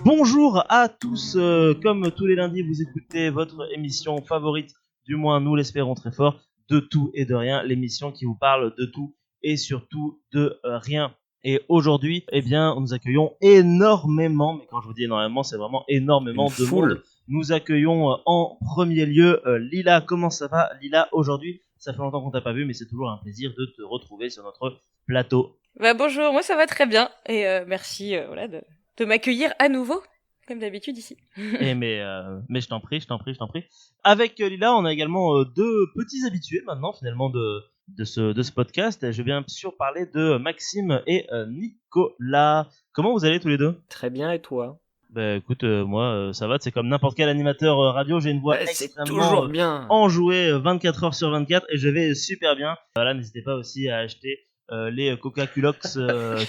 Bonjour à tous, comme tous les lundis vous écoutez votre émission favorite, du moins nous l'espérons très fort, de tout et de rien, l'émission qui vous parle de tout et surtout de rien. Et aujourd'hui, eh bien, nous accueillons énormément, mais quand je vous dis énormément, c'est vraiment énormément de monde. Nous accueillons en premier lieu Lila. Comment ça va, Lila, aujourd'hui? Ça fait longtemps qu'on t'a pas vu, mais c'est toujours un plaisir de te retrouver sur notre plateau. Bonjour, moi ça va très bien et merci de m'accueillir à nouveau, comme d'habitude ici. Mais je t'en prie. Avec Lila, on a également deux petits habitués maintenant finalement de ce podcast. Je vais bien sûr parler de Maxime et Nicolas. Comment vous allez tous les deux? Très bien, et toi? Bah écoute, moi ça va, c'est comme n'importe quel animateur radio, j'ai une voix extrêmement bien enjouée 24 heures sur 24 et je vais super bien. Voilà, n'hésitez pas aussi à acheter les Coca-Culox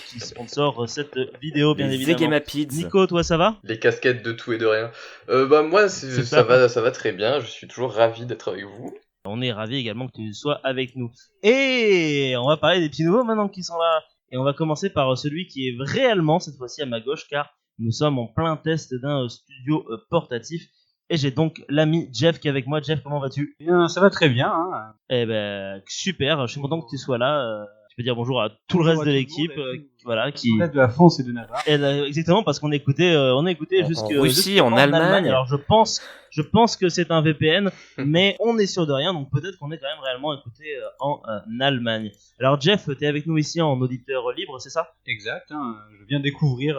qui sponsorent cette vidéo, bien évidemment. Vegemapids. Nico, toi ça va? Les casquettes de tout et de rien. Moi ça va très bien, je suis toujours ravi d'être avec vous. On est ravis également que tu sois avec nous. Et on va parler des petits nouveaux maintenant qui sont là. Et on va commencer par celui qui est réellement cette fois-ci à ma gauche, car nous sommes en plein test d'un studio portatif. Et j'ai donc l'ami Jeff qui est avec moi. Jeff, comment vas-tu? Bien, ça va très bien. Hein. Eh ben super, je suis content que tu sois là. Je peux dire bonjour à tout le reste de l'équipe, voilà, qui de la France et de Navarre. Exactement, parce qu'on écoutait jusque Russie, en Allemagne. Alors je pense que c'est un VPN, mais on est sûr de rien, donc peut-être qu'on est quand même réellement écouté en Allemagne. Alors Jeff, t'es avec nous ici en auditeur libre, c'est ça? Exact. Hein, je viens découvrir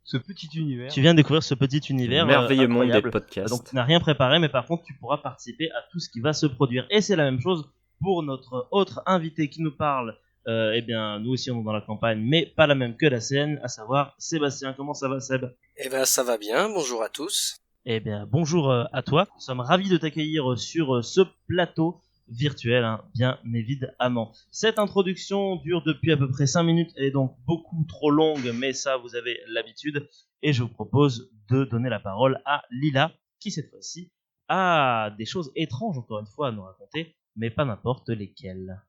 ce petit univers. Tu viens de découvrir ce petit univers merveilleux monde des incroyable. podcasts. Donc tu n'as rien préparé, mais par contre tu pourras participer à tout ce qui va se produire. Et c'est la même chose pour notre autre invité qui nous parle. Eh bien, nous aussi on est dans la campagne, mais pas la même que la scène, à savoir Sébastien. Comment ça va, Seb? Eh ben, ça va bien. Bonjour à tous. Eh bien, bonjour à toi. Nous sommes ravis de t'accueillir sur ce plateau virtuel, hein, bien évidemment. Cette introduction dure depuis à peu près 5 minutes, elle est donc beaucoup trop longue, mais ça, vous avez l'habitude. Et je vous propose de donner la parole à Lila, qui cette fois-ci a des choses étranges, encore une fois, à nous raconter, mais pas n'importe lesquelles.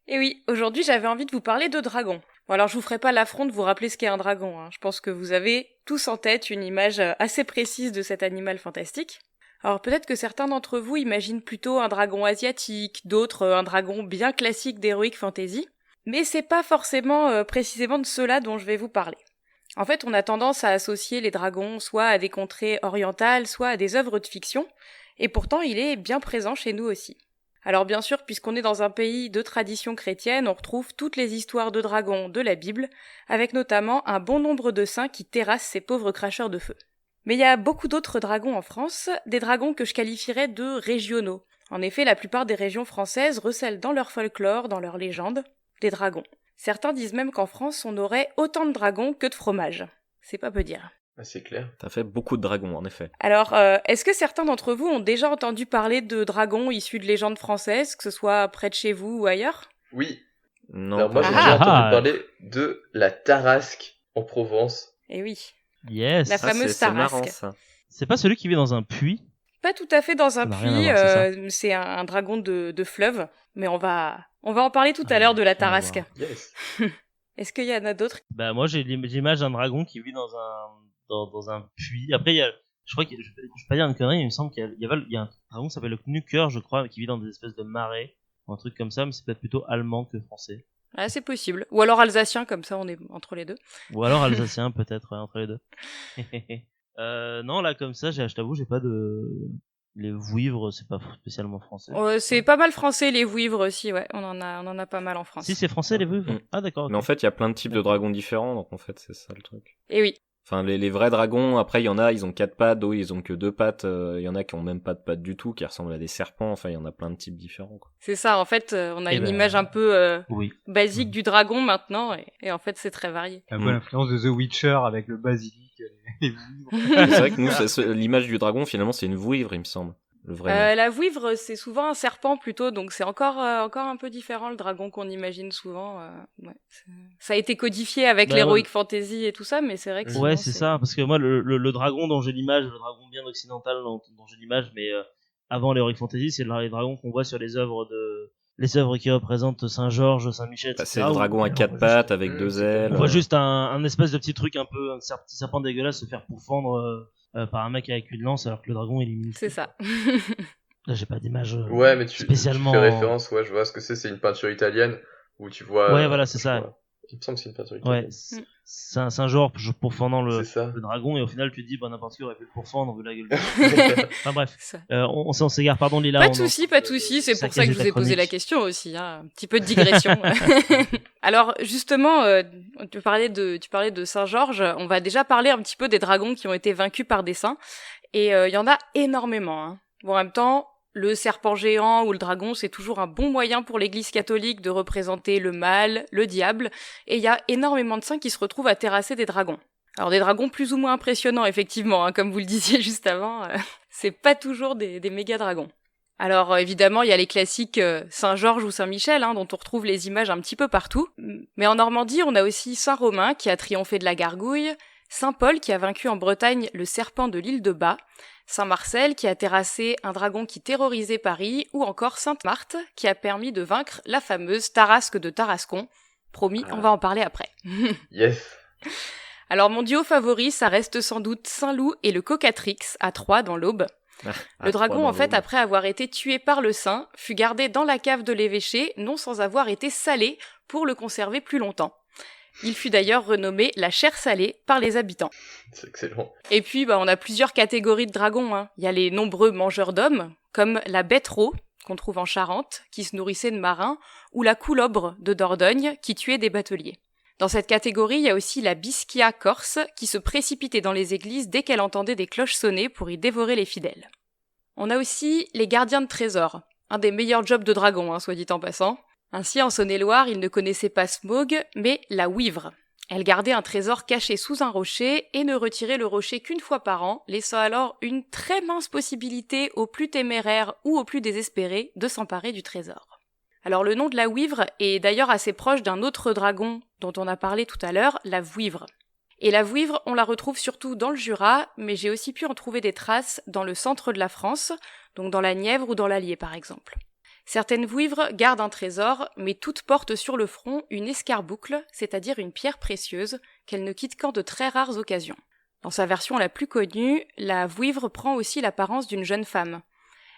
Et oui, aujourd'hui j'avais envie de vous parler de dragons. Bon alors je vous ferai pas l'affront de vous rappeler ce qu'est un dragon, hein. Je pense que vous avez tous en tête une image assez précise de cet animal fantastique. Alors peut-être que certains d'entre vous imaginent plutôt un dragon asiatique, d'autres un dragon bien classique d'Heroic Fantasy, mais c'est pas forcément précisément de ceux-là dont je vais vous parler. En fait, on a tendance à associer les dragons soit à des contrées orientales, soit à des œuvres de fiction, et pourtant il est bien présent chez nous aussi. Alors bien sûr, puisqu'on est dans un pays de tradition chrétienne, on retrouve toutes les histoires de dragons de la Bible, avec notamment un bon nombre de saints qui terrassent ces pauvres cracheurs de feu. Mais il y a beaucoup d'autres dragons en France, des dragons que je qualifierais de régionaux. En effet, la plupart des régions françaises recèlent dans leur folklore, dans leurs légendes, des dragons. Certains disent même qu'en France, on aurait autant de dragons que de fromage. C'est pas peu dire. Ah, c'est clair. T'as fait beaucoup de dragons, en effet. Alors, est-ce que certains d'entre vous ont déjà entendu parler de dragons issus de légendes françaises, que ce soit près de chez vous ou ailleurs? Oui. Non. Alors moi j'ai déjà entendu parler de la Tarasque en Provence. Eh oui. Yes. La fameuse c'est marrant, Tarasque. ça. C'est pas celui qui vit dans un puits? Pas tout à fait dans un Ça n'a rien puits, à voir, c'est c'est un dragon de fleuve, mais on va en parler tout à l'heure de la rien à Tarasque. voir. Yes. Est-ce qu'il y en a d'autres? Bah moi j'ai l'image d'un dragon qui vit dans un puits. Après je crois que je vais pas dire une connerie, mais il me semble qu'il y a un dragon qui s'appelle le Knucker, je crois, qui vit dans des espèces de marais ou un truc comme ça, mais c'est peut-être plutôt allemand que français. Ah, c'est possible. Ou alors alsacien, comme ça on est entre les deux. Ou alors alsacien peut-être, ouais, entre les deux. Non, là comme ça, je t'avoue, j'ai pas de... Les vouivres, c'est pas spécialement français. C'est pas mal français les vouivres aussi, ouais. On en a pas mal en France. Si c'est français les vouivres. Ah d'accord. Mais en fait, il y a plein de types de dragons différents, donc en fait, c'est ça le truc. Et oui. Enfin, les vrais dragons, après, il y en a, ils ont 4 pattes, d'autres, ils ont que 2 pattes, il y en a qui ont même pas de pattes du tout, qui ressemblent à des serpents, enfin, il y en a plein de types différents, quoi. C'est ça, en fait, on a Eh une ben, image un peu oui. basique du dragon maintenant, et en fait c'est très varié. La bonne influence de The Witcher avec le basilic et les vouivres. C'est vrai que nous, l'image du dragon, finalement, c'est une vouivre, il me semble. Le vrai nom. La vouivre, c'est souvent un serpent plutôt, donc c'est encore un peu différent le dragon qu'on imagine souvent. Ouais, ça a été codifié avec l'heroic fantasy et tout ça, mais c'est vrai que Ouais, c'est ça, parce que moi le dragon dont j'ai l'image, le dragon bien occidental dont j'ai l'image, mais avant l'heroic fantasy, c'est les dragons qu'on voit sur les œuvres les œuvres qui représentent Saint-Georges, Saint-Michel, etc. C'est le dragon à 4 pattes avec 2 ailes. On voit juste un espèce de petit truc un petit serpent dégueulasse se faire pourfendre par un mec avec une lance alors que le dragon il est minuscule. C'est ça. Là j'ai pas d'image Ouais, mais tu spécialement... fais référence, ouais, je vois ce que c'est une peinture italienne où tu vois... Ouais, voilà, c'est ça. Il me semble que c'est une peinture italienne. Ouais, c'est un genre pourfendant le dragon et au final tu te dis n'importe qui aurait pu le pourfendre vu la gueule. Enfin bref, on s'égare, pardon Lila. Pas de souci, c'est pour ça que je vous ai posé la question aussi, hein. Un petit peu de digression. Alors justement, tu parlais de Saint-Georges, on va déjà parler un petit peu des dragons qui ont été vaincus par des saints et il y en a énormément. Hein. Bon, en même temps, le serpent géant ou le dragon, c'est toujours un bon moyen pour l'Église catholique de représenter le mal, le diable, et il y a énormément de saints qui se retrouvent à terrasser des dragons. Alors des dragons plus ou moins impressionnants, effectivement, hein, comme vous le disiez juste avant, c'est pas toujours des méga dragons. Alors évidemment, il y a les classiques Saint-Georges ou Saint-Michel, hein, dont on retrouve les images un petit peu partout. Mais en Normandie, on a aussi Saint-Romain qui a triomphé de la gargouille, Saint-Paul qui a vaincu en Bretagne le serpent de l'île de Bas, Saint-Marcel qui a terrassé un dragon qui terrorisait Paris, ou encore Sainte-Marthe qui a permis de vaincre la fameuse Tarasque de Tarascon. Promis, on va en parler après. Yes. Alors mon duo favori, ça reste sans doute Saint-Loup et le Cocatrix à Troyes dans l'Aube. Le dragon, en fait, après avoir été tué par le saint, fut gardé dans la cave de l'évêché, non sans avoir été salé pour le conserver plus longtemps. Il fut d'ailleurs renommé la chair salée par les habitants. C'est excellent. Et puis, on a plusieurs catégories de dragons. Hein. Il y a les nombreux mangeurs d'hommes, comme la bête rot, qu'on trouve en Charente, qui se nourrissait de marins, ou la coulobre de Dordogne, qui tuait des bateliers. Dans cette catégorie, il y a aussi la Bischia corse, qui se précipitait dans les églises dès qu'elle entendait des cloches sonner pour y dévorer les fidèles. On a aussi les gardiens de trésors, un des meilleurs jobs de dragon, hein, soit dit en passant. Ainsi, en Saône-et-Loire, ils ne connaissaient pas Smaug, mais la Ouivre. Elle gardait un trésor caché sous un rocher et ne retirait le rocher qu'une fois par an, laissant alors une très mince possibilité aux plus téméraires ou aux plus désespérés de s'emparer du trésor. Alors le nom de la Ouivre est d'ailleurs assez proche d'un autre dragon dont on a parlé tout à l'heure, la Vouivre. Et la Vouivre, on la retrouve surtout dans le Jura, mais j'ai aussi pu en trouver des traces dans le centre de la France, donc dans la Nièvre ou dans l'Allier par exemple. Certaines vouivres gardent un trésor, mais toutes portent sur le front une escarboucle, c'est-à-dire une pierre précieuse, qu'elles ne quittent qu'en de très rares occasions. Dans sa version la plus connue, la vouivre prend aussi l'apparence d'une jeune femme.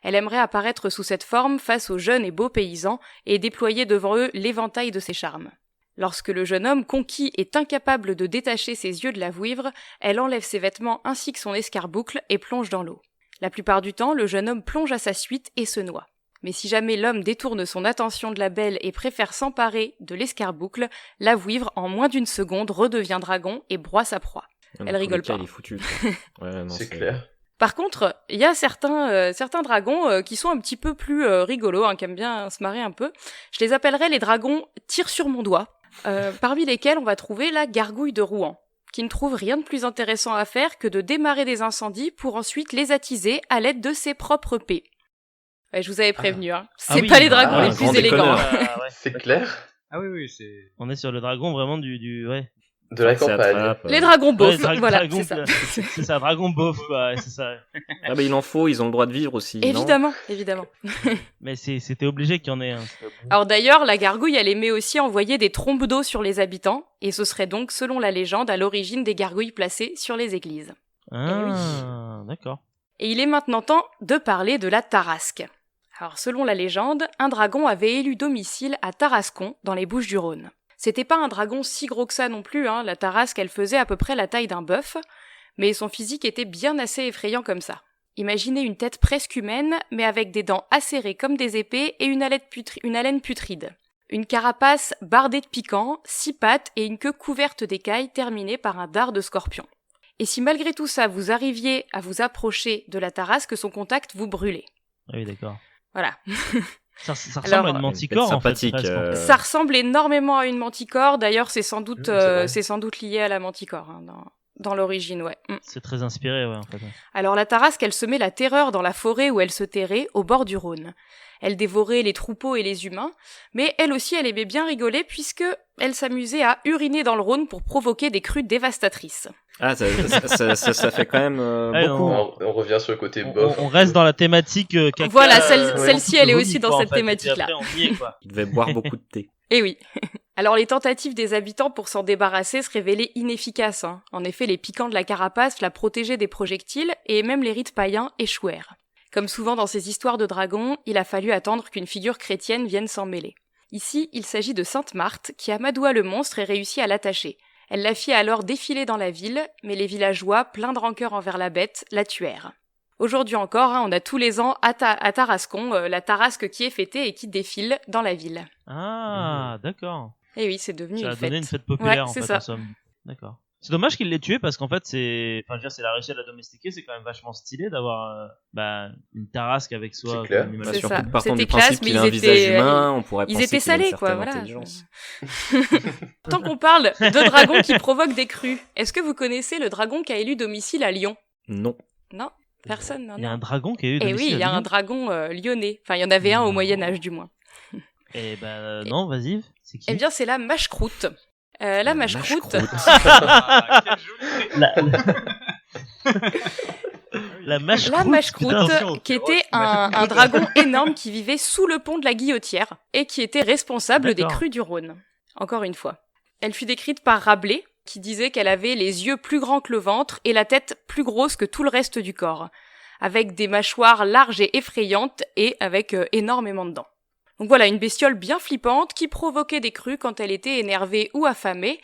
Elle aimerait apparaître sous cette forme face aux jeunes et beaux paysans et déployer devant eux l'éventail de ses charmes. Lorsque le jeune homme conquis est incapable de détacher ses yeux de la vouivre, elle enlève ses vêtements ainsi que son escarboucle et plonge dans l'eau. La plupart du temps, le jeune homme plonge à sa suite et se noie. Mais si jamais l'homme détourne son attention de la belle et préfère s'emparer de l'escarboucle, la vouivre, en moins d'une seconde, redevient dragon et broie sa proie. Elle rigole pas. Il est foutu. Ouais, non, c'est clair. Par contre, il y a certains dragons qui sont un petit peu plus rigolos, hein, qui aiment bien se marrer un peu. Je les appellerais les dragons tire sur mon doigt, parmi lesquels on va trouver la gargouille de Rouen, qui ne trouve rien de plus intéressant à faire que de démarrer des incendies pour ensuite les attiser à l'aide de ses propres pets. Ouais, je vous avais prévenu, hein. C'est pas les dragons les plus élégants. C'est clair. Ah oui, c'est... On est sur le dragon vraiment ouais. De la campagne. Les dragons beaufs, voilà, c'est ça. C'est ça, dragon beauf, quoi, c'est ça. Ah bah il en faut, ils ont le droit de vivre aussi. Évidemment, non évidemment. Mais c'était obligé qu'il y en ait un. Alors d'ailleurs, la gargouille, elle aimait aussi envoyer des trombes d'eau sur les habitants, et ce serait donc, selon la légende, à l'origine des gargouilles placées sur les églises. Ah, d'accord. Et il est maintenant temps de parler de la Tarasque. Alors selon la légende, un dragon avait élu domicile à Tarascon, dans les Bouches-du-Rhône. C'était pas un dragon si gros que ça non plus, hein. La Tarasque, elle faisait à peu près la taille d'un bœuf, mais son physique était bien assez effrayant comme ça. Imaginez une tête presque humaine, mais avec des dents acérées comme des épées et une haleine putride. Une carapace bardée de piquants, 6 pattes et une queue couverte d'écailles terminée par un dard de scorpion. Et si malgré tout ça, vous arriviez à vous approcher de la Tarasque, son contact vous brûlait. Ah oui, d'accord. Voilà. Ça ressemble à une manticore, en fait. Ça ressemble énormément à une manticore. D'ailleurs, c'est sans doute lié à la manticore. Hein, dans l'origine, ouais. C'est très inspiré, ouais, en fait. Alors la Tarasque, elle semait la terreur dans la forêt où elle se terrait, au bord du Rhône. Elle dévorait les troupeaux et les humains, mais elle aussi, elle aimait bien rigoler puisque elle s'amusait à uriner dans le Rhône pour provoquer des crues dévastatrices. Ah, ça fait quand même beaucoup. On revient sur le côté bof. On reste dans la thématique caca. Voilà, celle-ci, elle est aussi dans cette thématique-là. Et après, on y est, quoi. Il devait boire beaucoup de thé. Eh oui. Alors les tentatives des habitants pour s'en débarrasser se révélaient inefficaces. En effet, les piquants de la carapace la protégeaient des projectiles et même les rites païens échouèrent. Comme souvent dans ces histoires de dragons, il a fallu attendre qu'une figure chrétienne vienne s'en mêler. Ici, il s'agit de Sainte Marthe qui amadoua le monstre et réussit à l'attacher. Elle la fit alors défiler dans la ville, mais les villageois, pleins de rancœur envers la bête, la tuèrent. Aujourd'hui encore, on a tous les ans à Tarascon la Tarasque qui est fêtée et qui défile dans la ville. Ah, d'accord. Et oui, c'est devenu Ça a une fête. donné une fête populaire, Ouais, en c'est fait, ça. en somme. D'accord. C'est dommage qu'il l'ait tué parce qu'en fait, c'est la réussite à la domestiquer, c'est quand même vachement stylé d'avoir une tarasque avec soi. C'est clair. comme C'est animal. ça. Surtout partant C'était du principe classe, mais qu'il a un ils visage étaient, humain, on pourrait Ils penser étaient qu'il a une salés, quoi, certaine voilà. intelligence. Tant qu'on parle de dragons qui provoquent des crues, est-ce que vous connaissez le dragon qui a élu domicile à Lyon ? Non. Non ? Personne, non, Il y a un non. dragon qui a eu Eh domicile oui, il y à a un Lyon. dragon lyonnais. Enfin, il y en avait un au Non. Moyen-Âge, du moins. Eh ben, non, vas-y. C'est qui? Eh bien, c'est la mâche-croûte. La mâche-croûte, La mâche-croûte. la mâche-croûte, putain. qui était un dragon énorme qui vivait sous le pont de la Guillotière et qui était responsable des D'accord. crues du Rhône. Encore une fois. Elle fut décrite par Rabelais, qui disait qu'elle avait les yeux plus grands que le ventre et la tête plus grosse que tout le reste du corps, avec des mâchoires larges et effrayantes et avec énormément de dents. Donc voilà, une bestiole bien flippante qui provoquait des crues quand elle était énervée ou affamée.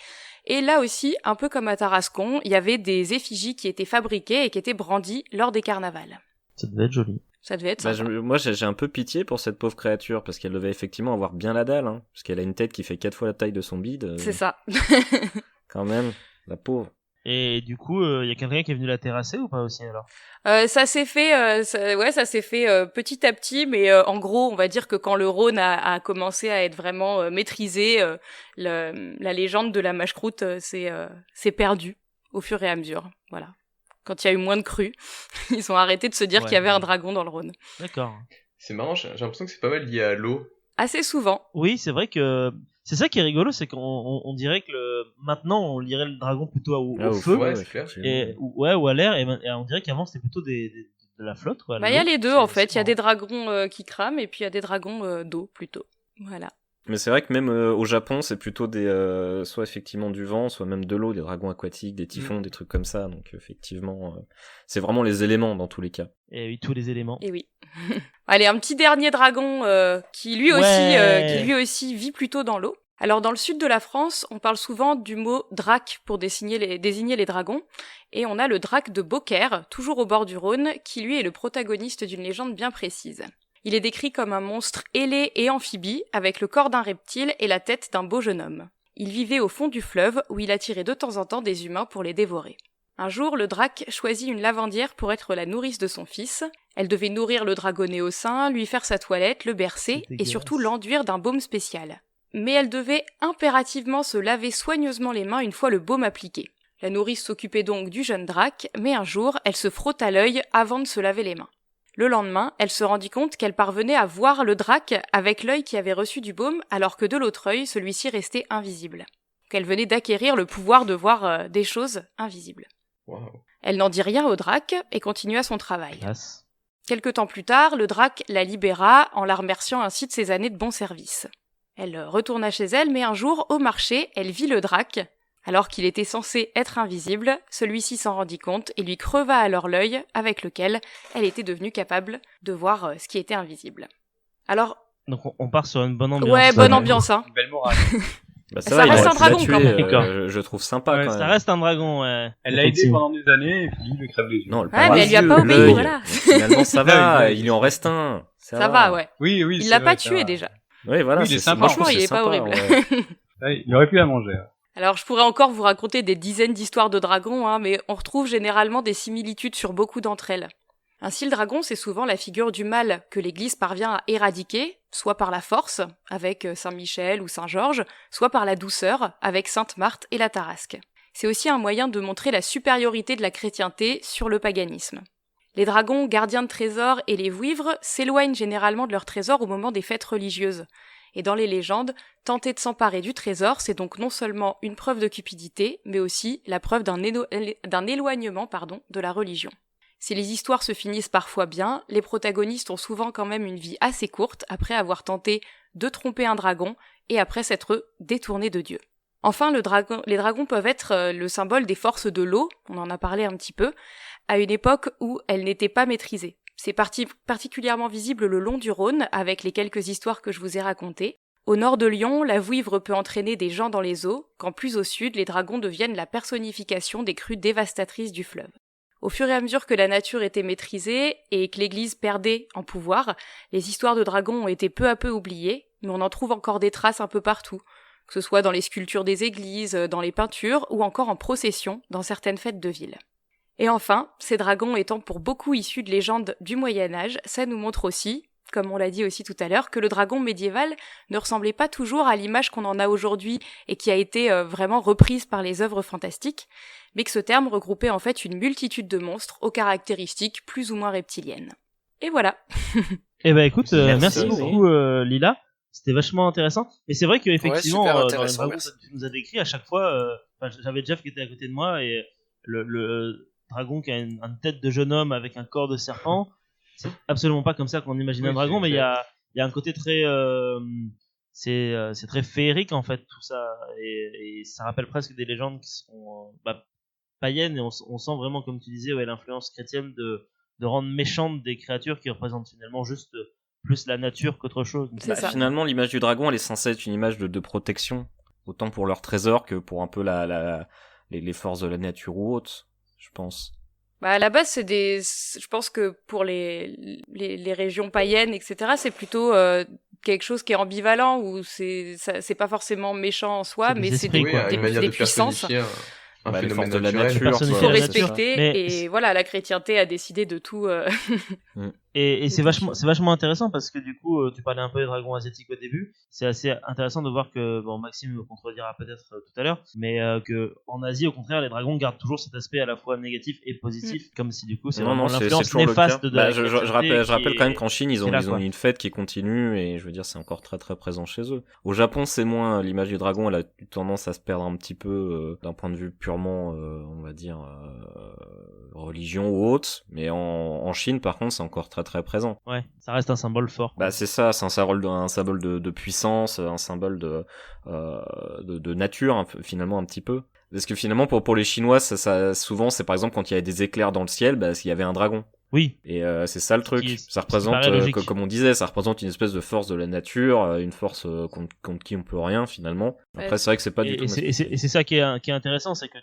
Et là aussi, un peu comme à Tarascon, il y avait des effigies qui étaient fabriquées et qui étaient brandies lors des carnavals. Ça devait être joli. Ça devait être Bah, sympa. moi, j'ai un peu pitié pour cette pauvre créature, parce qu'elle devait effectivement avoir bien la dalle, hein, parce qu'elle a une tête qui fait 4 fois la taille de son bide. C'est ça. Quand même, la pauvre. Et du coup, il y a quelqu'un qui est venu la terrasser ou pas aussi alors? Ça s'est fait, ça s'est fait petit à petit, mais en gros, on va dire que quand le Rhône a commencé à être vraiment maîtrisé, la légende de la mâche-croûte s'est perdue au fur et à mesure. Voilà. Quand il y a eu moins de crues, ils ont arrêté de se dire Ouais. qu'il y avait un dragon dans le Rhône. D'accord. C'est marrant, j'ai l'impression que c'est pas mal lié à l'eau. Assez souvent. Oui, c'est vrai que c'est ça qui est rigolo, c'est qu'on dirait que maintenant on lirait le dragon plutôt au feu ouais, c'est clair. ou à l'air et on dirait qu'avant c'était plutôt de la flotte quoi. Bah, il y a l'eau. les deux C'est- en fait. c'est Il y a des marrant. dragons qui crament et puis il y a des dragons d'eau plutôt. Voilà. Mais c'est vrai que même au Japon, c'est plutôt soit effectivement du vent, soit même de l'eau, des dragons aquatiques, des typhons, des trucs comme ça. Donc effectivement, c'est vraiment les éléments dans tous les cas. Et oui, tous les éléments. Et oui. Allez, un petit dernier dragon qui lui aussi vit plutôt dans l'eau. Alors dans le sud de la France, on parle souvent du mot drac pour désigner les dragons, et on a le drac de Beaucaire, toujours au bord du Rhône, qui lui est le protagoniste d'une légende bien précise. Il est décrit comme un monstre ailé et amphibie, avec le corps d'un reptile et la tête d'un beau jeune homme. Il vivait au fond du fleuve, où il attirait de temps en temps des humains pour les dévorer. Un jour, le drac choisit une lavandière pour être la nourrice de son fils. Elle devait nourrir le dragonnet au sein, lui faire sa toilette, le bercer, C'est et dégueulasse. surtout l'enduire d'un baume spécial. Mais elle devait impérativement se laver soigneusement les mains une fois le baume appliqué. La nourrice s'occupait donc du jeune drac, mais un jour, elle se frotte à l'œil avant de se laver les mains. Le lendemain, elle se rendit compte qu'elle parvenait à voir le drac avec l'œil qui avait reçu du baume, alors que de l'autre œil, celui-ci restait invisible. Qu'elle venait d'acquérir le pouvoir de voir des choses invisibles. Waouh. Elle n'en dit rien au drac et continua son travail. Classe. Quelque temps plus tard, le drac la libéra en la remerciant ainsi de ses années de bon service. Elle retourna chez elle, mais un jour, au marché, elle vit le drac. Alors qu'il était censé être invisible, celui-ci s'en rendit compte et lui creva alors l'œil avec lequel elle était devenue capable de voir ce qui était invisible. Alors, Donc on part sur une bonne ambiance. ouais, bonne ambiance, hein. Belle morale. Bah, Ça va, il reste aurait un pu la dragon, tuer, quand même. D'accord. je trouve sympa Ouais, quand Ça même. reste un dragon, ouais. Elle l'a aidé Effectivement. pendant des années et puis il lui crève les yeux. Non, le Ouais, mais elle lui a pas obéi, l'œil. voilà. Finalement, ça va, L'œil. il lui en reste un. Ça va, ouais. Oui, oui. Il c'est l'a vrai, pas ça tué va. déjà. Oui, voilà. Oui, il est sympa. moi, je trouve Franchement, que il c'est est pas sympa, horrible. ouais. Ouais, il aurait pu la manger. Alors, je pourrais encore vous raconter des dizaines d'histoires de dragons, hein, mais on retrouve généralement des similitudes sur beaucoup d'entre elles. Ainsi, le dragon, c'est souvent la figure du mal que l'Église parvient à éradiquer, soit par la force, avec Saint-Michel ou Saint-Georges, soit par la douceur, avec Sainte Marthe et la Tarasque. c'est aussi un moyen de montrer la supériorité de la chrétienté sur le paganisme. Les dragons, gardiens de trésors et les vouivres s'éloignent généralement de leurs trésors au moment des fêtes religieuses. Et dans les légendes, tenter de s'emparer du trésor, c'est donc non seulement une preuve de cupidité, mais aussi la preuve d'un éloignement de la religion. Si les histoires se finissent parfois bien, les protagonistes ont souvent quand même une vie assez courte après avoir tenté de tromper un dragon et après s'être détournés de Dieu. Enfin, les dragons peuvent être le symbole des forces de l'eau, on en a parlé un petit peu, à une époque où elles n'étaient pas maîtrisées. C'est particulièrement visible le long du Rhône, avec les quelques histoires que je vous ai racontées. Au nord de Lyon, la vouivre peut entraîner des gens dans les eaux, quand plus au sud, les dragons deviennent la personnification des crues dévastatrices du fleuve. Au fur et à mesure que la nature était maîtrisée et que l'Église perdait en pouvoir, les histoires de dragons ont été peu à peu oubliées, mais on en trouve encore des traces un peu partout, que ce soit dans les sculptures des églises, dans les peintures ou encore en procession dans certaines fêtes de ville. Et enfin, ces dragons étant pour beaucoup issus de légendes du Moyen-Âge, ça nous montre aussi, comme on l'a dit aussi tout à l'heure, que le dragon médiéval ne ressemblait pas toujours à l'image qu'on en a aujourd'hui et qui a été vraiment reprise par les œuvres fantastiques, mais que ce terme regroupait en fait une multitude de monstres aux caractéristiques plus ou moins reptiliennes. Et voilà. Eh ben écoute, merci beaucoup Lila, c'était vachement intéressant. Et c'est vrai qu'effectivement, dans les dragons que tu nous as décrit, à chaque fois, j'avais Jeff qui était à côté de moi et le dragon qui a une tête de jeune homme avec un corps de serpent, c'est absolument pas comme ça qu'on imagine un dragon, mais il y a un côté très c'est très féerique en fait tout ça, et ça rappelle presque des légendes qui sont païennes, et on sent vraiment, comme tu disais, l'influence chrétienne de rendre méchantes des créatures qui représentent finalement juste plus la nature qu'autre chose. Finalement, l'image du dragon, elle est censée être une image de protection, autant pour leur trésor que pour un peu les forces de la nature ou autres, je pense. À la base, je pense que pour les régions païennes, etc., c'est plutôt quelque chose qui est ambivalent, où c'est pas forcément méchant en soi, mais c'est des puissances. Les forces de la nature, qu'il faut respecter, et voilà, la chrétienté a décidé de tout. Et c'est vachement intéressant, parce que du coup, tu parlais un peu des dragons asiatiques au début. C'est assez intéressant de voir que, Maxime me contredira peut-être tout à l'heure, mais que en Asie, au contraire, les dragons gardent toujours cet aspect à la fois négatif et positif, comme si du coup c'est vraiment l'influence néfaste de la je rappelle quand même qu'en Chine, ils ont une fête qui continue, et je veux dire, c'est encore très très présent chez eux. Au Japon, c'est moins, l'image du dragon, elle a eu tendance à se perdre un petit peu d'un point de vue purement, on va dire, religion ou autre, mais en Chine, par contre, c'est encore très très présent. Ouais, ça reste un symbole fort. C'est ça, c'est un symbole de puissance, un symbole de nature, finalement, un petit peu. Parce que finalement, pour les Chinois, ça souvent, c'est par exemple quand il y a des éclairs dans le ciel, il y avait un dragon. Oui. Et c'est ça le truc. Ça représente, comme on disait, ça représente une espèce de force de la nature, une force contre qui on peut rien finalement. Après, c'est vrai que c'est pas du tout. Et c'est ça qui est intéressant, c'est que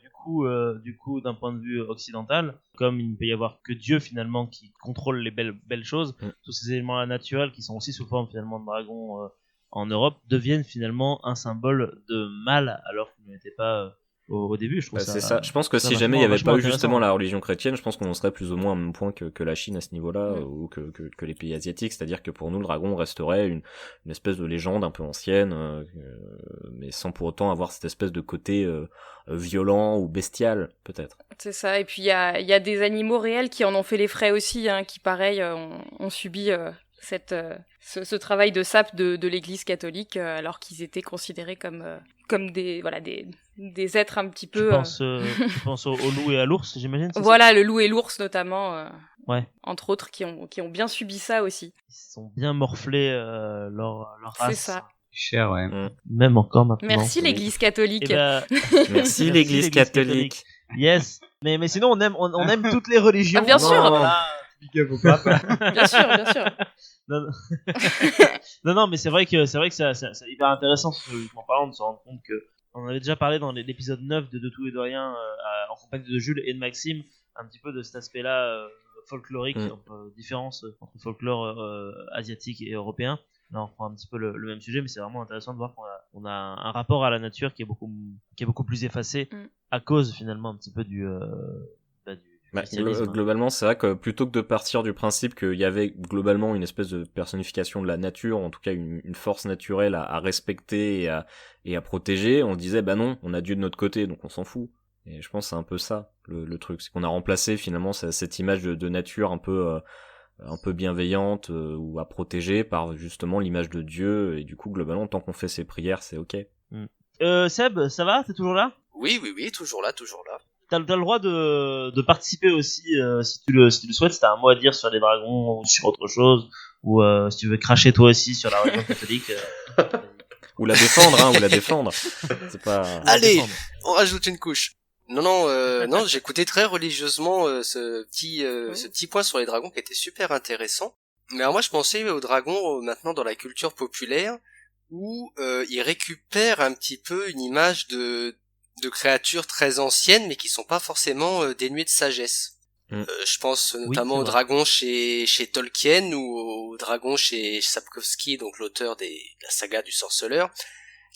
du coup, d'un point de vue occidental, comme il ne peut y avoir que Dieu finalement qui contrôle les belles choses, tous ces éléments naturels qui sont aussi sous forme finalement de dragons en Europe deviennent finalement un symbole de mal, alors qu'ils n'étaient pas. Au début, je trouve ça. C'est ça. Je pense que si jamais il n'y avait pas eu justement la religion chrétienne, je pense qu'on en serait plus ou moins au même point que la Chine à ce niveau-là, ou que les pays asiatiques. C'est-à-dire que pour nous, le dragon resterait une espèce de légende un peu ancienne, mais sans pour autant avoir cette espèce de côté violent ou bestial, peut-être. C'est ça. Et puis il y a des animaux réels qui en ont fait les frais aussi, qui pareil ont subi ce travail de sape de l'Église catholique, alors qu'ils étaient considérés comme des êtres un petit peu. Tu penses au loup et à l'ours, j'imagine. Voilà, le loup et l'ours notamment. Ouais. Entre autres, qui ont bien subi ça aussi. Ils sont bien morflés leur race. C'est ça. Cher, ouais. Même encore maintenant. Merci l'Église catholique. Merci l'Église catholique. Yes. Mais sinon on aime toutes les religions. Ah, bien sûr. Bien sûr. Non, mais c'est vrai que c'est hyper intéressant en parlant de se rendre compte que on avait déjà parlé dans l'épisode 9 de tout et de rien en compagnie de Jules et de Maxime, un petit peu de cet aspect-là folklorique, différence entre folklore asiatique et européen. Là on prend un petit peu le même sujet, mais c'est vraiment intéressant de voir qu'on a un rapport à la nature qui est beaucoup plus effacé à cause finalement un petit peu du globalement, c'est vrai que plutôt que de partir du principe qu'il y avait globalement une espèce de personnification de la nature, en tout cas une force naturelle à respecter et à protéger, on se disait non, on a Dieu de notre côté, donc on s'en fout. Et je pense que c'est un peu ça le truc, c'est qu'on a remplacé finalement cette image de nature un peu bienveillante ou à protéger par justement l'image de Dieu, et du coup globalement tant qu'on fait ses prières c'est ok. Seb, ça va? T'es toujours là? Oui, toujours là. T'as le droit de participer aussi si tu le souhaites, si t'as un mot à dire sur les dragons ou sur autre chose, ou si tu veux cracher toi aussi sur la religion catholique. Ou la défendre, c'est pas... Allez, on rajoute une couche. Non, j'écoutais très religieusement ce petit point sur les dragons qui était super intéressant. Mais alors moi je pensais aux dragons maintenant dans la culture populaire où ils récupèrent un petit peu une image de créatures très anciennes mais qui sont pas forcément dénuées de sagesse. Je pense notamment aux dragons chez Tolkien ou aux dragons chez Sapkowski, donc l'auteur de la saga du Sorceleur,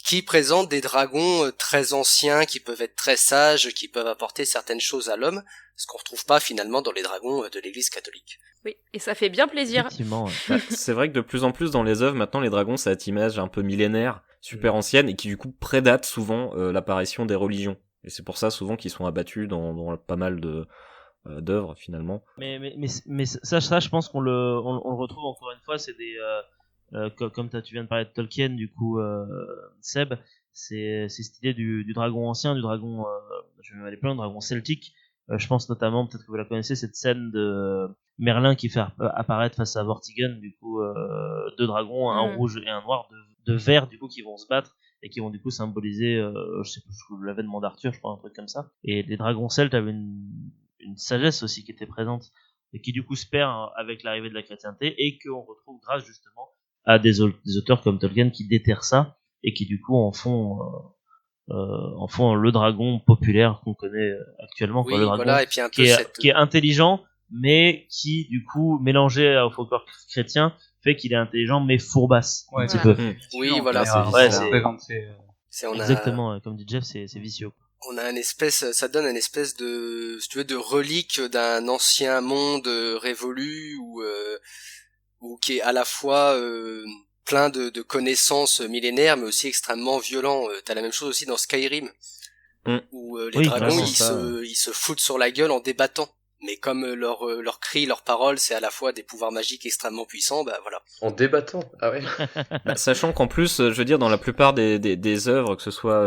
qui présente des dragons très anciens, qui peuvent être très sages, qui peuvent apporter certaines choses à l'homme, ce qu'on retrouve pas finalement dans les dragons de l'Église catholique. Oui, et ça fait bien plaisir. Effectivement, ouais. C'est vrai que de plus en plus dans les œuvres, maintenant les dragons, ça a cette image un peu millénaire, super ancienne, et qui du coup prédate souvent l'apparition des religions. Et c'est pour ça souvent qu'ils sont abattus dans pas mal d'œuvres finalement. Mais ça, je pense qu'on le retrouve encore une fois, c'est des... comme tu viens de parler de Tolkien, du coup, Seb, c'est cette idée du dragon ancien, du dragon, je vais m'aller plein, du dragon celtique. Je pense notamment, peut-être que vous la connaissez, cette scène de Merlin qui fait apparaître face à Vortigern, du coup, deux dragons, un rouge et un noir, de vert, du coup, qui vont se battre et qui vont du coup symboliser, je sais plus, l'avènement d'Arthur, je crois, un truc comme ça. Et les dragons celtes avaient une sagesse aussi qui était présente et qui du coup se perd avec l'arrivée de la chrétienté, et qu'on retrouve grâce justement à des auteurs comme Tolkien qui déterrent ça et qui du coup en font le dragon populaire qu'on connaît actuellement. Oui, quoi, le dragon voilà, et puis un peu qui est intelligent, mais qui du coup mélangé au folklore chrétien fait qu'il est intelligent mais fourbasse un petit peu. Oui, voilà, Exactement, comme dit Jeff, c'est vicieux. On a ça donne une espèce de, si tu veux, de relique d'un ancien monde révolu ou qui est à la fois plein de connaissances millénaires mais aussi extrêmement violent. T'as la même chose aussi dans Skyrim où les dragons ils se foutent sur la gueule en débattant. Mais comme leur cri, leurs paroles, c'est à la fois des pouvoirs magiques extrêmement puissants, bah voilà. En débattant, ah ouais. Sachant qu'en plus, je veux dire, dans la plupart des œuvres, que ce soit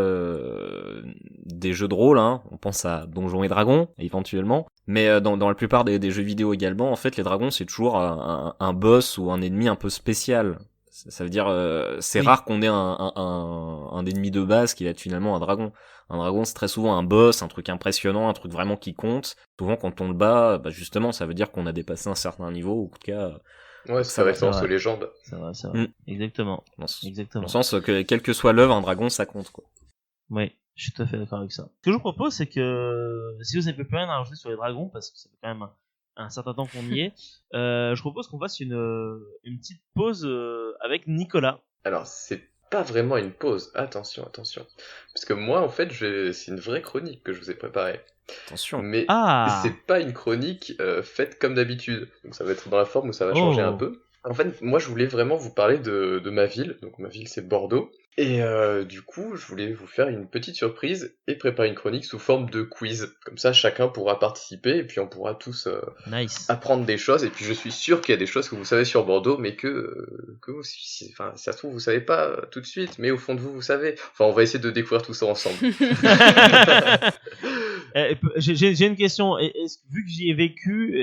des jeux de rôle, hein, on pense à Donjons et Dragons, éventuellement, mais dans la plupart des jeux vidéo également, en fait, les dragons, c'est toujours un boss ou un ennemi un peu spécial. Ça veut dire, c'est rare qu'on ait un ennemi de base qui va être finalement un dragon. Un dragon, c'est très souvent un boss, un truc impressionnant, un truc vraiment qui compte. Souvent, quand on le bat, bah justement, ça veut dire qu'on a dépassé un certain niveau, ou en tout cas... Ouais, c'est référence aux légendes. C'est vrai. Exactement. Dans le sens que, quelle que soit l'œuvre, un dragon, ça compte, quoi. Oui, je suis tout à fait d'accord avec ça. Ce que je vous propose, c'est que, si vous n'avez plus rien à rajouter sur les dragons, parce que ça fait quand même un certain temps qu'on y est, je propose qu'on fasse une petite pause avec Nicolas. Alors, c'est pas vraiment une pause, attention. Parce que moi, en fait, c'est une vraie chronique que je vous ai préparée. Attention. Mais c'est pas une chronique faite comme d'habitude. Donc ça va être dans la forme où ça va changer un peu. En fait, moi, je voulais vraiment vous parler de ma ville. Donc ma ville, c'est Bordeaux. Et du coup, je voulais vous faire une petite surprise et préparer une chronique sous forme de quiz. Comme ça, chacun pourra participer et puis on pourra tous apprendre des choses. Et puis je suis sûr qu'il y a des choses que vous savez sur Bordeaux, mais que vous, si ça se trouve, vous savez pas tout de suite, mais au fond de vous, vous savez. Enfin, on va essayer de découvrir tout ça ensemble. J'ai une question. Vu que j'y ai vécu,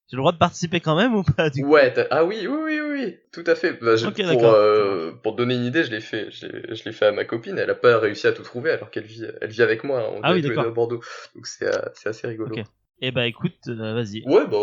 j'ai le droit de participer quand même ou pas du coup ? Ouais, oui, tout à fait. Bah, pour donner une idée, je l'ai fait à ma copine. Elle a pas réussi à tout trouver alors qu'elle vit avec moi. On est tous les deux à Bordeaux, donc c'est assez rigolo. Okay. Et bah écoute, vas-y. Ouais, bah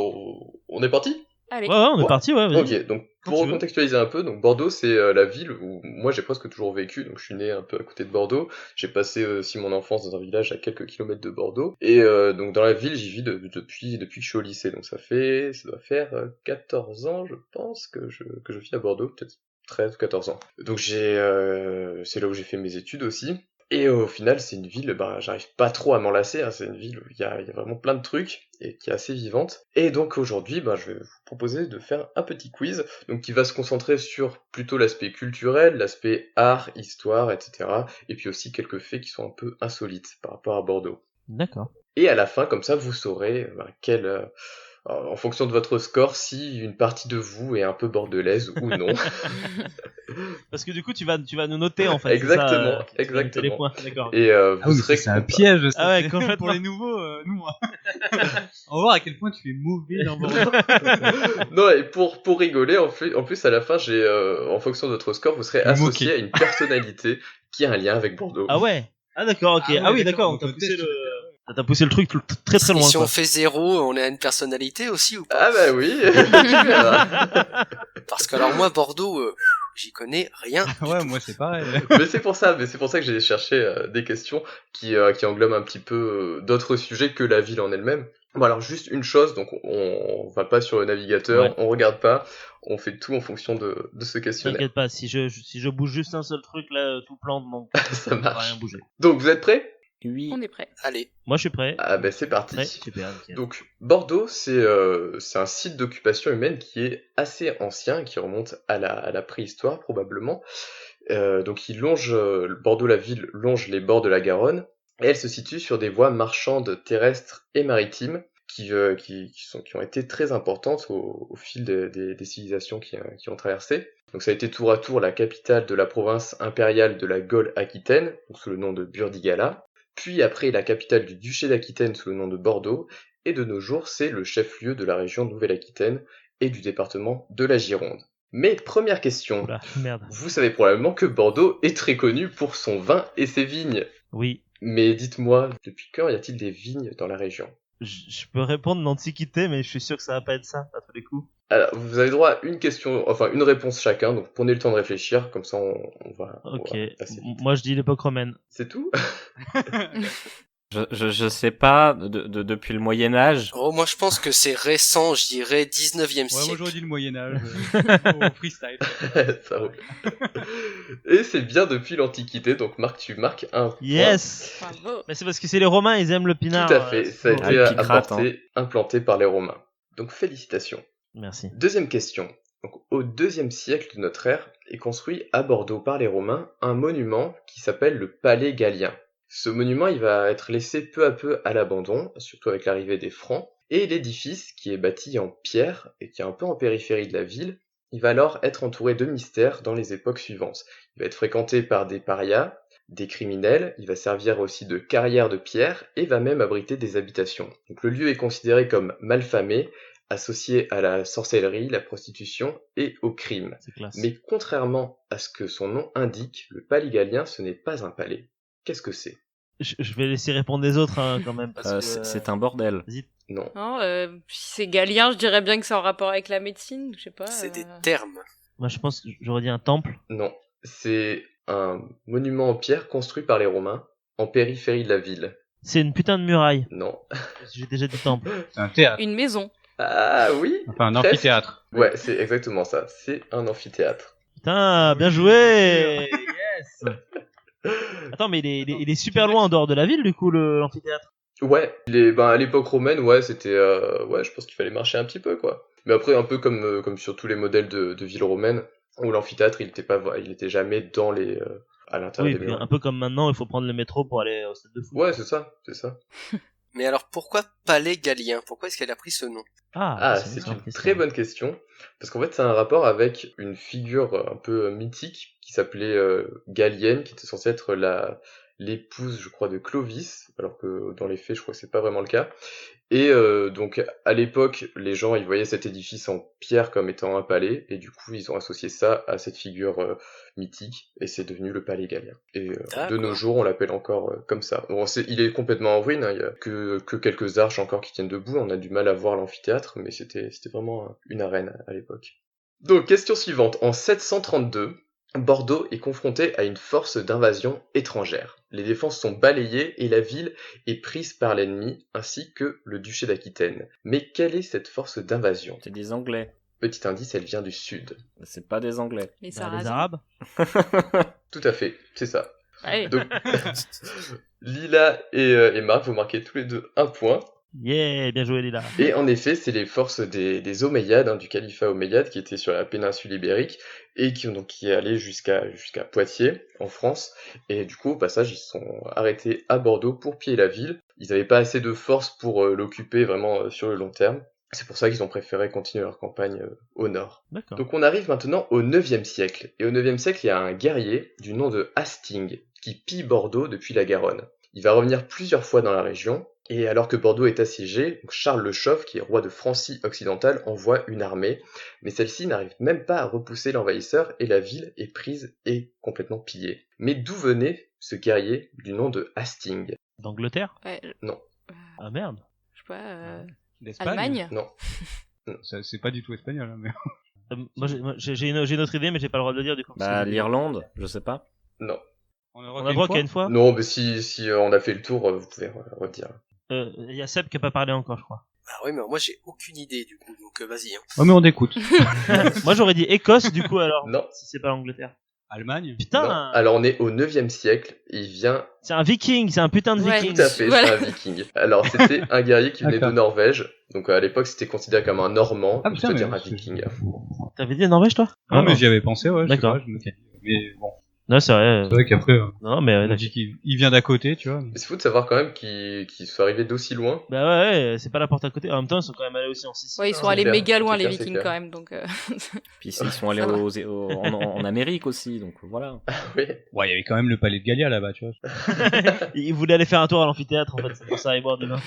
on est parti. Allez. Ouais, on est parti, ouais, vas-y. Ok, donc pour recontextualiser un peu, donc Bordeaux c'est la ville où moi j'ai presque toujours vécu, donc je suis né un peu à côté de Bordeaux, j'ai passé aussi mon enfance dans un village à quelques kilomètres de Bordeaux, et donc dans la ville j'y vis depuis que je suis au lycée, donc ça doit faire 14 ans je pense que je vis à Bordeaux, peut-être 13 ou 14 ans. Donc c'est là où j'ai fait mes études aussi. Et au final, c'est une ville, j'arrive pas trop à m'en lasser, hein, c'est une ville où il y a vraiment plein de trucs, et qui est assez vivante. Et donc aujourd'hui, je vais vous proposer de faire un petit quiz, donc qui va se concentrer sur plutôt l'aspect culturel, l'aspect art, histoire, etc. Et puis aussi quelques faits qui sont un peu insolites par rapport à Bordeaux. D'accord. Et à la fin, comme ça, vous saurez en fonction de votre score, si une partie de vous est un peu bordelaise ou non. Parce que du coup, tu vas nous noter en fait. Exactement, c'est ça, exactement. Les points. D'accord. Et vous serez c'est un piège, ça. Ah ouais, c'est- complètement. pour les nouveaux, nous. On va voir à quel point tu es mauvais dans Bordeaux. Non, et pour rigoler, en plus à la fin, j'ai en fonction de votre score, vous serez Le associé moquer. à une personnalité qui a un lien avec Bordeaux. Ah ouais. Ah d'accord, ok. Ah ouais, Ah oui, d'accord, d'accord. donc T'as poussé le truc très très Et loin. si Quoi. on fait 0, on a une personnalité aussi ou pas? Ah bah oui. Tu verras. Parce que alors moi, Bordeaux, j'y connais rien. Ouais, moi c'est pareil. Mais c'est pour ça que j'ai cherché des questions qui englobent un petit peu d'autres sujets que la ville en elle-même. Bon alors juste une chose, donc on va pas sur le navigateur, Ouais. on regarde pas, on fait tout en fonction de ce questionnaire. T'inquiète pas, si je bouge juste un seul truc là, tout plante, donc Ça va marche. rien bouger. Donc vous êtes prêts? Oui. On est prêt. Allez, Moi je suis prêt. Ah ben c'est parti. Prêt. Super. Nickel. Donc Bordeaux, c'est un site d'occupation humaine qui est assez ancien, qui remonte à la préhistoire probablement. Donc Bordeaux la ville longe les bords de la Garonne et elle se situe sur des voies marchandes terrestres et maritimes qui ont été très importantes au fil des civilisations qui ont traversé. Donc ça a été tour à tour la capitale de la province impériale de la Gaule-Aquitaine, donc sous le nom de Burdigala, puis après la capitale du duché d'Aquitaine sous le nom de Bordeaux, et de nos jours c'est le chef-lieu de la région Nouvelle-Aquitaine et du département de la Gironde. Mais première question, Oula, merde. vous savez probablement que Bordeaux est très connu pour son vin et ses vignes. Oui. Mais dites-moi, depuis quand y a-t-il des vignes dans la région? Je peux répondre l'Antiquité, mais je suis sûr que ça va pas être ça à tous les coups. Alors, vous avez droit à une réponse chacun, donc prenez le temps de réfléchir, comme ça on va Ok. passer vite. Moi je dis l'époque romaine. C'est tout? Je sais pas, depuis le Moyen-Âge. oh, moi je pense que c'est récent, je dirais 19e Ouais, moi siècle. j'aurais dit le Moyen-Âge. Au freestyle. Ça roule. Et c'est bien depuis l'Antiquité, donc Marc, tu marques un point. Yes. Bravo. Mais c'est parce que c'est les Romains, ils aiment le pinard. Tout à fait, ça a c'est été Ah, le picrate, implanté par les Romains. Donc félicitations. Merci. Deuxième question. Donc, au IIe siècle de notre ère est construit à Bordeaux par les Romains un monument qui s'appelle le Palais Gallien. Ce monument, il va être laissé peu à peu à l'abandon, surtout avec l'arrivée des Francs, et l'édifice, qui est bâti en pierre et qui est un peu en périphérie de la ville, il va alors être entouré de mystères dans les époques suivantes. Il va être fréquenté par des parias, des criminels, il va servir aussi de carrière de pierre et va même abriter des habitations. Donc le lieu est considéré comme malfamé, associé à la sorcellerie, la prostitution et au crime. C'est classe. Mais contrairement à ce que son nom indique, le palais gallien ce n'est pas un palais. Qu'est-ce que c'est? Je vais laisser répondre les autres quand même. Parce que, C'est un bordel. Vas-y. Non. Non, si c'est galien, je dirais bien que c'est en rapport avec la médecine, je sais pas. C'est des termes. Moi je pense que j'aurais dit un temple. Non. C'est un monument en pierre construit par les Romains en périphérie de la ville. C'est une putain de muraille. Non. J'ai déjà dit temple. C'est un théâtre. Une maison. Ah oui. Enfin, un Presque. amphithéâtre. Ouais, c'est exactement ça. C'est un amphithéâtre. Putain, bien joué. Yes. Attends, mais il est super loin en dehors de la ville du coup l'amphithéâtre. Ouais, à l'époque romaine, ouais, c'était, je pense qu'il fallait marcher un petit peu, quoi. Mais après, un peu comme sur tous les modèles de villes romaines, où l'amphithéâtre, il était jamais à l'intérieur Oui, des murs. un peu comme maintenant, il faut prendre le métro pour aller au stade de foot. Ouais, c'est ça. Mais alors pourquoi Palais Gallien? Pourquoi est-ce qu'elle a pris ce nom? Ah, c'est une très bonne question. Parce qu'en fait, c'est un rapport avec une figure un peu mythique qui s'appelait Gallienne, qui était censée être l'épouse, je crois, de Clovis, alors que dans les faits, je crois que c'est pas vraiment le cas. Et donc, à l'époque, les gens, ils voyaient cet édifice en pierre comme étant un palais, et du coup, ils ont associé ça à cette figure mythique, et c'est devenu le palais gallien. Et de nos jours, on l'appelle encore comme ça. Bon, il est complètement en ruine, hein, il y a que quelques arches encore qui tiennent debout, on a du mal à voir l'amphithéâtre, mais c'était vraiment une arène à l'époque. Donc, question suivante. En 732, Bordeaux est confronté à une force d'invasion étrangère. Les défenses sont balayées et la ville est prise par l'ennemi, ainsi que le duché d'Aquitaine. Mais quelle est cette force d'invasion? C'est des Anglais. Petit indice, elle vient du sud. C'est pas des Anglais. Les Les Sarrasins. Arabes. Tout à fait, c'est ça. Allez. Donc, Lila et Marc, vous marquez tous les deux un point. Yeah, bien joué Lila. Et en effet, c'est les forces des Omeyyades, du califat omeyyade, qui étaient sur la péninsule ibérique et qui allaient jusqu'à Poitiers, en France. Et du coup, au passage, ils se sont arrêtés à Bordeaux pour piller la ville. Ils n'avaient pas assez de force pour l'occuper vraiment sur le long terme. C'est pour ça qu'ils ont préféré continuer leur campagne au nord. D'accord. Donc on arrive maintenant au 9e siècle. Et au 9e siècle, il y a un guerrier du nom de Hasting qui pille Bordeaux depuis la Garonne. Il va revenir plusieurs fois dans la région. Et alors que Bordeaux est assiégé, Charles le Chauve, qui est roi de Francie occidentale, envoie une armée, mais celle-ci n'arrive même pas à repousser l'envahisseur et la ville est prise et complètement pillée. Mais d'où venait ce guerrier du nom de Hasting? D'Angleterre? Ouais, Non. Ah merde. je sais pas. D'Espagne. Allemagne. Non. C'est pas du tout espagnol, hein, mais. Moi j'ai une autre idée mais j'ai pas le droit de le dire du coup. Bah, l'Irlande, je sais pas. Non. On On a le droit qu'à une fois. Non, mais si on a fait le tour, vous pouvez redire. Il y a Seb qui a pas parlé encore je crois. Ah oui, mais moi j'ai aucune idée du coup, donc vas-y. Hein. Oh, mais on écoute. Moi j'aurais dit Écosse du coup alors. Non. Si c'est pas l'Angleterre. Allemagne. Putain. Non. Alors on est au 9e siècle, et il vient... C'est un viking, c'est un putain de Ouais. viking. Tout à fait, Voilà. c'est un viking. Alors c'était un guerrier qui venait de D'accord. Norvège, donc à l'époque c'était considéré comme un Normand, Ah, putain, c'est-à-dire mais un viking. T'avais dit Norvège toi? Non, mais j'y avais pensé, ouais. D'accord. Je sais pas, mais bon. Non c'est vrai. C'est vrai qu'après, Non mais on a dit qu'il vient d'à côté, tu vois. Mais c'est fou de savoir quand même qu'il soit arrivé d'aussi loin. Bah ouais, c'est pas la porte à côté. En même temps, ils sont quand même allés aussi en Sicile. Ouais, ils sont c'est allés clair, méga loin, c'est les clair, c'est Vikings, clair. quand même, donc. Puis ils sont allés Ça va. en Amérique aussi, donc voilà. Oui. Ouais, il y avait quand même le palais de Gallia là-bas, tu vois. Ils voulaient aller faire un tour à l'amphithéâtre, en fait, c'est pour ça, et boire du vin.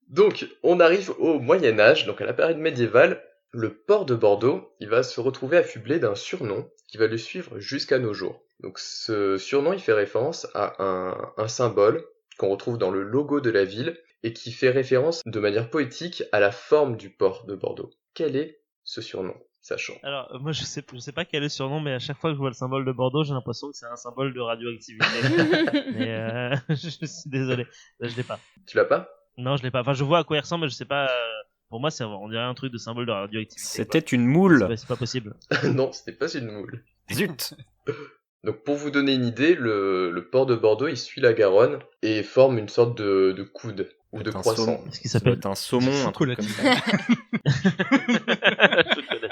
Donc on arrive au Moyen-Âge, donc à la période médiévale. Le port de Bordeaux, il va se retrouver affublé d'un surnom qui va le suivre jusqu'à nos jours. Donc ce surnom, il fait référence à un symbole qu'on retrouve dans le logo de la ville et qui fait référence de manière poétique à la forme du port de Bordeaux. Quel est ce surnom, sachant? Alors, moi, je sais pas quel est le surnom, mais à chaque fois que je vois le symbole de Bordeaux, j'ai l'impression que c'est un symbole de radioactivité. Mais je suis désolé. Là, je l'ai pas. Tu l'as pas? Non, je l'ai pas. Enfin, je vois à quoi il ressemble, mais je sais pas. Pour moi, on dirait un truc de symbole de radioactivité. C'était une moule. C'est pas possible. Non, c'était pas une moule. Zut. Donc pour vous donner une idée, le port de Bordeaux, il suit la Garonne et forme une sorte de coude ou de C'est un croissant. saumon. Qu'est-ce qu'il Ça doit s'appelle? être un saumon, un truc comme ça.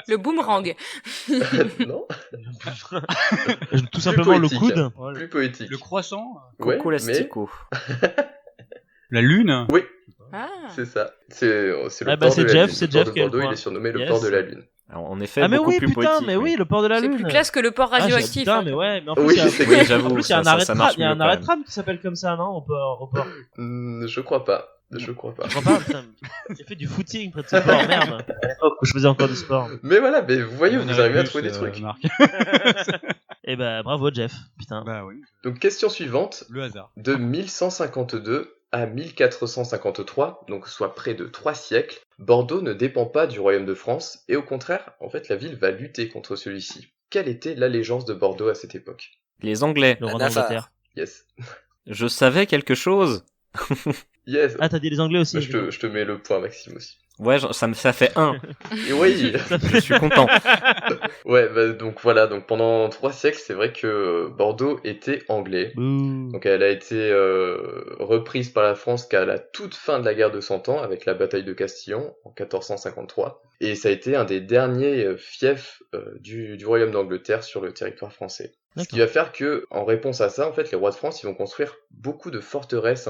Le boomerang. Non? Tout simplement le poétique. coude. Plus poétique. Le croissant, Ouais, Coco Lastico. la lune. Oui, Ah. c'est ça. C'est le Ah bah, port c'est de la Jeff, Lune. c'est Le port Jeff de qui a le Bordeaux, point. il est surnommé le Yes. port de la Lune. Alors, en effet, Ah mais beaucoup oui, plus putain, poétique. mais oui, le port de la C'est Lune. plus classe que le port Ah, radioactif. putain, hein. mais ouais, mais en Oui, plus, il y a- c'est Oui, clair. j'avoue. en plus, il y a un ça- arrêt de ça tram, marche il y a mieux, un quand arrêt de même. tram qui s'appelle comme ça, non, au port. Je crois pas. Je crois pas. Je crois pas, putain. J'ai fait du footing près de ce port, merde. À l'époque où je faisais encore du sport. Mais voilà, mais vous voyez, On vous aurait arrivez à pu, trouver des trucs. Marc. Et bah, bravo Jeff, putain. Bah oui, Donc question suivante. le hasard. De 1152 à 1453, donc soit près de 3 siècles, Bordeaux ne dépend pas du royaume de France, et au contraire, en fait, la ville va lutter contre celui-ci. Quelle était l'allégeance de Bordeaux à cette époque? Les Anglais. Le roi Navarre. d'Angleterre. Yes. Je savais quelque chose. Yes. Ah, t'as dit les Anglais aussi. Je te mets le point, Maxime, aussi. Ouais, ça fait 1. Et oui. Je suis content. Ouais, bah, donc voilà, donc pendant 3 siècles, c'est vrai que Bordeaux était anglais. Bouh. Donc elle a été reprise par la France qu'à la toute fin de la guerre de Cent Ans, avec la bataille de Castillon en 1453. Et ça a été un des derniers fiefs du royaume d'Angleterre sur le territoire français. Ce qui va faire que, en réponse à ça, en fait, les rois de France, ils vont construire beaucoup de forteresses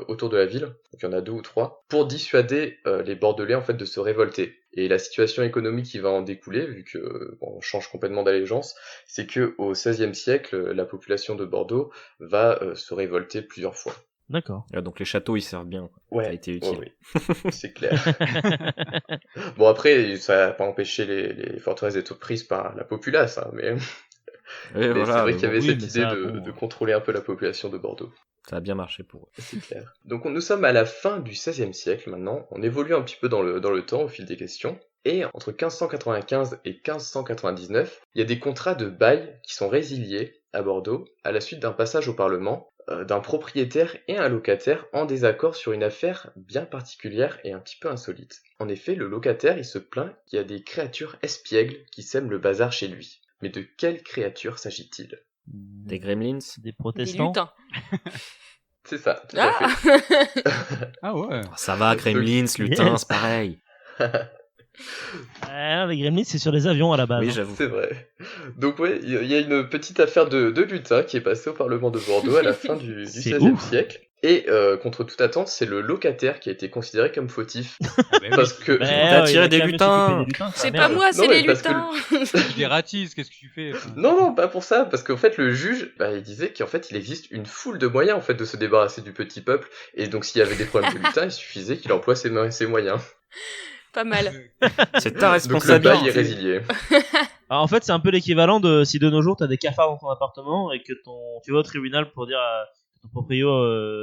autour de la ville. Donc il y en a 2 ou 3, pour dissuader les Bordelais en fait de se révolter. Et la situation économique qui va en découler, vu que on change complètement d'allégeance, c'est que au XVIe siècle, la population de Bordeaux va se révolter plusieurs fois. D'accord. Donc les châteaux, ils servent bien. Ouais, Ça a été utile. ouais, oui, c'est clair. Bon après, ça n'a pas empêché les forteresses d'être prises par la populace, hein, mais Et c'est vrai qu'il y avait oui, cette mais idée ça, de bon. contrôler un peu la population de Bordeaux. Ça a bien marché pour eux. C'est clair. Donc nous sommes à la fin du XVIe siècle maintenant, on évolue un petit peu dans le temps au fil des questions, et entre 1595 et 1599, il y a des contrats de bail qui sont résiliés à Bordeaux à la suite d'un passage au Parlement d'un propriétaire et un locataire en désaccord sur une affaire bien particulière et un petit peu insolite. En effet, le locataire il se plaint qu'il y a des créatures espiègles qui sèment le bazar chez lui. Mais de quelles créatures s'agit-il ? Des gremlins. Des Des protestants. lutins. C'est ça, tout à fait. Ah ouais. Ça va, gremlins, lutins, Yes. c'est pareil. Les gremlins, c'est sur les avions à la base. Oui, hein. j'avoue. C'est vrai. Donc ouais, il y a une petite affaire de lutin qui est passée au Parlement de Bordeaux à la fin du C'est XVIe ouf. siècle. Et contre toute attente, c'est le locataire qui a été considéré comme fautif. Ah, bah oui. Parce que... Bah, T'as tiré il a des quand même lutins. s'occuper des lutins, C'est merde. pas moi, c'est Non, mais les parce que lutins. Je les ratise, qu'est-ce que tu fais? Enfin, Non, pas pour ça, parce qu'en fait, le juge, il disait qu'en fait, il existe une foule de moyens, en fait, de se débarrasser du petit peuple. Et donc, s'il y avait des problèmes de lutin, il suffisait qu'il emploie ses moyens. Pas mal. C'est ta Donc, le bail est responsabilité. résilié. Alors, en fait, c'est un peu l'équivalent de si de nos jours t'as des cafards dans ton appartement et que tu vas au tribunal pour dire que ton proprio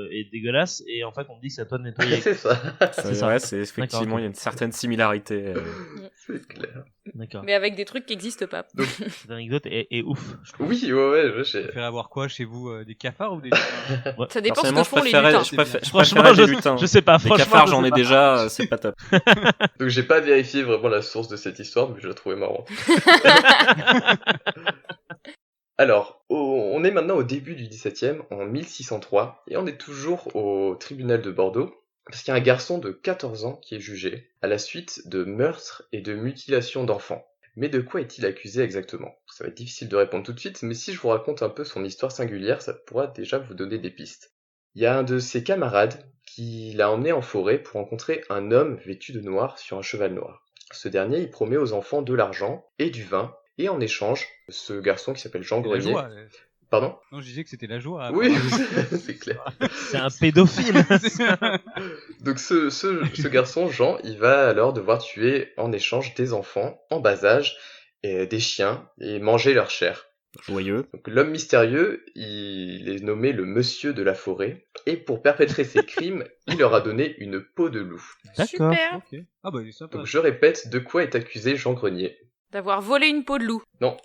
est dégueulasse et en fait on te dit que c'est à toi de nettoyer. C'est ça. C'est ça. vrai, c'est effectivement, D'accord, ok. il y a une certaine similarité. C'est clair. D'accord. Mais avec des trucs qui n'existent pas. Cette anecdote est ouf. je trouve. Oui, ouais, vous j'ai... préférez avoir quoi chez vous? Des cafards ou des lutins? Ça dépend ce Personnellement, que font les lutins. je Franchement, préférais des lutins. je sais pas. Les Franchement, cafards, je j'en sais ai pas. déjà, c'est pas top. Donc, j'ai pas vérifié vraiment la source de cette histoire, mais je la trouvais marrante. Alors, on est maintenant au début du XVIIe, en 1603, et on est toujours au tribunal de Bordeaux, parce qu'il y a un garçon de 14 ans qui est jugé, à la suite de meurtre et de mutilation d'enfants. Mais de quoi est-il accusé exactement? Ça va être difficile de répondre tout de suite, mais si je vous raconte un peu son histoire singulière, ça pourra déjà vous donner des pistes. Il y a un de ses camarades qui l'a emmené en forêt pour rencontrer un homme vêtu de noir sur un cheval noir. Ce dernier, il promet aux enfants de l'argent et du vin, et en échange, ce garçon qui s'appelle Jean C'est la Grenier... joie. Pardon? Non, je disais que c'était la joie. Oui, c'est clair. C'est un pédophile. Donc ce garçon, Jean, il va alors devoir tuer en échange des enfants en bas âge, et des chiens, et manger leur chair. Joyeux. Donc, l'homme mystérieux, il est nommé le monsieur de la forêt, et pour perpétrer ses crimes, il leur a donné une peau de loup. D'accord. Super. Ok. Ah bah, il est sympa. Donc je répète, de quoi est accusé Jean Grenier? D'avoir volé une peau de loup. Non,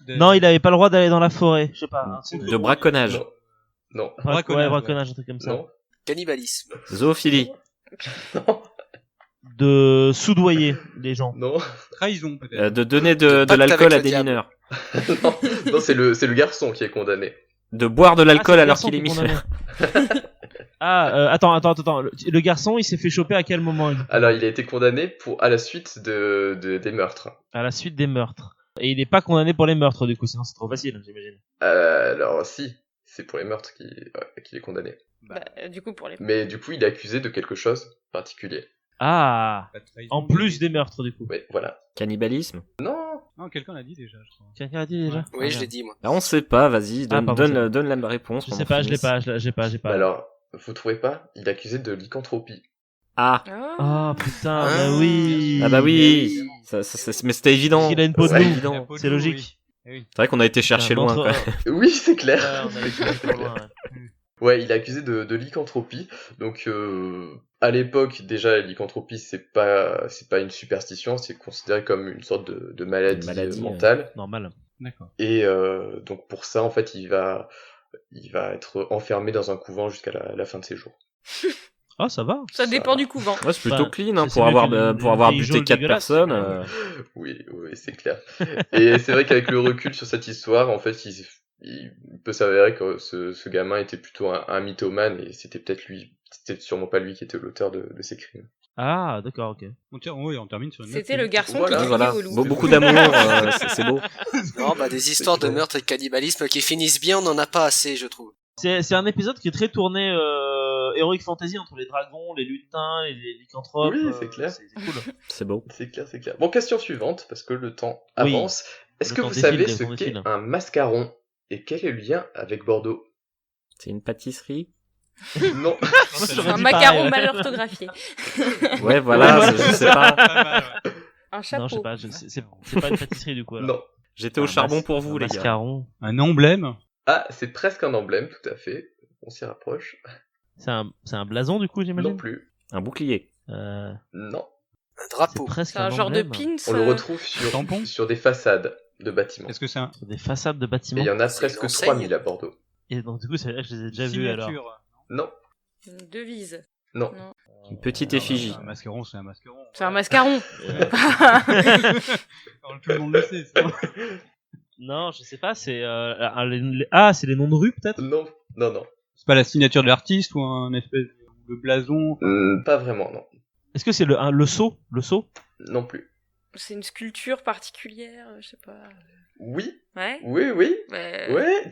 Non, il avait pas le droit d'aller dans la forêt. Je sais pas. un truc De braconnage. non, non, Ouais, braconnage, un truc comme ça. non, Cannibalisme. Zoophilie. non, De soudoyer les gens. non, Trahison, peut-être. De donner de pacte l'alcool avec à le des diable. mineurs. non, c'est le garçon qui est condamné. De boire de l'alcool c'est le alors garçon qu'il est qui est mineur. Attends. Le garçon, il s'est fait choper à quel moment Alors, il a été condamné à la suite des meurtres. À la suite des meurtres. Et il est pas condamné pour les meurtres, du coup, sinon c'est trop facile, j'imagine. Alors, si, c'est pour les meurtres qu'il est condamné. Bah, du coup, pour les... Mais du coup, il est accusé de quelque chose particulier. Ah, Pas de trahison, en plus des meurtres, du coup. Oui, voilà. Cannibalisme. Non, Non, quelqu'un l'a dit déjà, je crois. Quelqu'un a dit déjà Oui, je l'ai dit, moi. Là, on sait pas, vas-y, donne, pardon, c'est donne la réponse. Je qu'on sais en pas, je l'ai finisse. pas, j'ai pas. alors, vous trouvez pas? Il est accusé de lycanthropie. Ah. Oh putain, Ah, bah oui. Ah bah oui. Mais c'était évident. Il a une peau de C'est loup. évident. C'est logique. Oui. C'est vrai qu'on a été chercher loin, quand même. Oui, c'est clair. Ouais, on a été trop loin, ouais. Ouais, il est accusé de lycanthropie. Donc, à l'époque, déjà, la lycanthropie, c'est pas une superstition, c'est considéré comme une sorte de maladie, Une maladie, mentale. Normal. D'accord. Et donc, pour ça, en fait, il va être enfermé dans un couvent jusqu'à la fin de ses jours. Oh, ça va. Ça dépend du couvent. Ouais, c'est plutôt Enfin, clean, hein, c'est pour mieux avoir, qu'une- pour avoir une buté jaune 4 dégueulasse. personnes. Oui, c'est clair. Et c'est vrai qu'avec le recul sur cette histoire, en fait, il peut s'avérer que ce gamin était plutôt un mythomane et c'était sûrement pas lui qui était l'auteur de ces crimes. Ah, d'accord, ok. On termine sur une note. C'était le garçon Voilà. qui criait Voilà. au loup. Beaucoup d'amour, c'est beau. Non, bah, des histoires de meurtre et de cannibalisme qui finissent bien, on n'en a pas assez, je trouve. C'est un épisode qui est très tourné Heroic Fantasy entre les dragons, les lutins, les lycanthropes. Oui, c'est clair. C'est cool. C'est beau. C'est clair, c'est clair. Bon, question suivante, parce que le temps Oui. avance. Est-ce Le que temps vous défile, savez le ce temps qu'est défile. un mascaron et quel est le lien avec Bordeaux? C'est une pâtisserie. Non, J'aurais Un dit macaron pareil, ouais. mal orthographié. Ouais, voilà, Ouais, je sais pas. Pas mal, ouais. Un chapeau. Non, je sais pas, c'est pas une pâtisserie du coup. alors. non. J'étais au Un charbon mas- pour vous, un les gars. mascaron. Un emblème. Ah, c'est presque un emblème, tout à fait. On s'y rapproche. C'est un blason du coup, j'imagine. Non plus. Un bouclier. Non. Un C'est drapeau. presque C'est un genre de emblème. pins. On le retrouve tampon sur des façades de bâtiments. Est-ce que c'est un Sur des façades de Et bâtiments. il y en a C'est presque une enseigne. 3000 à Bordeaux. Et donc du coup, c'est vrai que je les ai déjà vus alors. signature? Non, Une devise. non. Non. Une petite effigie. Un mascaron, c'est un mascaron. C'est un mascaron. Tout le monde le sait. ça. Non, je sais pas, c'est c'est les noms de rues peut-être. Non. C'est pas la signature de l'artiste ou un espèce de blason? Pas vraiment, non. Est-ce que c'est le sceau? Le sceau? Non plus. C'est une sculpture particulière, je sais pas. Oui. Ouais. Oui. Ouais,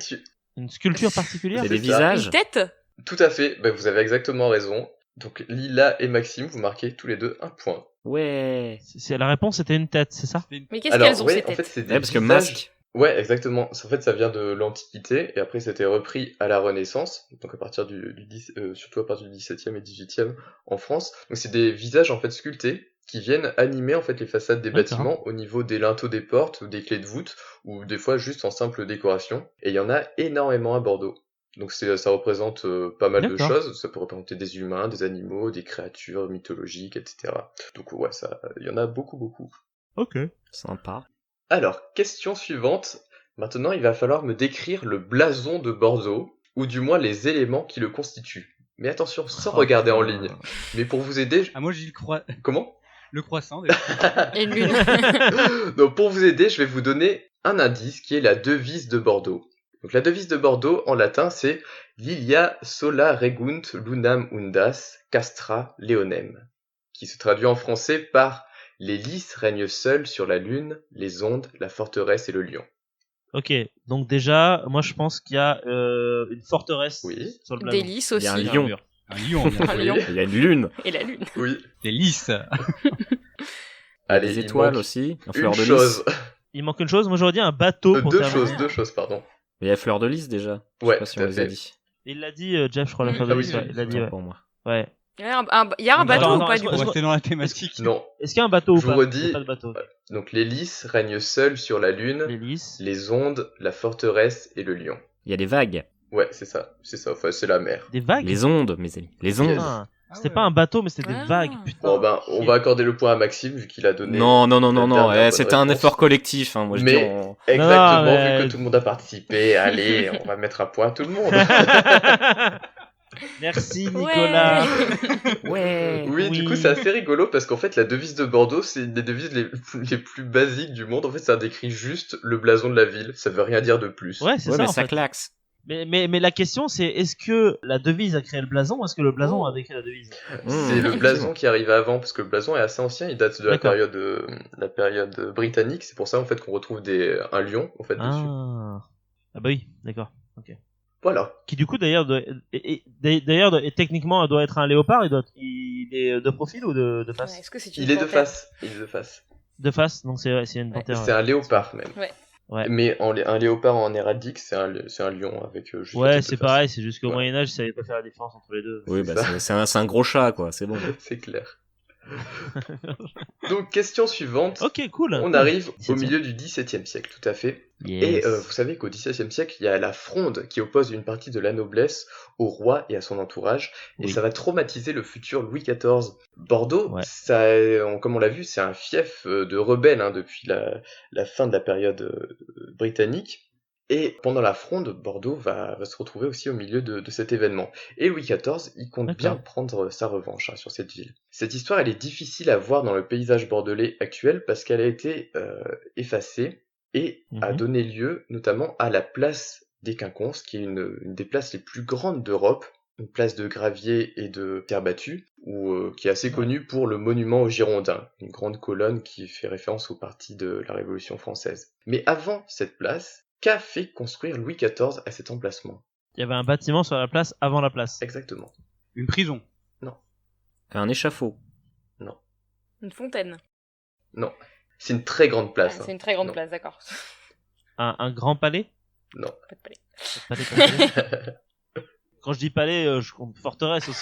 Une sculpture particulière? C'est des C'est ça. visages. Une tête? Tout à fait. Vous avez exactement raison. Donc Lila et Maxime, vous marquez tous les deux un point. Ouais. La réponse c'était une tête, c'est ça? Mais qu'est-ce Alors, qu'elles ont ouais, ces en têtes? fait, c'est des Ouais, parce que visages. masque. Ouais, exactement. En fait, ça vient de l'Antiquité et après, c'était repris à la Renaissance, donc à partir surtout à partir du 17e et 18e en France. Donc, c'est des visages en fait sculptés qui viennent animer en fait les façades des D'accord. bâtiments au niveau des linteaux des portes ou des clés de voûte ou des fois juste en simple décoration. Et il y en a énormément à Bordeaux. Donc ça représente pas mal de D'accord. choses. Ça peut représenter des humains, des animaux, des créatures mythologiques, etc. Donc ouais, il y en a beaucoup. Ok. Sympa. Alors, question suivante. Maintenant, il va falloir me décrire le blason de Bordeaux, ou du moins les éléments qui le constituent. Mais attention, sans regarder en ligne. Mais pour vous aider... Ah, moi j'ai Comment? le croissant déjà. Et une lune. Donc pour vous aider, je vais vous donner un indice qui est la devise de Bordeaux. Donc la devise de Bordeaux, en latin, c'est « Lilia sola regunt lunam undas castra leonem », qui se traduit en français par « Les lys règnent seuls sur la lune, les ondes, la forteresse et le lion ». Ok, donc déjà, moi je pense qu'il y a une forteresse Oui. sur le blason. Des lys Il aussi. y a un Il y a lion. mur. Un lion, bien Un sûr. lion. Il y a une lune. Et la lune. Oui. Des lys. Allez, Des il étoiles manque aussi. Un une fleur de chose. lys. Il manque une chose, moi j'aurais dit un bateau pour terminer. Deux choses, pardon. Mais il y a fleur de lys déjà. Je Ouais, sais pas si tout on à les a fait. dit. Il l'a dit, Jeff, je crois, la Mm. fleur Ah de oui, lys, oui, ouais, il l'a dit, Autant ouais. pour moi. Ouais. Il y a un bateau Attends, ou pas est-ce du qu'on- coup? On rester dans la thématique. Non. Est-ce qu'il y a un bateau ou Je pas? vous redis. Il y a pas de bateau. Donc les lys règnent seuls sur la lune, Les lys. les ondes, la forteresse et le lion. Il y a des vagues. Ouais, c'est ça. Enfin, c'est la mer. Des vagues? Les ondes, mes amis. Les ondes. Putain, Ah c'était ouais. pas un bateau, mais c'était des Ah. vagues, putain. Bon, on va accorder le point à Maxime vu qu'il a donné. Non. la dernière bonne C'était un réponse. effort collectif. Hein. Moi, je Mais- dis on... Exactement, Non, mais- vu que tout le monde a participé. Allez, on va mettre un point à tout le monde. Merci Nicolas. Ouais. Oui, du coup, c'est assez rigolo parce qu'en fait, la devise de Bordeaux, c'est une des devises les plus basiques du monde. En fait, ça décrit juste le blason de la ville. Ça veut rien dire de plus. Ouais, c'est Ouais, ça mais en ça fait. claque. Mais la question c'est est-ce que la devise a créé le blason ou est-ce que le blason a décrit la devise? C'est le blason qui arrive avant parce que le blason est assez ancien. Il date de D'accord. la période britannique. C'est pour ça en fait qu'on retrouve un lion en fait dessus. Ah bah oui, d'accord. Ok. Voilà. Qui du coup d'ailleurs techniquement doit être un léopard. Il est de profil ou de Ouais, face? Est-ce que c'est une Il est de panthère? face. Il est de face. De face, donc c'est une Ouais. panthère. C'est un léopard même. Ouais. Ouais. Mais un léopard en héraldique, c'est un lion avec juste la Ouais, tête de c'est face. pareil, c'est juste qu'au Ouais. Moyen-Âge, ils savaient pas faire la différence entre les deux. Oui, C'est bah, ça. c'est un gros chat, quoi. C'est bon. C'est clair. Donc, question suivante. Ok, cool. On arrive au 17e. milieu du XVIIe siècle, tout à fait. Yes. Et vous savez qu'au XVIIe siècle, il y a la fronde qui oppose une partie de la noblesse au roi et à son entourage. Et Oui. ça va traumatiser le futur Louis XIV. Bordeaux, Ouais. comme on l'a vu, c'est un fief de rebelles depuis la fin de la période britannique. Et pendant la fronde, Bordeaux va se retrouver aussi au milieu de cet événement. Et Louis XIV, il compte D'accord. bien prendre sa revanche sur cette ville. Cette histoire, elle est difficile à voir dans le paysage bordelais actuel parce qu'elle a été effacée et a Mhm. donné lieu notamment à la place des Quinconces, qui est une des places les plus grandes d'Europe, une place de gravier et de terre battue, qui est assez connue pour le monument aux Girondins, une grande colonne qui fait référence au parti de la Révolution française. Mais avant cette place, qu'a fait construire Louis XIV à cet emplacement? Il y avait un bâtiment sur la place avant la place. Exactement. Une prison. Un échafaud. Une fontaine. Non. C'est une très grande Ah, place. c'est une très grande Non. place, d'accord. Un grand palais? Non. Pas de palais. Palais comme palais. Quand je dis palais, je compte forteresse aussi.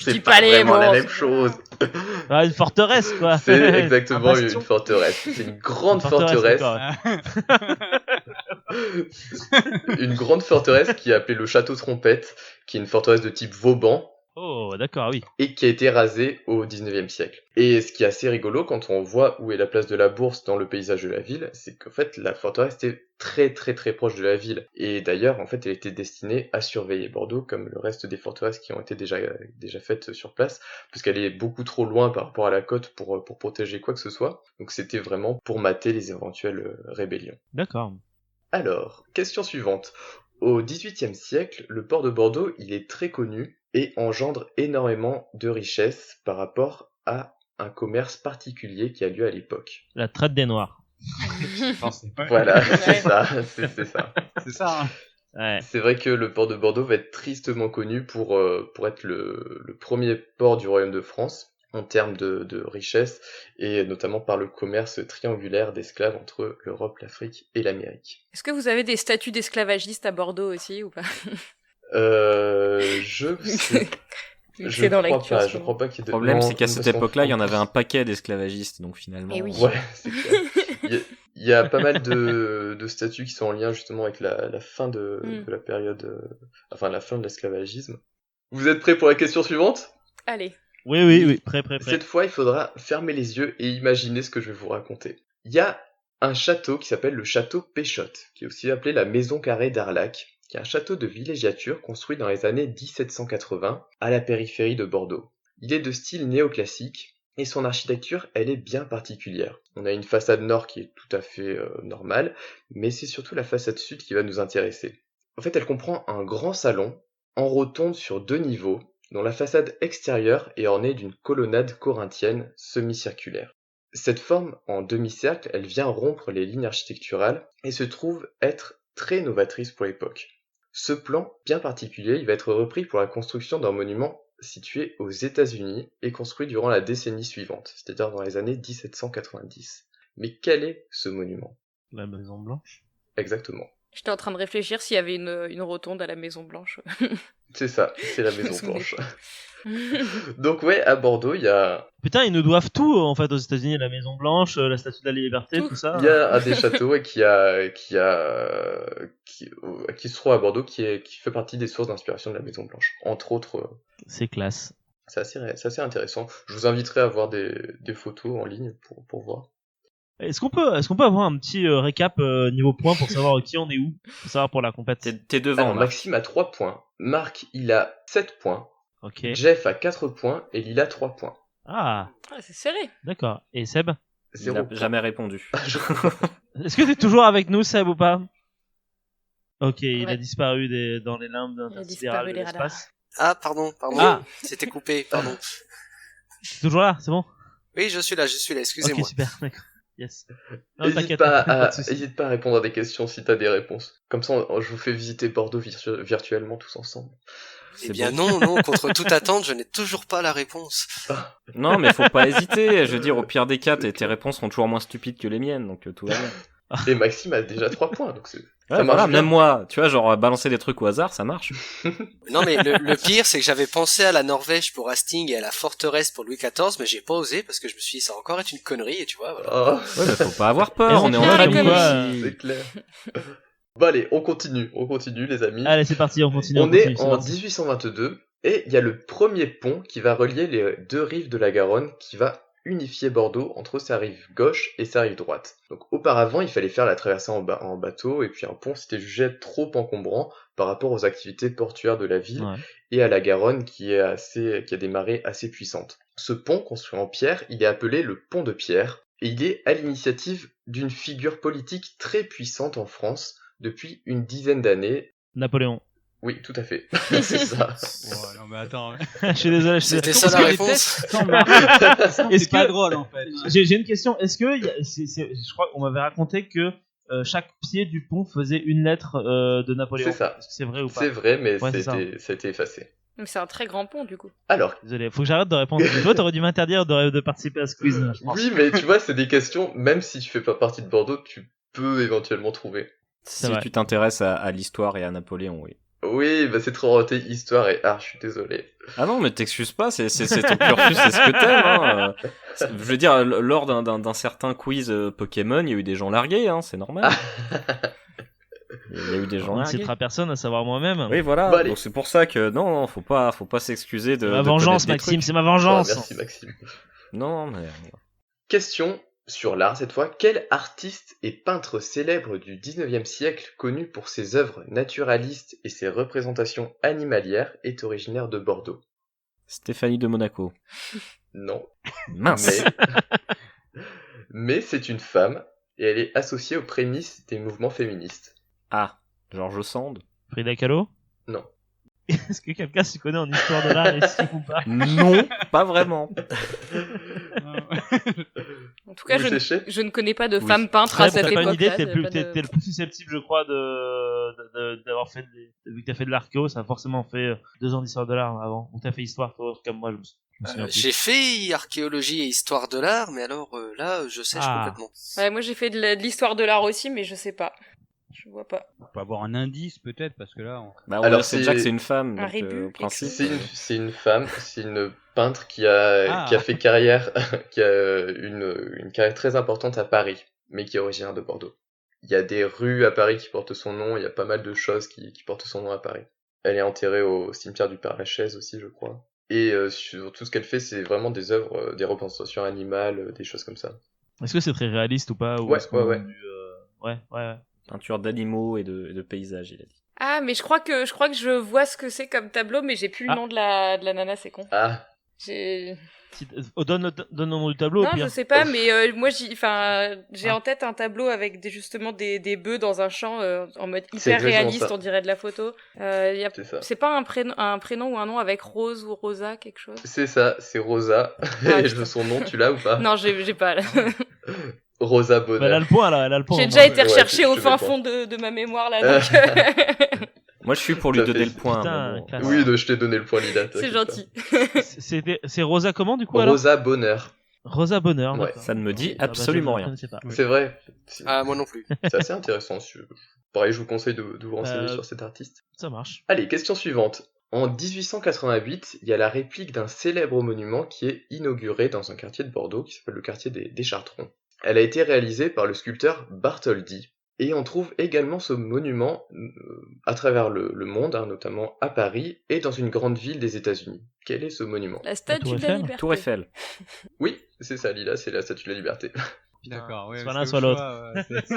C'est dis pas palais, vraiment la bon, même c'est chose. Ah, une forteresse, quoi. C'est exactement Un bastion. une forteresse. C'est une grande Une forteresse. d'accord. Une grande forteresse qui est appelée le Château Trompette, qui est une forteresse de type Vauban. Oh, d'accord, oui. Et qui a été rasé au 19e siècle. Et ce qui est assez rigolo quand on voit où est la place de la bourse dans le paysage de la ville, c'est qu'en fait la forteresse était très très très proche de la ville. Et d'ailleurs, en fait, elle était destinée à surveiller Bordeaux comme le reste des forteresses qui ont été déjà faites sur place, puisqu'elle est beaucoup trop loin par rapport à la côte pour protéger quoi que ce soit. Donc c'était vraiment pour mater les éventuelles rébellions. D'accord. Alors, question suivante. Au XVIIIe siècle, le port de Bordeaux, il est très connu et engendre énormément de richesses par rapport à un commerce particulier qui a lieu à l'époque. La traite des Noirs. Voilà, c'est ça, c'est ça. C'est ça, hein. Ouais. C'est vrai que le port de Bordeaux va être tristement connu pour être le premier port du Royaume de France en termes de richesse, et notamment par le commerce triangulaire d'esclaves entre l'Europe, l'Afrique et l'Amérique. Est-ce que vous avez des statues d'esclavagistes à Bordeaux aussi ou pas? Je crois pas qu'il y ait de... Le problème, non, c'est qu'à cette époque-là, il y en avait un paquet d'esclavagistes, donc finalement... Eh oui. Ouais, c'est clair. Il y a pas mal de statuts qui sont en lien justement avec la fin de la période... la fin de l'esclavagisme. Vous êtes prêts pour la question suivante ? Allez. Oui, prêt. Cette fois, il faudra fermer les yeux et imaginer ce que je vais vous raconter. Il y a un château qui s'appelle le château Péchotte, qui est aussi appelé la maison carrée d'Arlac, qui est un château de villégiature construit dans les années 1780 à la périphérie de Bordeaux. Il est de style néoclassique et son architecture, elle est bien particulière. On a une façade nord qui est tout à fait normale, mais c'est surtout la façade sud qui va nous intéresser. En fait, elle comprend un grand salon en rotonde sur 2 niveaux, dont la façade extérieure est ornée d'une colonnade corinthienne semi-circulaire. Cette forme en demi-cercle, elle vient rompre les lignes architecturales et se trouve être très novatrice pour l'époque. Ce plan bien particulier, il va être repris pour la construction d'un monument situé aux États-Unis et construit durant la décennie suivante, c'est-à-dire dans les années 1790. Mais quel est ce monument ? La Maison Blanche. Exactement. J'étais en train de réfléchir s'il y avait une rotonde à la Maison Blanche. C'est ça, c'est la Maison Blanche. Donc ouais, à Bordeaux, il y a... Putain, ils nous doivent tout en fait aux États-Unis, la Maison Blanche, la Statue de la Liberté, tout ça. Il y a un des châteaux qui se trouve à Bordeaux, qui fait partie des sources d'inspiration de la Maison Blanche. Entre autres. C'est classe. C'est assez intéressant. Je vous inviterai à voir des photos en ligne pour voir. Est-ce qu'on peut avoir un petit récap niveau points pour savoir qui on est où, pour savoir pour la compétition. T'es devant. Alors, Maxime a 3 points, Marc il a 7 points, okay. Jeff a 4 points et Lila 3 points. Ah, c'est serré. D'accord. Et Seb ? 0 Il n'a jamais répondu. Est-ce que t'es toujours avec nous, Seb, ou pas ? Ok, il a disparu dans les limbes intersidérales de l'espace. Ah, pardon. Ah. C'était coupé, pardon. C'est toujours là, c'est bon ? Oui, je suis là, excusez-moi. Ok, super, d'accord. Yes. Non, N'hésite pas à répondre à des questions si t'as des réponses. Comme ça, je vous fais visiter Bordeaux virtuellement tous ensemble. Eh bien non, contre toute attente, je n'ai toujours pas la réponse. Non, mais faut pas hésiter. Je veux dire, au pire des cas, tes réponses seront toujours moins stupides que les miennes, donc tout va bien. Et Maxime a déjà 3 points, donc ça marche. Même moi, tu vois, genre balancer des trucs au hasard, ça marche. Non, mais le pire, c'est que j'avais pensé à la Norvège pour Hastings et à la forteresse pour Louis XIV, mais j'ai pas osé parce que je me suis dit, ça va encore être une connerie, et tu vois, voilà. Ouais, mais faut pas avoir peur, on est en famille. C'est clair. Bon allez, on continue les amis. Allez, c'est parti, on continue. On est en 1822 et il y a le premier pont qui va relier les 2 rives de la Garonne qui va unifier Bordeaux entre sa rive gauche et sa rive droite. Donc auparavant, il fallait faire la traversée en bateau et puis un pont c'était jugé trop encombrant par rapport aux activités portuaires de la ville et à la Garonne qui a des marées assez puissantes. Ce pont construit en pierre, il est appelé le pont de pierre et il est à l'initiative d'une figure politique très puissante en France depuis une dizaine d'années. Napoléon. Oui, tout à fait. C'est ça. Ouais, non mais attends. Je suis désolé. C'était ça la réponse. C'est pas drôle en fait. J'ai une question. Est-ce que je crois qu'on m'avait raconté que chaque pied du pont faisait une lettre de Napoléon. C'est ça. Est-ce que c'est vrai ou pas ? C'est vrai, mais ça a été effacé. Mais c'est un très grand pont du coup. Alors. Désolé, faut que j'arrête de répondre. Toi, t'aurais dû m'interdire de participer à ce quiz. Oui, mais tu vois, c'est des questions. Même si tu fais pas partie de Bordeaux, tu peux éventuellement trouver. Si tu t'intéresses à l'histoire et à Napoléon, oui. Oui, bah c'est trop orienté histoire et art, je suis désolé. Ah non, mais t'excuses pas, c'est ton cursus, c'est ce que t'aimes, hein. Je veux dire, lors d'un certain quiz Pokémon, il y a eu des gens largués, hein, c'est normal. Il y a eu des gens On ne largués. citera personne, à savoir moi-même. Oui, voilà. Bon, allez. Donc c'est pour ça que non, faut pas s'excuser de. C'est ma de vengeance, connaître des Maxime, trucs. c'est ma vengeance. Ouais, merci Maxime. Non, mais Question sur l'art cette fois. Quel artiste et peintre célèbre du 19e siècle, connu pour ses œuvres naturalistes et ses représentations animalières, est originaire de Bordeaux? Stéphanie de Monaco. Non. Mince. Mais c'est une femme et elle est associée aux prémices des mouvements féministes. Ah, Georges Sand. Frida Kahlo? Non. Est-ce que quelqu'un s'y connaît en histoire de l'art ici ou pas? Non, pas vraiment. En tout cas, Vous cherchez je ne connais pas de Oui. femme peintre à T'as cette pas une idée, époque-là. t'es le plus susceptible, je crois, d'avoir fait vu que t'as fait de l'archéo, ça a forcément fait 2 ans d'histoire de l'art avant. Ou t'as fait histoire, toi, comme moi, je me souviens plus. J'ai fait archéologie et histoire de l'art, mais alors là, je sèche Ah. complètement. Ouais, moi j'ai fait de l'histoire de l'art aussi, mais je sais pas. Je vois pas. On peut avoir un indice peut-être parce que là. Bah, on Alors, sait c'est- déjà que c'est une femme. Un Donc, rébut, au quelque principe. C'est une femme, c'est une peintre qui a fait carrière, qui a une carrière très importante à Paris, mais qui est originaire de Bordeaux. Il y a des rues à Paris qui portent son nom, il y a pas mal de choses qui portent son nom à Paris. Elle est enterrée au cimetière du Père-Lachaise aussi, je crois. Et sur tout ce qu'elle fait, c'est vraiment des œuvres, des représentations animales, des choses comme ça. Est-ce que c'est très réaliste ou pas? Ou Ouais, est-ce qu'on ouais, a ouais. Ouais. Peinture d'animaux et de paysages, il a dit. Ah, mais je crois que je vois ce que c'est comme tableau, mais j'ai plus le Ah. nom de la nana, c'est con. Ah, J'ai... Donne le nom du tableau, au Non, pire. je sais pas, mais moi j'ai en tête un tableau avec justement des bœufs dans un champ en mode C'est hyper exactement réaliste, ça. on dirait de la photo. c'est ça. C'est pas un prénom ou un nom avec Rose ou Rosa, quelque chose? C'est ça, c'est Rosa. Ah, Et putain. son nom, tu l'as ou pas? Non, j'ai pas. Là. Rosa Bah, Bonheur. elle a le point, là, elle a le point. J'ai au déjà moins. été Ouais, recherché je au te fin mets fond de ma mémoire là, donc Moi, je suis pour lui Ça donner fait- le point. Putain, mais bon. classe. Oui, je t'ai donné le point, Lila. c'est t'inquiète gentil. C'est Rosa comment, du coup, pas. alors? Rosa Bonheur. Rosa Bonheur. Ouais. d'accord. Ça ne me dit Ah, bah, absolument je rien. connaissais pas. C'est vrai. Ah, moi non plus. C'est assez intéressant. Pareil, je vous conseille de vous renseigner sur cet artiste. Ça marche. Allez, question suivante. En 1888, il y a la réplique d'un célèbre monument qui est inauguré dans un quartier de Bordeaux qui s'appelle le quartier des Chartrons. Elle a été réalisée par le sculpteur Bartholdi. Et on trouve également ce monument à travers le monde, hein, notamment à Paris et dans une grande ville des États-Unis. Quel est ce monument? La statue Tour de la Eiffel. liberté. Tour Eiffel. Oui, c'est ça, Lila, c'est la Statue de la Liberté. D'accord, ouais. Soit l'un, c'est soit au l'autre. choix, c'est-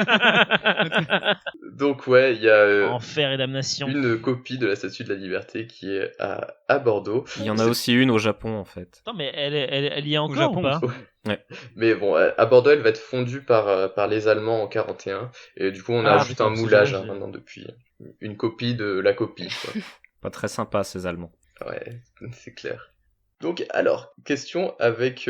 Donc ouais, il y a Enfer et damnation. une copie de la Statue de la Liberté qui est à Bordeaux. Il y en a aussi une au Japon, en fait. Attends, mais elle y est Au encore Japon ou pas? aussi. Mais bon, à Bordeaux, elle va être fondue par les Allemands en 41. Et du coup, on a Ah, ajouté putain, un c'est moulage dommage, maintenant depuis. Une copie de la copie. Quoi. Pas très sympa, ces Allemands. Ouais, c'est clair. Donc, alors, question avec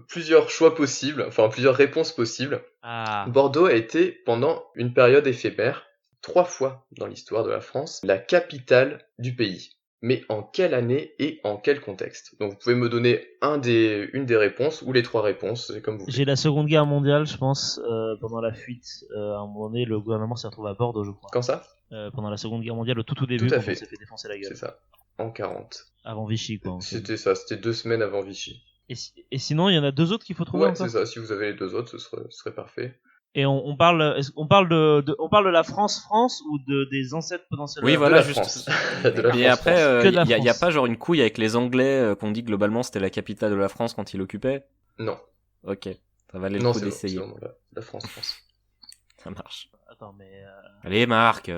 plusieurs choix possibles, enfin plusieurs réponses possibles. Ah. Bordeaux a été, pendant une période éphémère, 3 fois dans l'histoire de la France, la capitale du pays. Mais en quelle année et en quel contexte? Donc vous pouvez me donner une des réponses ou les 3 réponses, c'est comme vous voulez. J'ai la Seconde Guerre mondiale, je pense, pendant la fuite. À un moment donné, le gouvernement s'est retrouvé à Bordeaux, je crois. Quand ça? Pendant la Seconde Guerre mondiale, au tout début, Tout à quand fait. on s'est fait défoncer la C'est gueule. ça. En 40. Avant Vichy, quoi. en fait. C'était ça, c'était 2 semaines avant Vichy. Et sinon, il y en a 2 autres qu'il faut trouver Ouais, encore. c'est ça. Si vous avez les 2 autres, ce serait parfait. Et on parle de la France ou des ancêtres potentiels. Oui, de la- voilà, de la juste. France. De la Et France, après, Que de la il y a France. pas genre une couille avec les Anglais qu'on dit globalement c'était la capitale de la France quand ils l'occupaient. Non. Ok, ça valait le Non, coup c'est d'essayer. vraiment la France. Ça marche. Attends, mais. Allez, Marc.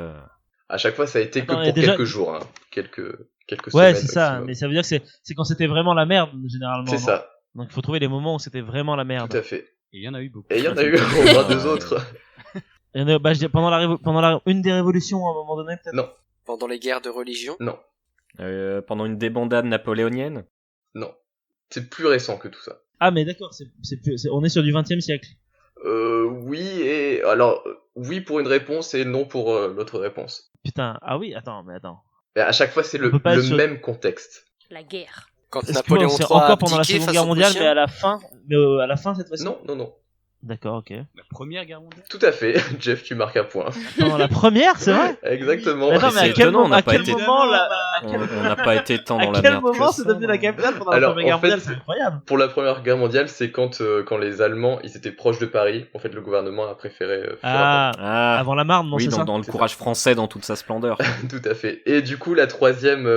À chaque fois, ça a été Attends, que et pour déjà- quelques jours, hein. Quelques Ouais, semaines. c'est ça. maximum. Mais ça veut dire que c'est quand c'était vraiment la merde, généralement. C'est non ça, Donc il faut trouver les moments où c'était vraiment la merde. tout à fait. Et il y en a eu beaucoup. Et il y en a eu au moins 2 autres. Et, bah, je dis, pendant une des révolutions, à un moment donné, peut-être. Non, Pendant les guerres de religion. non, Pendant une débandade napoléonienne. non. C'est plus récent que tout ça. Ah, mais d'accord, on est sur du 20e siècle. Oui, et alors, oui pour une réponse et non pour l'autre réponse. Putain, ah oui, attends. Et à chaque fois, c'est On peut pas être sur- même contexte. La guerre. Quand Excuse-moi, Napoléon c'est III a encore pendant la abdiqué Seconde face Guerre aux mondiale, Prussiens. mais à la fin cette fois-ci. Non. D'accord, ok. La première guerre mondiale. Tout à fait. Jeff, tu marques un point. Pendant la première, c'est vrai? Exactement. Mais attends, mais c'est à quel étonnant, on moment, n'a à pas quel été- moment, à On n'a pas été tant dans la À quel merde. moment que c'est ça, devenu la non. capitale pendant Alors, la Première Guerre en fait, mondiale? C'est incroyable. Pour la Première Guerre mondiale, c'est quand les Allemands ils étaient proches de Paris. En fait, le gouvernement a préféré faire Ah, Avant la Marne, non, oui, c'est ça? dans le C'est courage français dans toute sa splendeur. Tout à fait. Et du coup, la troisième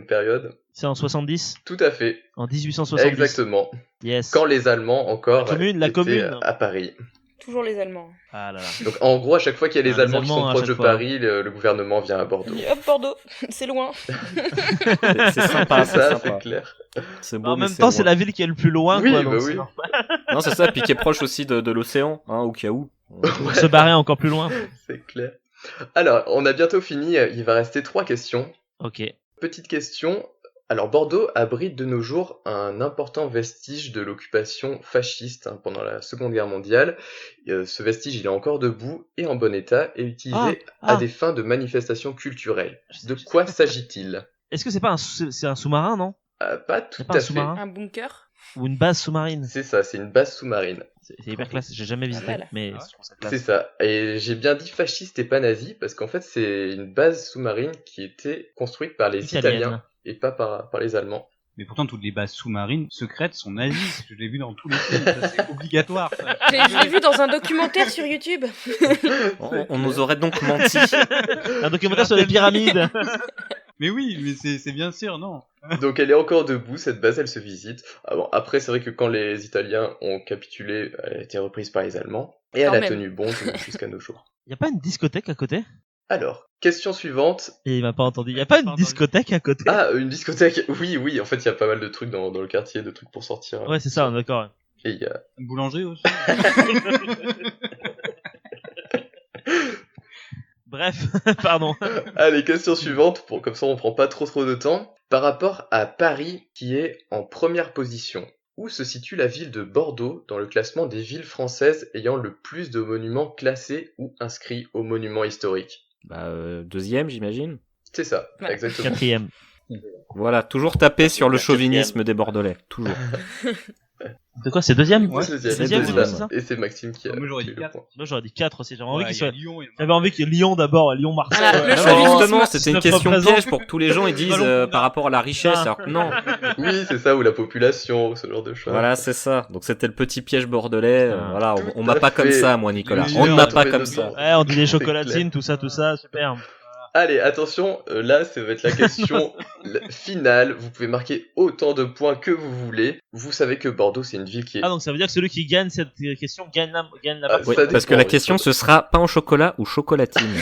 période. C'est en 70? Tout à fait. En 1870. Exactement. Yes. Quand les Allemands encore La étaient commune. à Paris. Toujours les Allemands. Ah là là. Donc en gros, à chaque fois qu'il y a les Ah, les Allemands qui sont Allemands, à proches chaque de fois. Paris, le gouvernement vient à Bordeaux. Et hop, Bordeaux, c'est loin. C'est sympa, c'est Ça, sympa. c'est clair. C'est beau, En mais même temps, c'est loin. la ville qui est le plus loin, Oui, quoi. bah donc oui. c'est normal. Non, c'est ça, puis qui est proche aussi de l'océan, hein, au cas où. Pour se barrer encore plus loin. C'est clair. Alors, on a bientôt fini. Il va rester 3 questions. Ok. Petite question. Alors, Bordeaux abrite de nos jours un important vestige de l'occupation fasciste pendant la Seconde Guerre mondiale. Ce vestige, il est encore debout et en bon état et utilisé à des fins de manifestations culturelles. De quoi s'agit-il? Est-ce que c'est pas c'est un sous-marin, non? Pas tout C'est pas à un fait. sous-marin? Un bunker. Ou une base sous-marine? C'est ça, c'est une base sous-marine. C'est hyper classe, j'ai jamais visité, Voilà. mais Ah ouais. je trouve ça classe. C'est ça. Et j'ai bien dit fasciste et pas nazi parce qu'en fait, c'est une base sous-marine qui était construite par les Italienne. Italiens et pas par les Allemands. Mais pourtant, toutes les bases sous-marines secrètes sont nazies. Je l'ai vu dans tous les films. Ça, c'est obligatoire. Ça. Je l'ai vu dans un documentaire sur YouTube. On nous aurait donc menti. Un documentaire sur les pyramides. Mais oui, mais c'est bien sûr, non. Donc elle est encore debout, cette base, elle se visite. Ah bon, après, c'est vrai que quand les Italiens ont capitulé, elle a été reprise par les Allemands. Et elle Quand a même. tenu bon jusqu'à nos jours. Y a pas une discothèque à côté? Alors, question suivante. Et il m'a pas entendu. Y a pas une discothèque à côté? Ah, une discothèque. Oui, en fait, il y a pas mal de trucs dans le quartier, de trucs pour sortir. Ouais, c'est ça, d'accord. Et il y a... Un boulanger aussi. Bref, pardon. Allez, question suivante, comme ça on prend pas trop de temps. Par rapport à Paris, qui est en première position, où se situe la ville de Bordeaux dans le classement des villes françaises ayant le plus de monuments classés ou inscrits aux monuments historiques? Bah, deuxième, j'imagine. C'est ça, Ouais. exactement. 4ème. Voilà, toujours taper sur le La quatrième. chauvinisme des Bordelais. Toujours. De quoi, c'est 2ème? Ouais, C'est le c'est deuxième, le c'est deuxième. ça. Et c'est Maxime qui a Moi, j'aurais eu dit le 4. point. Moi, j'aurais dit 4 aussi. J'avais envie Ouais, qu'il il y a soit. Lyon, il y en a- J'avais envie qu'il y ait Lyon d'abord, Lyon-Marseille. Voilà, le Non, chauvinisme. justement, c'était une notre question présent. piège pour que tous les gens ils disent Ballon par rapport à la richesse. Ah. Alors que non. Oui, c'est ça, ou la population, ce genre de choses. Voilà, c'est ça. Donc c'était le petit piège bordelais. Putain. Voilà, on m'a Tout à pas comme fait. ça, moi, Nicolas. Le On ne meilleur, m'a on pas fait comme notre ça. bord. Ouais, on dit les C'est chocolatines, tout ça, super. Allez, attention, là, ça va être la question finale. Vous pouvez marquer autant de points que vous voulez. Vous savez que Bordeaux, c'est une ville qui est... Ah, donc ça veut dire que celui qui gagne cette question gagne la Ah, partie. Oui, Ça parce que dépend, la oui, question ça ce sera pain au chocolat ou chocolatine.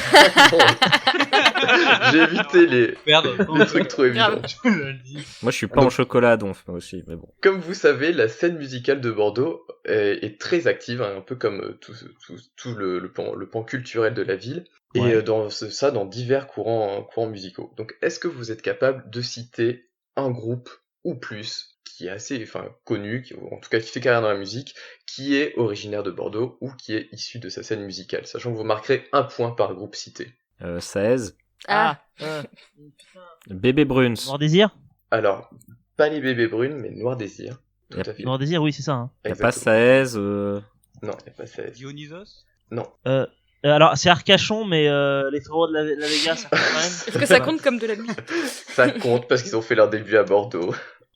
J'ai évité les Perdre. trucs trop évidents. Je le dis. Moi, je suis pas au chocolat, donc moi aussi, mais bon. Comme vous savez, la scène musicale de Bordeaux est très active, hein, un peu comme tout le pan culturel de la ville, Ouais. et dans divers courants musicaux. Donc, est-ce que vous êtes capable de citer un groupe ou plus qui est assez connu, en tout cas qui fait carrière dans la musique, qui est originaire de Bordeaux ou qui est issu de sa scène musicale, sachant que vous marquerez un point par groupe cité. 16. Ah, Bébé Bruns. Noir Désir? Alors, pas les bébés brunes, mais Noir Désir. Tout Yep. à fait. Noir Désir, oui, c'est ça. Hein. Y a pas Exactement. 16. Non, il n'y a pas 16. Dionysos. Alors, c'est Arcachon, mais les frérots de la Vega, ça compte quand même. est-ce que ça compte comme de la musique? Ça compte parce qu'ils ont fait leur début à Bordeaux.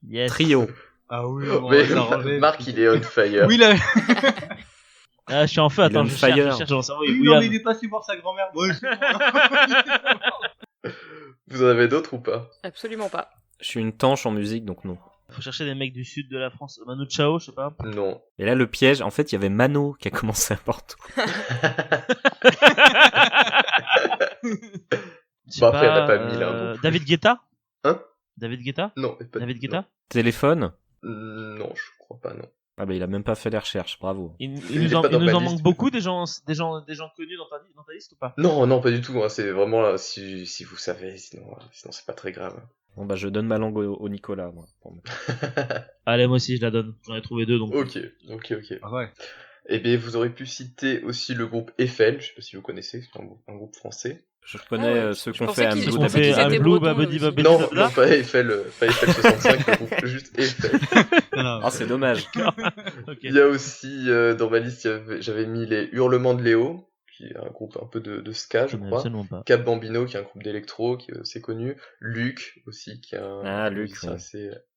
Yes. Trio. Ah oui, bon, Mais on va s'arranger. Marc, il est on fire. Oui, là. Ah, je suis en feu, attends, Il est je on cherche fire. dans mon cerveau. Oui, William. non, mais il est passé voir sa grand-mère. Ouais, c'est bon. Vous en avez d'autres ou pas? Absolument pas. Je suis une tanche en musique, donc non. Faut chercher des mecs du sud de la France. Manu Chao, je sais pas. Non. Et là, le piège, en fait, il y avait Mano qui a commencé à Bordeaux. Je sais Bon, après, il y en a pas 1000, hein, non plus. David Guetta? Hein? David Guetta? Non, pas David Guetta? Téléphone. Non, je crois pas, non. Ah bah il a même pas fait les recherches, bravo. Il Il nous est en, pas il dans nous ma en liste. manque beaucoup, des gens connus dans ta liste ou pas? Non, pas du tout. Hein. C'est vraiment là, si vous savez, sinon c'est pas très grave. Bon bah je donne ma langue au Nicolas, moi. Allez, moi aussi, je la donne. J'en ai trouvé 2, donc. Ok. Ah ouais. Eh bien, vous aurez pu citer aussi le groupe Eiffel. Je sais pas si vous connaissez, c'est un groupe français. Je connais Ah ouais, ceux je qu'on pensais fait à qu'ils- Ceux je qu'on pensais fait qu'ils à étaient Blue, bretons, Babadi, aussi. Babadi, Non, Babada. pas Eiffel 65, le groupe juste Eiffel. Non, non. Ah c'est dommage. Ok. Il y a aussi, dans ma liste, j'avais mis les Hurlements de Léo, qui est un groupe un peu de ska, je crois. Absolument pas. Cap Bambino, qui est un groupe d'électro, qui est assez connu. Luc, aussi, qui est un musicien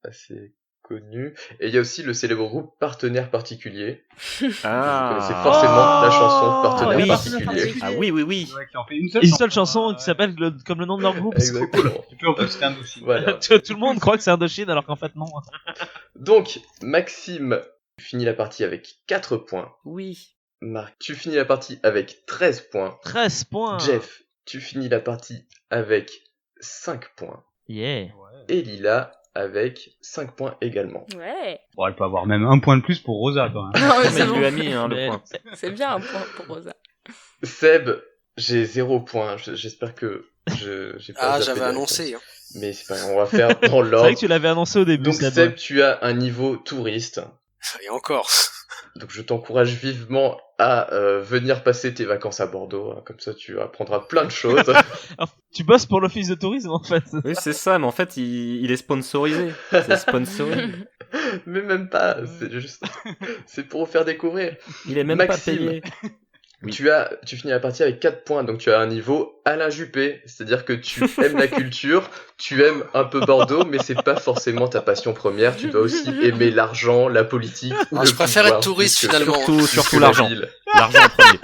assez connu. Et il y a aussi le célèbre groupe Partenaire Particulier. Vous connaissez forcément la chanson Partenaire Particulier. Ah oui. Ouais, qui en fait une Seule chanson qui s'appelle comme le nom de leur groupe. Exactement. Et puis en plus, c'était Indochine. Voilà. Tout le monde croit que c'est Indochine alors qu'en fait non. Donc, Maxime, tu finis la partie avec 4 points. Oui. Marc, tu finis la partie avec 13 points. 13 points. Jeff, tu finis la partie avec 5 points. Yeah. Et Lila avec 5 points également. Ouais. Bon, elle peut avoir même un point de plus pour Rosa quand même. Non, mais Mais c'est il bon. lui a mis le point. C'est bien un point pour Rosa. Seb, j'ai 0 points. J'espère que j'ai pas zappé j'avais la annoncé. réponse. Mais c'est pas grave, on va faire dans C'est l'ordre. vrai que tu l'avais annoncé au début. Donc Seb. Seb, tu as un niveau touriste. Et encore. Donc je t'encourage vivement à venir passer tes vacances à Bordeaux. Hein. Comme ça, tu apprendras plein de choses. Alors, tu bosses pour l'office de tourisme en fait. Oui, c'est ça, mais en fait, il est sponsorisé. C'est sponsorisé. Mais même pas. C'est juste, c'est pour vous faire découvrir. Il est même Maxime. pas payé. Oui. Tu finis la partie avec 4 points, donc tu as un niveau Alain Juppé, c'est-à-dire que tu aimes la culture, tu aimes un peu Bordeaux, mais c'est pas forcément ta passion première, tu dois aussi aimer l'argent, la politique, ou Ah, le je préfère pouvoir, être touriste, plus que- finalement. Surtout que la l'argent. ville. L'argent en premier.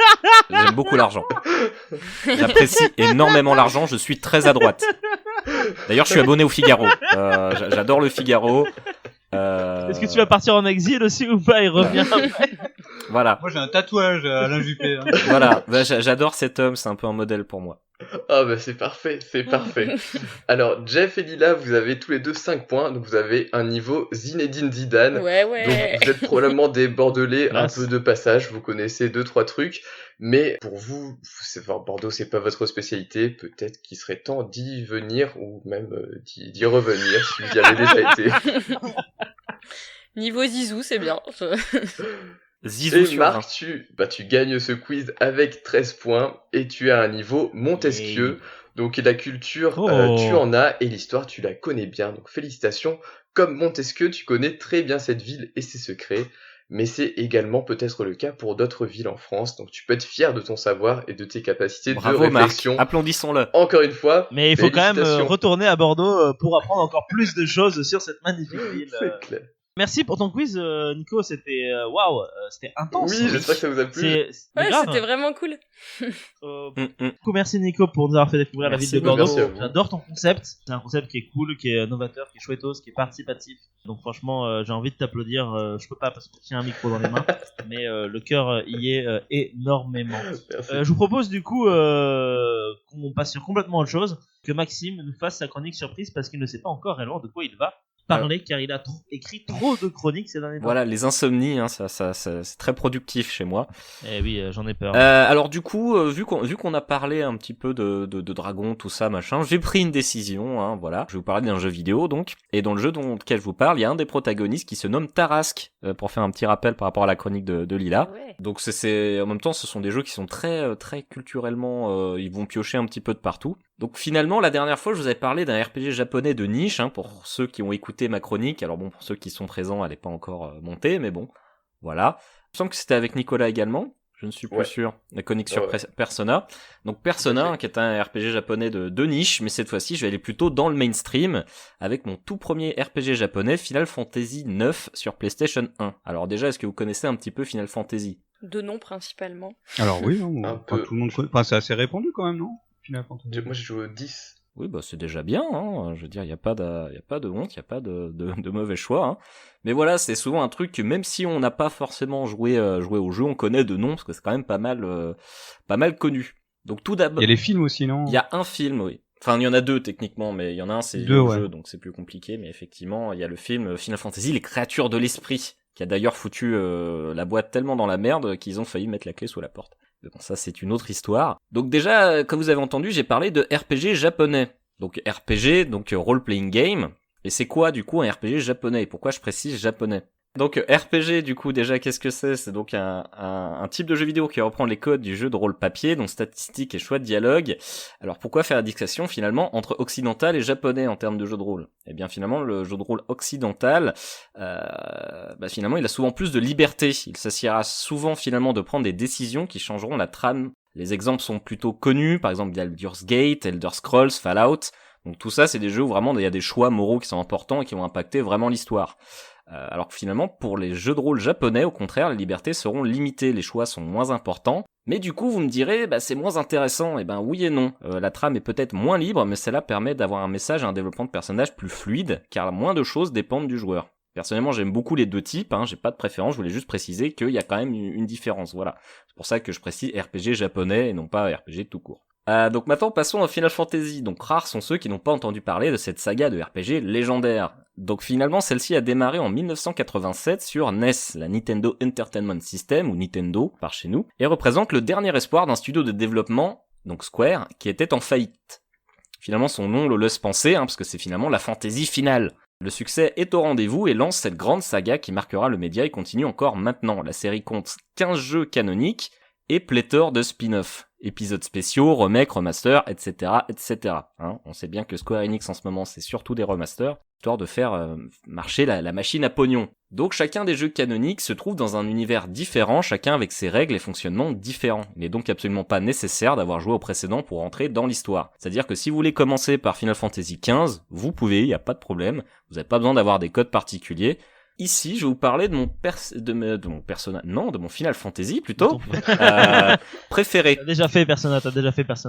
J'aime beaucoup l'argent. J'apprécie énormément l'argent, je suis très à droite. D'ailleurs, je suis abonné au Figaro. J'adore le Figaro. Est-ce que tu vas partir en exil aussi ou pas? Il revient après. Voilà. Moi j'ai un tatouage à Alain Juppé. Hein. Voilà. Bah, j'adore cet homme, c'est un peu un modèle pour moi. Ah bah c'est parfait, c'est parfait. Alors Jeff et Lila, vous avez tous les deux 5 points, donc vous avez un niveau Zinedine Zidane. Ouais, Donc ouais. vous êtes probablement des Bordelais un Classe. peu de passage, vous connaissez 2-3 trucs, mais pour vous, Bordeaux c'est pas votre spécialité, peut-être qu'il serait temps d'y venir ou même d'y revenir si vous y avez déjà été. Niveau Zizou, c'est bien. Zizou Et sur 20. Marc, tu gagnes ce quiz avec 13 points et tu as un niveau Montesquieu. Donc la culture, Oh. tu en as et l'histoire, tu la connais bien. Donc félicitations. Comme Montesquieu, tu connais très bien cette ville et ses secrets. Mais c'est également peut-être le cas pour d'autres villes en France. Donc tu peux être fier de ton savoir et de tes capacités Bravo de Marc. réflexion. Applaudissons-le. Encore une fois, Mais il faut quand même félicitations. retourner à Bordeaux pour apprendre encore plus de choses sur cette magnifique ville. C'est clair. Merci pour ton quiz, Nico. C'était waouh, c'était intense. Oui, j'espère que ça vous a plu. C'est Ouais, grave. c'était vraiment cool. Beaucoup merci Nico pour nous avoir fait découvrir Merci la ville de Bordeaux. merci à vous. J'adore ton concept. C'est un concept qui est cool, qui est novateur, qui est chouettos, qui est participatif. Donc franchement, j'ai envie de t'applaudir. Je peux pas parce que tu tiens un micro dans les mains, mais le cœur y est énormément. Merci. Je vous propose du coup qu'on passe sur complètement autre chose, que Maxime nous fasse sa chronique surprise parce qu'il ne sait pas encore réellement de quoi il va parler car il a écrit trop de chroniques ces derniers temps. Voilà, les insomnies, hein, ça, c'est très productif chez moi. Eh oui, j'en ai peur. Alors du coup, vu qu'on a parlé un petit peu de dragons, tout ça, machin, j'ai pris une décision, hein, voilà. Je vais vous parler d'un jeu vidéo, donc. Et dans le jeu lequel je vous parle, il y a un des protagonistes qui se nomme Tarrasque, pour faire un petit rappel par rapport à la chronique de Lila. Ouais. Donc c'est en même temps, ce sont des jeux qui sont très très culturellement, ils vont piocher un petit peu de partout. Donc finalement, la dernière fois, je vous avais parlé d'un RPG japonais de niche, hein, pour ceux qui ont écouté ma chronique. Alors bon, pour ceux qui sont présents, elle est pas encore montée, mais bon, voilà. Il me semble que c'était avec Nicolas également. Je ne suis plus Ouais. sûr. La chronique sur Ouais. Persona. Donc Persona, Tout à fait. hein, qui est un RPG japonais de niche, mais cette fois-ci, je vais aller plutôt dans le mainstream avec mon tout premier RPG japonais, Final Fantasy 9 sur PlayStation 1. Alors déjà, est-ce que vous connaissez un petit peu Final Fantasy? De nom principalement. Alors oui, hein, Un enfin, peu. tout le monde connaît. Enfin, c'est assez répandu quand même, non Final Fantasy. Moi j'ai joué au 10. Oui, bah c'est déjà bien, hein. Je veux dire, il y a pas de honte, il y a pas de mauvais choix, hein. Mais voilà, c'est souvent un truc que même si on n'a pas forcément joué au jeu, on connaît de nom parce que c'est quand même pas mal connu. Donc tout d'abord, Il y a les films aussi, non il y a un film, oui. Enfin, il y en a deux techniquement, mais il y en a un c'est Deux, le ouais. jeu, donc c'est plus compliqué. Mais effectivement, il y a le film Final Fantasy, les créatures de l'esprit, qui a d'ailleurs foutu la boîte tellement dans la merde qu'ils ont failli mettre la clé sous la porte. Mais bon, ça c'est une autre histoire. Donc déjà, comme vous avez entendu, j'ai parlé de RPG japonais. Donc RPG, donc role-playing game. Et c'est quoi du coup un RPG japonais? Et pourquoi je précise japonais? Donc RPG, du coup, déjà, qu'est-ce que c'est ? C'est donc un type de jeu vidéo qui reprend les codes du jeu de rôle papier, donc statistiques et choix de dialogue. Alors pourquoi faire la distinction finalement entre occidental et japonais en termes de jeu de rôle ? Eh bien finalement, le jeu de rôle occidental, finalement, il a souvent plus de liberté. Il s'assiera souvent finalement de prendre des décisions qui changeront la trame. Les exemples sont plutôt connus, par exemple Baldur's Gate, Elder Scrolls, Fallout. Donc tout ça, c'est des jeux où vraiment il y a des choix moraux qui sont importants et qui vont impacter vraiment l'histoire. Alors que finalement, pour les jeux de rôle japonais, au contraire, les libertés seront limitées, les choix sont moins importants. Mais du coup, vous me direz, c'est moins intéressant. Eh ben oui et non. La trame est peut-être moins libre, mais cela permet d'avoir un message et un développement de personnage plus fluide, car moins de choses dépendent du joueur. Personnellement, j'aime beaucoup les deux types, j'ai pas de préférence, je voulais juste préciser qu'il y a quand même une différence, voilà. C'est pour ça que je précise RPG japonais et non pas RPG tout court. Donc maintenant, passons à Final Fantasy. Donc rares sont ceux qui n'ont pas entendu parler de cette saga de RPG légendaire. Donc finalement, celle-ci a démarré en 1987 sur NES, la Nintendo Entertainment System, ou Nintendo par chez nous, et représente le dernier espoir d'un studio de développement, donc Square, qui était en faillite. Finalement, son nom le laisse penser, parce que c'est finalement la fantasy finale. Le succès est au rendez-vous et lance cette grande saga qui marquera le média et continue encore maintenant. La série compte 15 jeux canoniques et pléthore de spin-off. Épisodes spéciaux, remakes, remasters, etc., etc. On sait bien que Square Enix en ce moment c'est surtout des remasters, histoire de faire marcher la machine à pognon. Donc chacun des jeux canoniques se trouve dans un univers différent, chacun avec ses règles et fonctionnements différents. Il n'est donc absolument pas nécessaire d'avoir joué au précédent pour entrer dans l'histoire. C'est-à-dire que si vous voulez commencer par Final Fantasy XV, vous pouvez, il n'y a pas de problème, vous n'avez pas besoin d'avoir des codes particuliers. Ici, je vais vous parler de mon Final Fantasy plutôt préféré. T'as déjà fait Persona.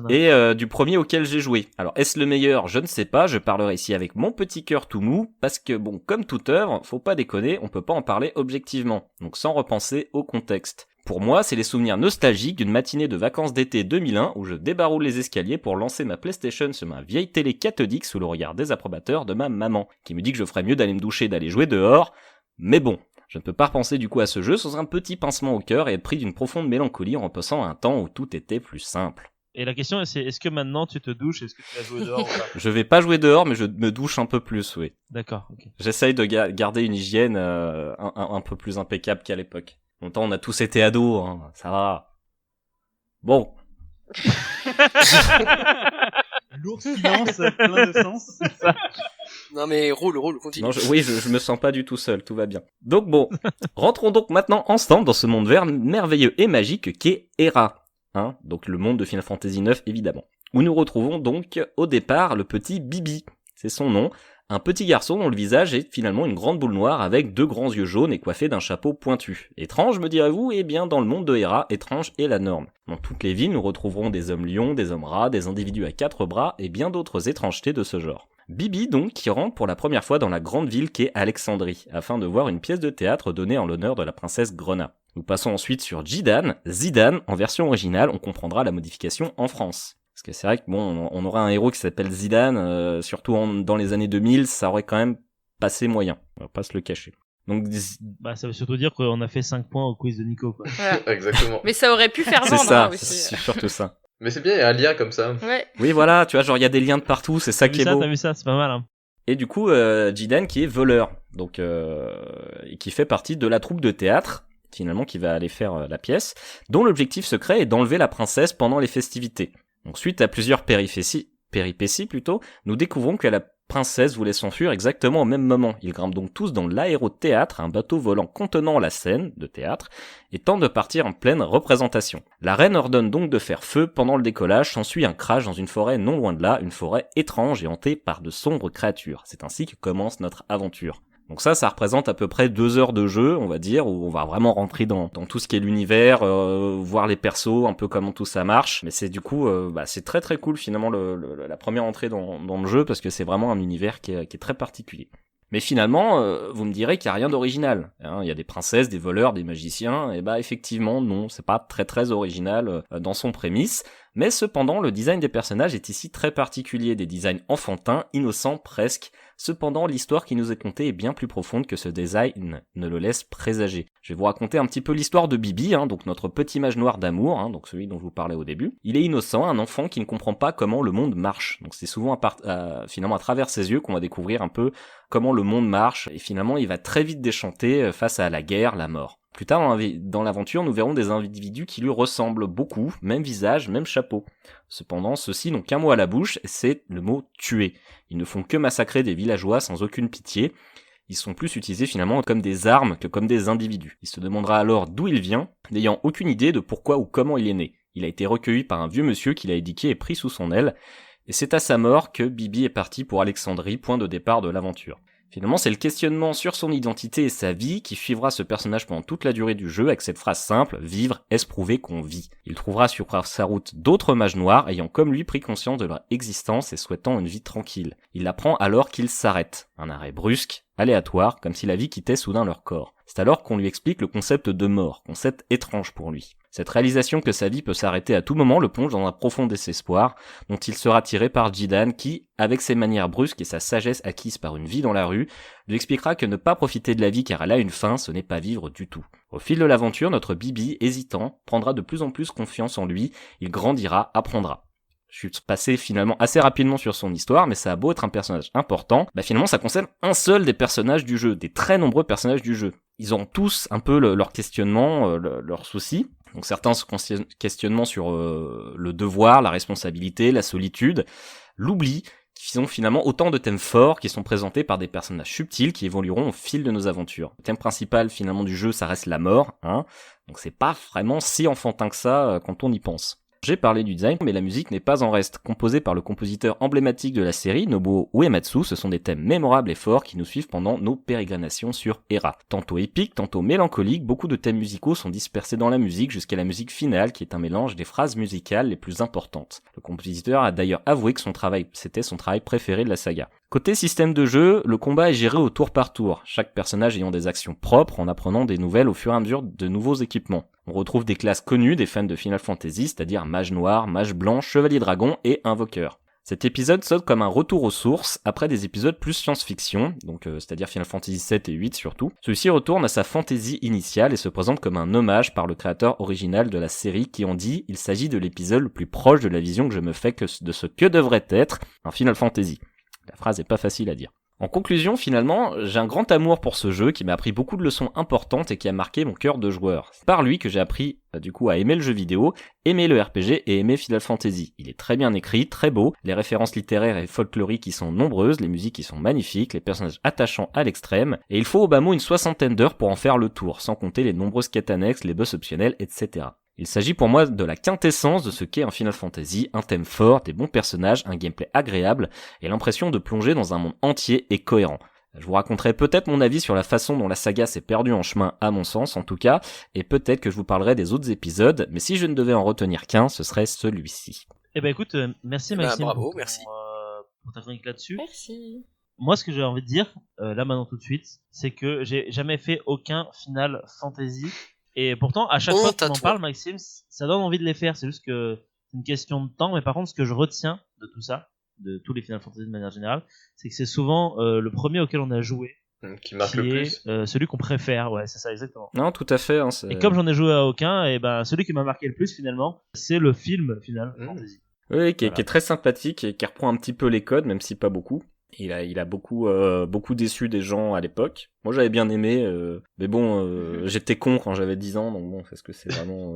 Et du premier auquel j'ai joué. Alors, est-ce le meilleur ? Je ne sais pas. Je parlerai ici avec mon petit cœur tout mou, parce que bon, comme toute œuvre, faut pas déconner, on peut pas en parler objectivement. Donc, sans repenser au contexte. Pour moi, c'est les souvenirs nostalgiques d'une matinée de vacances d'été 2001 où je débaroule les escaliers pour lancer ma PlayStation sur ma vieille télé cathodique sous le regard désapprobateur de ma maman, qui me dit que je ferais mieux d'aller me doucher et d'aller jouer dehors. Mais bon, je ne peux pas repenser du coup à ce jeu sans un petit pincement au cœur et être pris d'une profonde mélancolie en repensant à un temps où tout était plus simple. Et la question c'est, est-ce que maintenant tu te douches ? Est-ce que tu vas jouer dehors ou pas ? Je vais pas jouer dehors, mais je me douche un peu plus, oui. D'accord, ok. J'essaye de garder une hygiène un peu plus impeccable qu'à l'époque. Longtemps on a tous été ados, ça va. Bon. Lourd silence, plein de sens, c'est ça. Non mais roule, continue. Non, je me sens pas du tout seul, tout va bien. Donc bon, rentrons donc maintenant ensemble dans ce monde merveilleux et magique qu'est Hera. Donc le monde de Final Fantasy IX évidemment. Où nous retrouvons donc au départ le petit Bibi, c'est son nom. Un petit garçon dont le visage est finalement une grande boule noire avec deux grands yeux jaunes et coiffé d'un chapeau pointu. Étrange, me direz-vous ? Eh bien, dans le monde de Hera, étrange est la norme. Dans toutes les villes, nous retrouverons des hommes lions, des hommes rats, des individus à 4 bras et bien d'autres étrangetés de ce genre. Bibi, donc, qui rentre pour la première fois dans la grande ville qu'est Alexandrie, afin de voir une pièce de théâtre donnée en l'honneur de la princesse Grena. Nous passons ensuite sur Zidane, en version originale, on comprendra la modification en France. Parce que c'est vrai que bon, on aura un héros qui s'appelle Zidane, surtout dans les années 2000, ça aurait quand même passé moyen. On va pas se le cacher. Donc, ça veut surtout dire qu'on a fait 5 points au quiz de Nico, quoi. Voilà. Exactement. Mais ça aurait pu faire c'est vendre ça, aussi. c'est surtout ça. Mais c'est bien, il y a un lien comme ça. Ouais. Oui, voilà, tu vois, genre il y a des liens de partout, c'est ça qui est beau. T'as vu ça, c'est pas mal. Et du coup, Zidane qui est voleur, donc et qui fait partie de la troupe de théâtre, finalement, qui va aller faire la pièce, dont l'objectif secret est d'enlever la princesse pendant les festivités. Donc suite à plusieurs péripéties, nous découvrons que la princesse voulait s'enfuir exactement au même moment. Ils grimpent donc tous dans l'aérothéâtre, un bateau volant contenant la scène de théâtre, et tentent de partir en pleine représentation. La reine ordonne donc de faire feu. Pendant le décollage, s'ensuit un crash dans une forêt non loin de là, une forêt étrange et hantée par de sombres créatures. C'est ainsi que commence notre aventure. Donc ça représente à peu près 2 heures de jeu, on va dire, où on va vraiment rentrer dans tout ce qui est l'univers, voir les persos, un peu comment tout ça marche. Mais c'est du coup, c'est très très cool finalement la première entrée dans le jeu, parce que c'est vraiment un univers qui est très particulier. Mais finalement, vous me direz qu'il n'y a rien d'original. Il y a des princesses, des voleurs, des magiciens, et effectivement non, c'est pas très très original dans son prémisse. Mais cependant, le design des personnages est ici très particulier, des designs enfantins, innocents presque. Cependant, l'histoire qui nous est contée est bien plus profonde que ce design ne le laisse présager. Je vais vous raconter un petit peu l'histoire de Bibi, donc notre petit mage noir d'amour, donc celui dont je vous parlais au début. Il est innocent, un enfant qui ne comprend pas comment le monde marche. Donc c'est souvent finalement à travers ses yeux qu'on va découvrir un peu comment le monde marche, et finalement il va très vite déchanter face à la guerre, la mort. Plus tard dans l'aventure, nous verrons des individus qui lui ressemblent beaucoup, même visage, même chapeau. Cependant, ceux-ci n'ont qu'un mot à la bouche, c'est le mot « tuer ». Ils ne font que massacrer des villageois sans aucune pitié. Ils sont plus utilisés finalement comme des armes que comme des individus. Il se demandera alors d'où il vient, n'ayant aucune idée de pourquoi ou comment il est né. Il a été recueilli par un vieux monsieur qui l'a éduqué et pris sous son aile, et c'est à sa mort que Bibi est parti pour Alexandrie, point de départ de l'aventure. Finalement, c'est le questionnement sur son identité et sa vie qui suivra ce personnage pendant toute la durée du jeu avec cette phrase simple « Vivre, est-ce prouver qu'on vit ?» Il trouvera sur sa route d'autres mages noirs ayant comme lui pris conscience de leur existence et souhaitant une vie tranquille. Il l'apprend alors qu'ils s'arrêtent. Un arrêt brusque, aléatoire, comme si la vie quittait soudain leur corps. C'est alors qu'on lui explique le concept de mort, concept étrange pour lui. Cette réalisation que sa vie peut s'arrêter à tout moment le plonge dans un profond désespoir, dont il sera tiré par Jidan qui, avec ses manières brusques et sa sagesse acquise par une vie dans la rue, lui expliquera que ne pas profiter de la vie car elle a une fin, ce n'est pas vivre du tout. Au fil de l'aventure, notre Bibi, hésitant, prendra de plus en plus confiance en lui, il grandira, apprendra. Je suis passé finalement assez rapidement sur son histoire, mais ça a beau être un personnage important, finalement ça concerne un seul des personnages du jeu, des très nombreux personnages du jeu. Ils ont tous un peu leur questionnement, leurs soucis. Donc certains se questionnement sur le devoir, la responsabilité, la solitude, l'oubli, qui sont finalement autant de thèmes forts qui sont présentés par des personnages subtils qui évolueront au fil de nos aventures. Le thème principal finalement du jeu, ça reste la mort, donc c'est pas vraiment si enfantin que ça quand on y pense. J'ai parlé du design, mais la musique n'est pas en reste. Composée par le compositeur emblématique de la série, Nobuo Uematsu, ce sont des thèmes mémorables et forts qui nous suivent pendant nos pérégrinations sur Hera. Tantôt épiques, tantôt mélancoliques, beaucoup de thèmes musicaux sont dispersés dans la musique jusqu'à la musique finale qui est un mélange des phrases musicales les plus importantes. Le compositeur a d'ailleurs avoué que c'était son travail préféré de la saga. Côté système de jeu, le combat est géré au tour par tour, chaque personnage ayant des actions propres en apprenant des nouvelles au fur et à mesure de nouveaux équipements. On retrouve des classes connues des fans de Final Fantasy, c'est-à-dire mage noir, mage blanc, chevalier dragon et invoqueur. Cet épisode sonne comme un retour aux sources après des épisodes plus science-fiction, c'est-à-dire Final Fantasy 7 et 8 surtout. Celui-ci retourne à sa fantasy initiale et se présente comme un hommage par le créateur original de la série qui en dit « Il s'agit de l'épisode le plus proche de la vision que je me fais de ce que devrait être un Final Fantasy ». La phrase est pas facile à dire. En conclusion, finalement, j'ai un grand amour pour ce jeu qui m'a appris beaucoup de leçons importantes et qui a marqué mon cœur de joueur. C'est par lui que j'ai appris à aimer le jeu vidéo, aimer le RPG et aimer Final Fantasy. Il est très bien écrit, très beau, les références littéraires et folkloriques y sont nombreuses, les musiques y sont magnifiques, les personnages attachants à l'extrême, et il faut au bas mot une 60aine d'heures pour en faire le tour, sans compter les nombreuses quêtes annexes, les boss optionnels, etc. Il s'agit pour moi de la quintessence de ce qu'est un Final Fantasy, un thème fort, des bons personnages, un gameplay agréable et l'impression de plonger dans un monde entier et cohérent. Je vous raconterai peut-être mon avis sur la façon dont la saga s'est perdue en chemin à mon sens en tout cas, et peut-être que je vous parlerai des autres épisodes, mais si je ne devais en retenir qu'un, ce serait celui-ci. Eh ben écoute, merci Maxime bravo, merci. Pour ta chronique là-dessus. Merci. Moi ce que j'ai envie de dire, là maintenant tout de suite, c'est que j'ai jamais fait aucun Final Fantasy. Et pourtant, à chaque fois que tu en parles, Maxime, ça donne envie de les faire. C'est juste que c'est une question de temps. Mais par contre, ce que je retiens de tout ça, de tous les Final Fantasy de manière générale, c'est que c'est souvent le premier auquel on a joué qui marque le plus. Celui qu'on préfère. Ouais, c'est ça, exactement. Non, tout à fait. Et comme j'en ai joué à aucun, et ben celui qui m'a marqué le plus finalement, c'est le film Final Fantasy. Oui, qui est très sympathique et qui reprend un petit peu les codes, même si pas beaucoup. Il a beaucoup déçu des gens à l'époque. Moi j'avais bien aimé, mais bon, j'étais con quand j'avais 10 ans, donc bon, est-ce que c'est vraiment...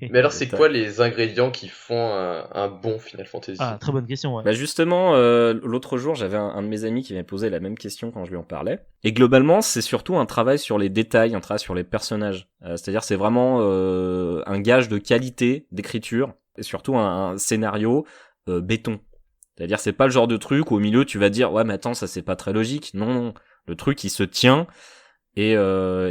Mais alors c'est quoi les ingrédients qui font un bon Final Fantasy ? Ah, très bonne question, ouais. Justement, l'autre jour, j'avais un de mes amis qui m'avait posé la même question quand je lui en parlais. Et globalement, c'est surtout un travail sur les détails, un travail sur les personnages. C'est-à-dire c'est vraiment un gage de qualité d'écriture, et surtout un scénario béton. C'est-à-dire c'est pas le genre de truc où au milieu tu vas dire ouais mais attends ça c'est pas très logique. Non, le truc il se tient et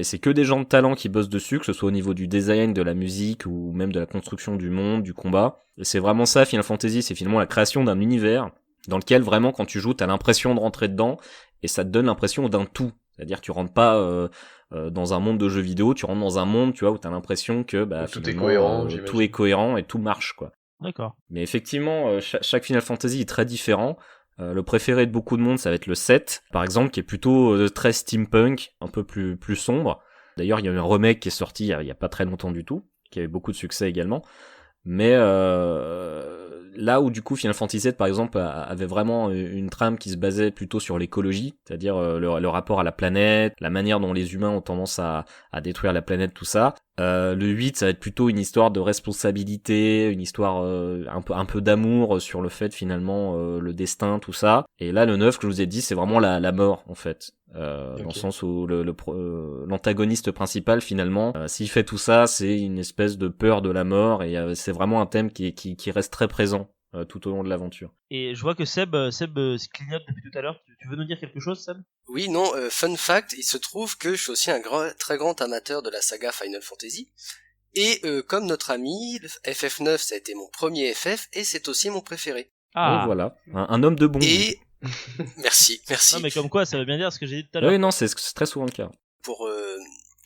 c'est que des gens de talent qui bossent dessus, que ce soit au niveau du design, de la musique ou même de la construction du monde, du combat. Et c'est vraiment ça Final Fantasy, c'est finalement la création d'un univers dans lequel vraiment quand tu joues t'as l'impression de rentrer dedans et ça te donne l'impression d'un tout. C'est-à-dire que tu rentres pas dans un monde de jeux vidéo, tu rentres dans un monde, tu vois, où t'as l'impression que tout est cohérent, tout est cohérent et tout marche, quoi. D'accord. Mais effectivement, chaque Final Fantasy est très différent. Le préféré de beaucoup de monde, ça va être le 7, par exemple, qui est plutôt très steampunk, un peu plus sombre. D'ailleurs, il y a eu un remake qui est sorti il y a pas très longtemps du tout, qui avait beaucoup de succès également. Mais là où du coup Final Fantasy VII par exemple avait vraiment une trame qui se basait plutôt sur l'écologie, c'est-à-dire le rapport à la planète, la manière dont les humains ont tendance à détruire la planète, tout ça. Le 8 ça va être plutôt une histoire de responsabilité, une histoire un peu d'amour sur le fait finalement le destin, tout ça. Et là le 9 que je vous ai dit c'est vraiment la mort en fait. Dans le sens où l'antagoniste principal finalement s'il fait tout ça c'est une espèce de peur de la mort et c'est vraiment un thème qui reste très présent tout au long de l'aventure. Et je vois que Seb clignote depuis tout à l'heure. Tu veux nous dire quelque chose, Seb? Oui, non, fun fact, il se trouve que je suis aussi un très grand amateur de la saga Final Fantasy. Et comme notre ami, FF9 ça a été mon premier FF et c'est aussi mon préféré. Ah, donc voilà, un homme de bon et merci. Non mais comme quoi, ça veut bien dire ce que j'ai dit tout à l'heure. Oui, non, c'est très souvent le cas. Pour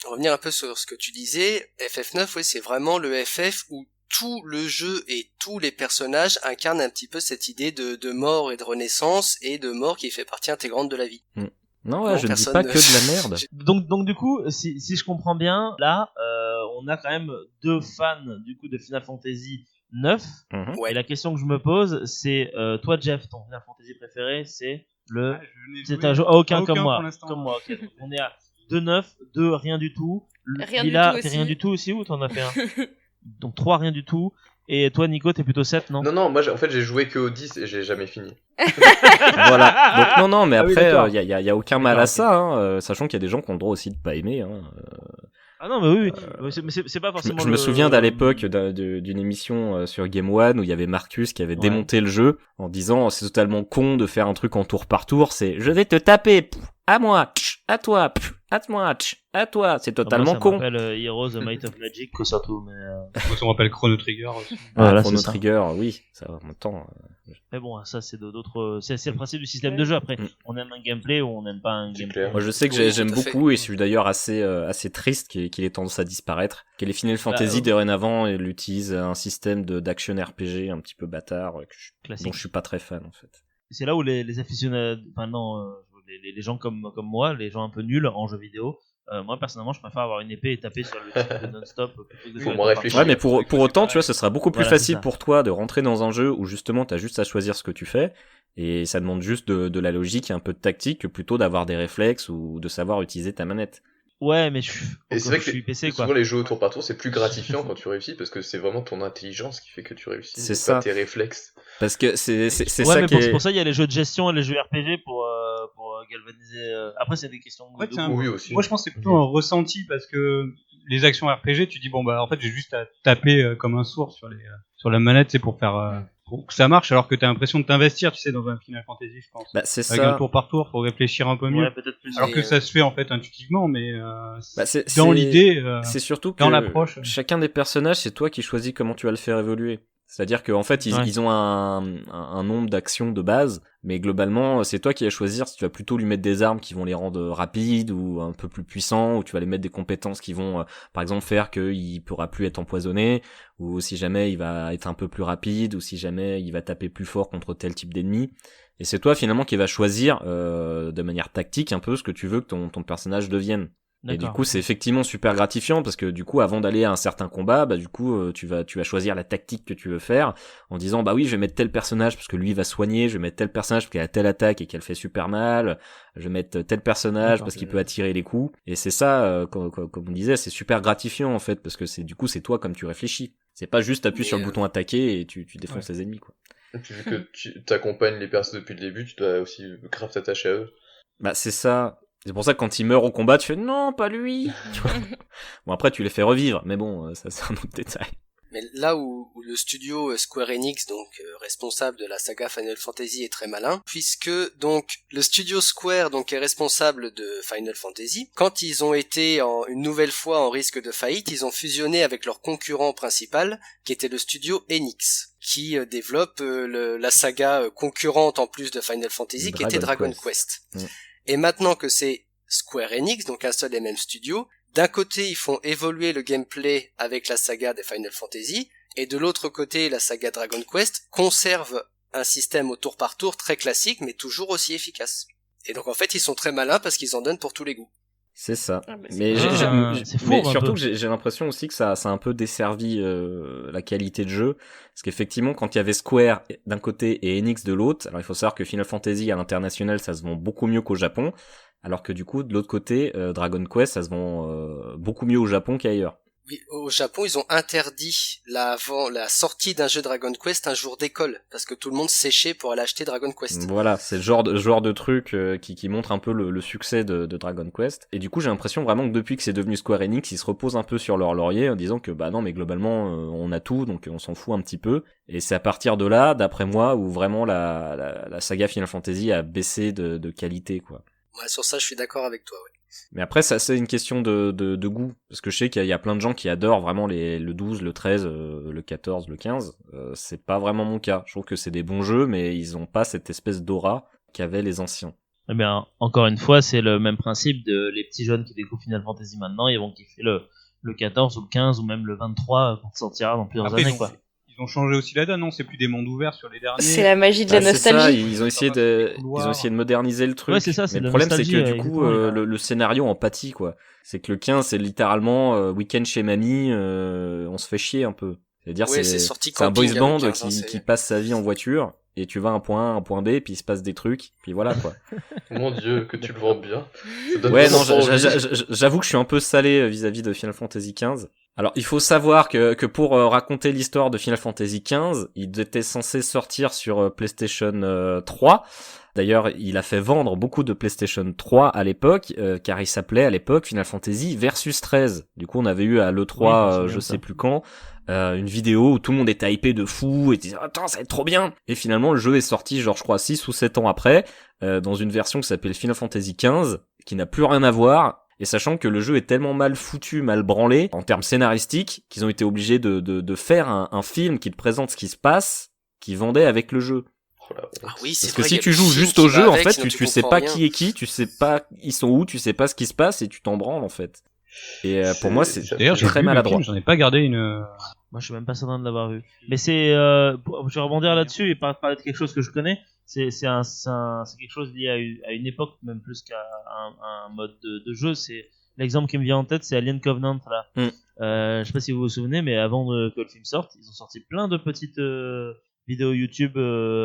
revenir un peu sur ce que tu disais, FF9, oui, c'est vraiment le FF où tout le jeu et tous les personnages incarnent un petit peu cette idée de mort et de renaissance et de mort qui fait partie intégrante de la vie. Non, ouais, je ne dis pas que de la merde. Donc du coup, si je comprends bien, là, on a quand même 2 fans du coup de Final Fantasy 9. Ouais. Et la question que je me pose, c'est toi, Jeff, ton Final Fantasy préféré, c'est le. C'est un jeu aucun comme moi. Comme moi. Okay. On est à 2-9, 2 rien du tout. Lila, t'es rien du tout aussi ou t'en as fait un? Donc 3 rien du tout. Et toi, Nico, t'es plutôt 7, non? Non, moi en fait j'ai joué que au 10 et j'ai jamais fini. Voilà. Donc non, mais après, oui, y a aucun mal à ça, hein, sachant qu'il y a des gens qui ont le droit aussi de pas aimer. Hein. Ah non, mais oui. C'est pas forcément. Je me souviens d'à l'époque d'une émission sur Game One où il y a avait Marcus qui avait démonté le jeu en disant c'est totalement con de faire un truc en tour par tour. C'est je vais te taper, à moi, à toi, à moi, à toi. C'est totalement con. Ça me rappelle Heroes, The Might of Magic surtout, mais. Moi, ça me rappelle Chrono Trigger aussi. Voilà, Chrono Trigger, oui, ça en même temps. Mais bon, ça c'est d'autres. C'est le principe du système de jeu. Après, on aime un gameplay ou on n'aime pas un gameplay. Moi, je sais que j'aime beaucoup et je suis d'ailleurs assez triste qu'il ait tendance à disparaître. Que les Final Fantasy dorénavant ils utilisent un système d'action RPG un petit peu bâtard dont je suis pas très fan en fait. C'est là où les aficionados, enfin non, les gens comme moi, les gens un peu nuls en jeu vidéo. Moi personnellement je préfère avoir une épée et taper sur le type de non-stop plutôt que Faut moins réfléchir. Ouais, mais pour autant tu vois ce sera beaucoup plus facile pour toi de rentrer dans un jeu où justement t'as juste à choisir ce que tu fais et ça demande juste de la logique et un peu de tactique que plutôt d'avoir des réflexes ou de savoir utiliser ta manette. Ouais, mais et c'est vrai que je suis PC, souvent les jeux au tour par tour c'est plus gratifiant quand tu réussis parce que c'est vraiment ton intelligence qui fait que tu réussis, c'est ça, pas tes réflexes. Parce que c'est ouais, ça mais qui pour ça il y a les jeux de gestion et les jeux RPG pour galvaniser. Après c'est des questions. En fait, oui aussi. Moi je pense que c'est plutôt un ressenti parce que les actions RPG, tu dis bon bah en fait j'ai juste à taper comme un sourd sur la manette, c'est pour faire pour que ça marche, alors que t'as l'impression de t'investir, tu sais, dans un Final Fantasy, je pense. Bah, c'est avec ça. un tour par tour, faut réfléchir un peu mieux. Ouais, peut-être plus. Alors que ça se fait en fait intuitivement, mais c'est dans l'idée, c'est surtout que dans l'approche. chacun des personnages, c'est toi qui choisis comment tu vas le faire évoluer. C'est-à-dire qu'en fait, ils ont un nombre d'actions de base, mais globalement, c'est toi qui vas choisir si tu vas plutôt lui mettre des armes qui vont les rendre rapides ou un peu plus puissants, ou tu vas les mettre des compétences qui vont, par exemple, faire qu'il pourra plus être empoisonné, ou si jamais il va être un peu plus rapide, ou si jamais il va taper plus fort contre tel type d'ennemi. Et c'est toi finalement qui va choisir de manière tactique un peu ce que tu veux que ton personnage devienne. Et du coup, c'est effectivement super gratifiant parce que du coup, avant d'aller à un certain combat, bah du coup, tu vas choisir la tactique que tu veux faire en disant bah oui, je vais mettre tel personnage parce que lui il va soigner, je vais mettre tel personnage parce qu'il a telle attaque et qu'elle fait super mal, je vais mettre tel personnage parce qu'il peut attirer les coups. Et c'est ça, comme on disait, c'est super gratifiant en fait parce que c'est toi comme tu réfléchis. C'est pas juste t'appuies sur le bouton attaquer et tu défonces les ennemis quoi. Et puis vu que tu t'accompagnes les persos depuis le début, tu dois aussi grave t'attacher à eux. Bah c'est ça. C'est pour ça que quand ils meurent au combat, tu fais non, pas lui. Bon après tu les fais revivre, mais bon, ça c'est un autre détail. Mais là où le studio Square Enix, donc responsable de la saga Final Fantasy, est très malin, puisque donc le studio Square donc est responsable de Final Fantasy. Quand ils ont été une nouvelle fois en risque de faillite, ils ont fusionné avec leur concurrent principal, qui était le studio Enix, qui développe la saga concurrente en plus de Final Fantasy, qui était Dragon Quest. Et maintenant que c'est Square Enix, donc un seul et même studio. D'un côté, ils font évoluer le gameplay avec la saga des Final Fantasy, et de l'autre côté, la saga Dragon Quest conserve un système au tour par tour très classique, mais toujours aussi efficace. Et donc en fait, ils sont très malins parce qu'ils en donnent pour tous les goûts. C'est ça. C'est Surtout que j'ai l'impression aussi que ça a un peu desservi la qualité de jeu. Parce qu'effectivement, quand il y avait Square d'un côté et Enix de l'autre, alors il faut savoir que Final Fantasy à l'international, ça se vend beaucoup mieux qu'au Japon. Alors que du coup, de l'autre côté, Dragon Quest, ça se vend beaucoup mieux au Japon qu'ailleurs. Oui, au Japon, ils ont interdit la sortie d'un jeu Dragon Quest un jour d'école, parce que tout le monde séchait pour aller acheter Dragon Quest. Voilà, c'est le genre de truc qui montre un peu le succès de Dragon Quest. Et du coup, j'ai l'impression vraiment que depuis que c'est devenu Square Enix, ils se reposent un peu sur leur laurier en disant que bah non, mais globalement, on a tout, donc on s'en fout un petit peu. Et c'est à partir de là, d'après moi, où vraiment la saga Final Fantasy a baissé de qualité, quoi. Ouais, sur ça, je suis d'accord avec toi, ouais. Mais après, ça, c'est une question de goût. Parce que je sais qu'il y a plein de gens qui adorent vraiment le 12, le 13, le 14, le 15. C'est pas vraiment mon cas. Je trouve que c'est des bons jeux, mais ils ont pas cette espèce d'aura qu'avaient les anciens. Eh bien, encore une fois, c'est le même principe de les petits jeunes qui découvrent Final Fantasy maintenant, ils vont kiffer le 14 ou le 15 ou même le 23 quand il sortira dans plusieurs années, quoi. Ils ont changé aussi la donne, non? C'est plus des mondes ouverts sur les derniers. C'est la magie de la nostalgie. Ça, ils ont essayé de moderniser le truc. Ouais, c'est ça, c'est mais de le la problème, c'est nostalgie, que du coup, le scénario en pâtit, quoi. C'est que le 15, c'est littéralement week-end chez mamie, on se fait chier un peu. C'est-à-dire, Ouais, c'est un boys band qui passe sa vie en voiture, et tu vas à un point A, un point B, puis il se passe des trucs, puis voilà, quoi. Mon Dieu, que tu le vends bien. Ouais, non, j'avoue que je suis un peu salé vis-à-vis de Final Fantasy XV. Alors, il faut savoir que pour raconter l'histoire de Final Fantasy XV, il était censé sortir sur PlayStation 3. D'ailleurs, il a fait vendre beaucoup de PlayStation 3 à l'époque, car il s'appelait à l'époque Final Fantasy Versus 13. Du coup, on avait eu à l'E3, je sais plus quand, une vidéo où tout le monde était hypé de fou et disait « Attends, ça va être trop bien !» Et finalement, le jeu est sorti, genre, je crois, 6 ou 7 ans après, dans une version qui s'appelle Final Fantasy XV, qui n'a plus rien à voir. Et sachant que le jeu est tellement mal foutu, mal branlé, en termes scénaristiques, qu'ils ont été obligés de faire un film qui te présente ce qui se passe, qui vendait avec le jeu. Ah oui, c'est Parce que vrai, si tu joues juste au jeu, en fait, tu sais pas qui est qui, tu sais pas ils sont où, tu sais pas ce qui se passe et tu t'en branles, en fait. Et pour moi, c'est très maladroit. J'en ai pas gardé une... Moi, je suis même pas certain de l'avoir vu. Mais c'est, je vais rebondir là-dessus et parler de quelque chose que je connais. C'est quelque chose lié à une époque, même plus qu'à un mode de jeu. C'est l'exemple qui me vient en tête, c'est Alien Covenant là. Je sais pas si vous vous souvenez, mais avant que le film sorte, ils ont sorti plein de petites vidéos YouTube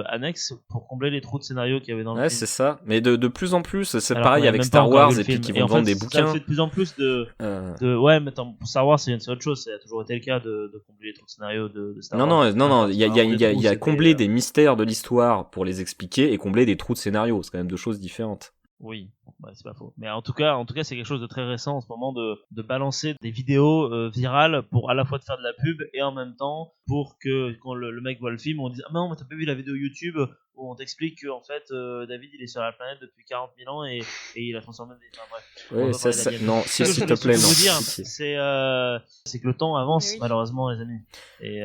annexes pour combler les trous de scénario qu'il y avait dans le film. Ouais, c'est ça. Mais de plus en plus, c'est pareil avec Star Wars et puis qui vont vendre des bouquins. Ça fait de plus en plus ouais, mais attends, pour Star Wars, c'est autre chose. Ça a toujours été le cas de combler les trous de scénario de Star Wars. Non. Il y a combler des mystères de l'histoire pour les expliquer et combler des trous de scénario. C'est quand même deux choses différentes. Oui, c'est pas faux. Mais en tout cas, c'est quelque chose de très récent en ce moment de balancer des vidéos virales pour à la fois de faire de la pub et en même temps pour que quand le mec voit le film, on dise ah non, mais t'as pas vu la vidéo YouTube où on t'explique que en fait David il est sur la planète depuis 40 000 ans et il a transformé des. Enfin, bref. Oui, ça non, s'il te plaît, non. C'est que le temps avance malheureusement, les amis. Et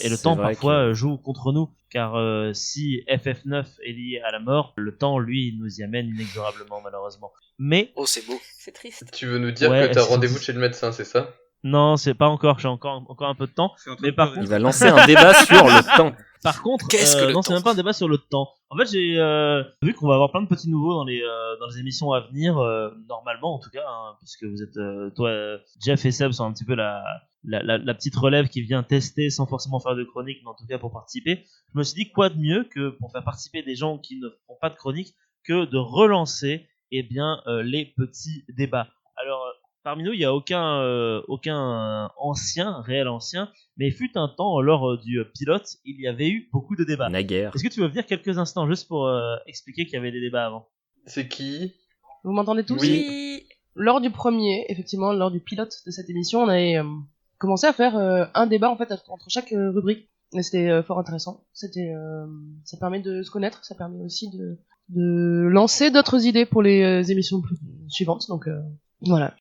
le temps parfois joue contre nous. Car si FF9 est lié à la mort, le temps, lui, nous y amène inexorablement, malheureusement. Mais... Oh, c'est beau. C'est triste. Tu veux nous dire que t'as rendez-vous chez le médecin, c'est ça? Non, c'est pas encore. J'ai encore un peu de temps. Mais par contre... Il va lancer un débat sur le temps. Par contre, qu'est-ce que le temps? C'est même pas un débat sur le temps. En fait, j'ai vu qu'on va avoir plein de petits nouveaux dans les émissions à venir, normalement en tout cas, hein, puisque vous êtes, toi, Jeff et Seb sont un petit peu la petite relève qui vient tester sans forcément faire de chronique, mais en tout cas pour participer. Je me suis dit quoi de mieux que pour faire participer des gens qui ne font pas de chronique que de relancer les petits débats. Alors parmi nous il n'y a aucun réel ancien, mais fut un temps lors du pilote il y avait eu beaucoup de débats. Naguère. Est-ce que tu veux venir quelques instants juste pour expliquer qu'il y avait des débats avant? C'est qui? Vous m'entendez tous? Oui. Lors du premier, effectivement, lors du pilote de cette émission, on avait commencé à faire un débat en fait entre chaque rubrique. Et c'était fort intéressant. Ça permet de se connaître, ça permet aussi de lancer d'autres idées pour les émissions suivantes. Donc voilà.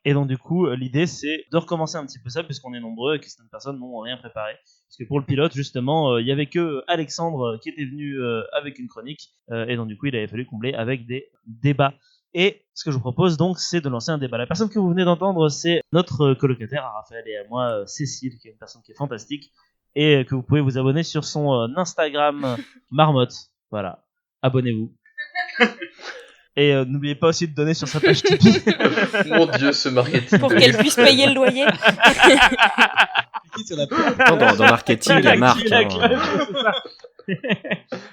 Et donc du coup, l'idée c'est de recommencer un petit peu ça puisqu'on est nombreux et que certaines personnes n'ont rien préparé. Parce que pour le pilote, justement, il y avait que Alexandre qui était venu avec une chronique et donc du coup, il avait fallu combler avec des débats. Et ce que je vous propose donc, c'est de lancer un débat. La personne que vous venez d'entendre, c'est notre colocataire, à Raphaël et à moi, Cécile, qui est une personne qui est fantastique, et que vous pouvez vous abonner sur son Instagram Marmotte. Voilà, abonnez-vous. Et n'oubliez pas aussi de donner sur sa page Tipeee. Mon Dieu, ce marketing. Pour qu'elle puisse payer le loyer. Dans marketing, la marque.